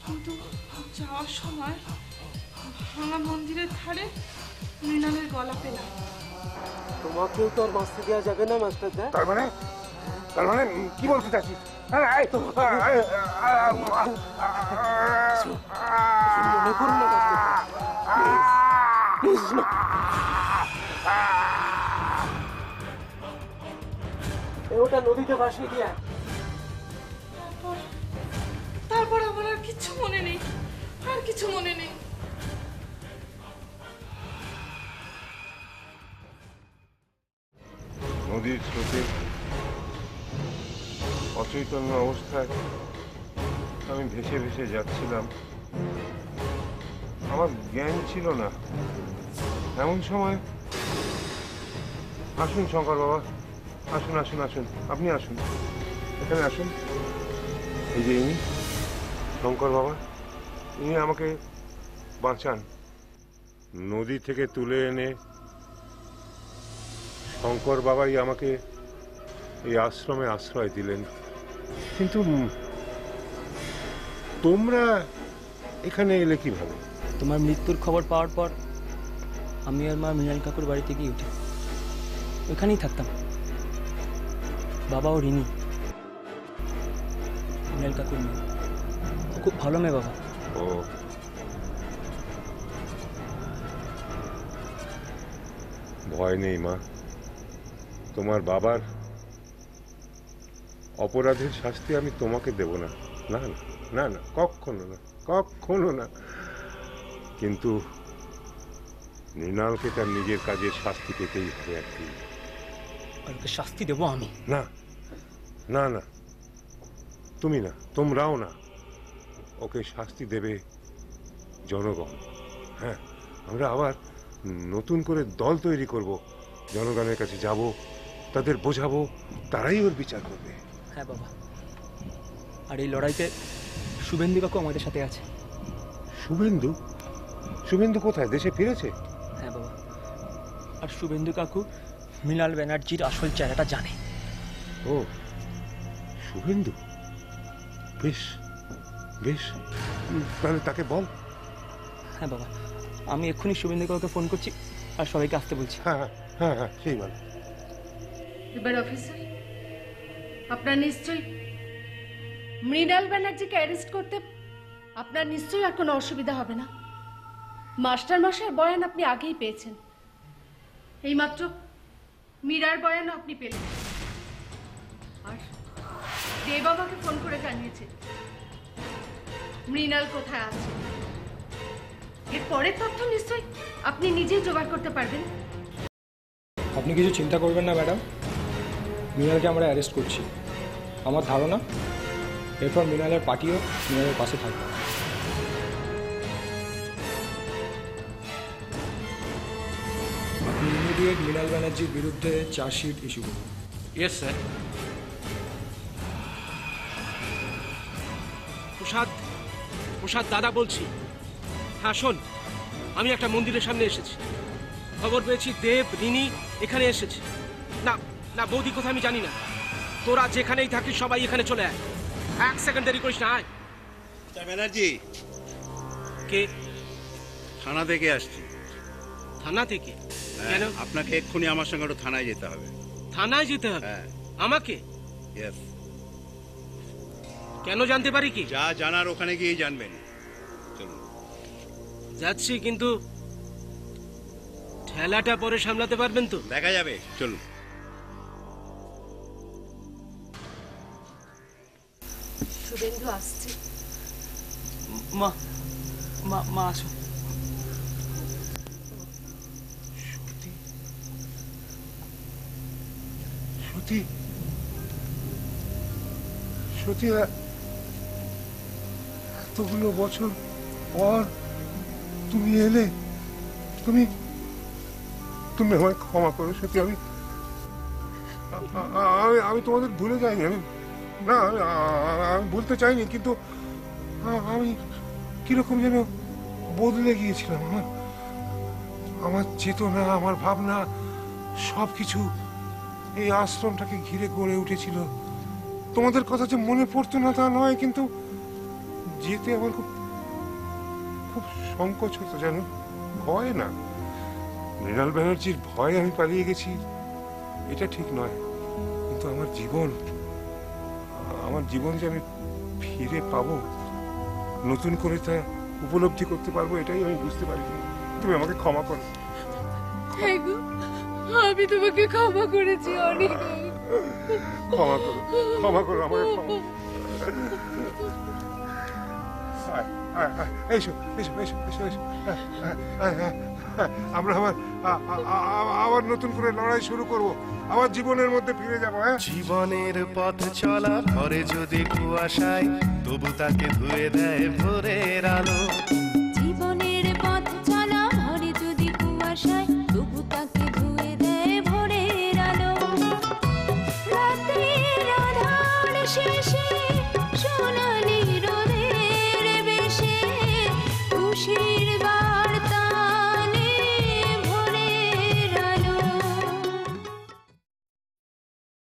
Speaker 11: কিন্তু যাওয়ার সময় ভাঙা মন্দিরের ধারে মৃণালের গলা পেলাম।
Speaker 13: তোমাকেও তো আর বাঁচতে দেওয়া যাবে না মাস্টার দা।
Speaker 15: তার মানে কি বলতে চাচ্ছিস?
Speaker 13: মনে করুন না ওটা নদীতে ভাসিয়ে দিয়া।
Speaker 11: তারপর আমার আর কিছু মনে নেই, আর কিছু মনে নেই।
Speaker 15: নদীর স্রোতে অচৈতন্য অবস্থায় আমি ভেসে ভেসে যাচ্ছিলাম। আমার জ্ঞান ছিল না। এমন সময়, আসুন শঙ্কর বাবা, আসুন আসুন আসুন, আপনি আসুন, এখানে আসুন। এই যে ইনি শঙ্কর বাবা, ইনি আমাকে বাঁচান। নদী থেকে তুলে এনে শঙ্কর বাবাই আমাকে এই আশ্রমে আশ্রয় দিলেন। কিন্তু তোমরা এখানে এলে কিভাবে?
Speaker 10: তোমার মৃত্যুর খবর পাওয়ার পর আমি আর মা মৃণাল কাকুর বাড়িতে গিয়ে উঠি, ওইখানেই থাকতাম। বাবা ও রিনি, মৃণাল কাকুর মেয়ে, খুব ভালো মেয়ে বাবা।
Speaker 15: ও, ভয় নেই মা, তোমার বাবার অপরাধের শাস্তি আমি তোমাকে দেব না, না না না, কখনো না, কখনো না। কিন্তু মৃণালকে তার নিজের কাজের শাস্তি পেতেই হবে একদিন।
Speaker 10: আর ওকে শাস্তি দেবো আমি?
Speaker 15: না না না, তুমি না, তোমরাও না, ওকে শাস্তি দেবে জনগণ। হ্যাঁ, আমরা আবার নতুন করে দল তৈরি করব, জনগণের কাছে যাব, তাদের বোঝাবো, তারাই ওর বিচার করবে।
Speaker 10: হ্যাঁ বাবা, আর এই লড়াইতে শুভেন্দু কাকু আমাদের সাথে আছে।
Speaker 15: শুভেন্দু? শুভেন্দু কোথায়? দেশে ফিরেছে?
Speaker 10: হ্যাঁ বাবা, আর শুভেন্দু কাকু মৃণাল ব্যানার্জির আসল চেহারাটা জানে।
Speaker 15: ও, শুভেন্দু, বেশ বেশ, তাহলে তাকে বল।
Speaker 10: হ্যাঁ বাবা, আমি এক্ষুনি শুভেন্দু কাকুকে ফোন করছি আর সবাইকে আসতে বলছি।
Speaker 15: হ্যাঁ হ্যাঁ হ্যাঁ সেই বল।
Speaker 12: এবার অফিসার, আপনার নিশ্চয়ই মৃণাল ব্যানার্জিকে অ্যারেস্ট করতে আপনার নিশ্চয়ই আর কোনো অসুবিধা হবে না। মাস্টার মশাইয়ের বয়ান আপনি আগেই পেয়েছেন, এইমাত্র মীরার বয়ানও আপনি পেলেন। আর দেব আমাকে ফোন করে জানিয়েছে মৃণাল কোথায় আছে। এর পরের তথ্য নিশ্চয়ই আপনি নিজেই জোগাড় করতে পারবেন।
Speaker 9: আপনি কিছু চিন্তা করবেন না ম্যাডাম, মৃণালকে আমরা অ্যারেস্ট করছি। আমার ধারণা এরপর মৃণালের পার্টিও মৃণালের পাশে থাকবে। আপনি ইমিডিয়েট মৃণাল ব্যানার্জির বিরুদ্ধে চার্জশিট ইস্যু করুন।
Speaker 13: Yes sir. প্রসাদ দাদা বলছি। হ্যাঁ শোন, আমি একটা মন্দিরের সামনে এসেছি, খবর পেয়েছি দেব রিনি এখানে এসেছে। না না বৌদি কোথায় আমি জানি না, তোরা যেখানেই থাকিস সবাই এখানে চলে আয়, 1 সেকেন্ড দেরি করিস না, আয়।
Speaker 1: ব্যানার্জি
Speaker 13: কে?
Speaker 1: থানা থেকে আসছি।
Speaker 13: থানা থেকে?
Speaker 1: কেন? আপনাকে এক্ষুনি আমার সঙ্গে একটু থানায় যেতে হবে।
Speaker 13: থানায় যেতে হবে? আমাকে?
Speaker 1: ইয়েস।
Speaker 13: কেন জানতে পারি কি?
Speaker 1: যা জানার ওখানে গিয়ে জানবেন। চলুন।
Speaker 13: যাচ্ছি, কিন্তু ঠেলাটা পরে সামলাতে পারবেন তো?
Speaker 1: দেখা যাবে, চলুন।
Speaker 12: শুভেন্দু আসছে।
Speaker 10: মা মা মা আসো।
Speaker 15: সত্যি সত্যি এতগুলো বছর পর তুমি এলে। তুমি তুমি আমায় ক্ষমা করো সত্যি। আমি আমি তোমাদের ভুলে যাইনি। আমি না আমি বলতে চাইনি, কিন্তু আমি কিরকম যেন বদলে গিয়েছিলাম। আমার চেতনা, আমার ভাবনা সব কিছু এই আশ্রমটাকে ঘিরে গড়ে উঠেছিল। তোমাদের কথা যে মনে পড়তো না তা নয়, কিন্তু যেতে আমার খুব খুব সংকোচ হতো, জানো, ভয় না। মৃণাল ব্যানার্জির ভয়ে আমি পালিয়ে গেছি এটা ঠিক নয়, কিন্তু আমার জীবন যে আমি ফিরে পাবো, নতুন করে তা উপলব্ধি করতে পারবো, এটাই আমি বুঝতে পারিনি। তুমি আমাকে ক্ষমা করো।
Speaker 12: আমি তোমাকে ক্ষমা করেছি অনেক।
Speaker 15: ক্ষমা করো আমাকে। এসো এসো এসো এসো এসো। আমরা আবার নতুন করে লড়াই শুরু করব, আবার জীবনের মধ্যে ফিরে যাবো।
Speaker 22: জীবনের পথ চলা পরে যদি কুয়াশায়, তবু তাকে ধুয়ে দেয় ভোরের আলো।
Speaker 2: জীবনের পথ চলা ভরে যদি কুয়াশায়, তবু তাকে ধুয়ে দেয় ভোরের আলো। রাতের আধার শেষে সোনা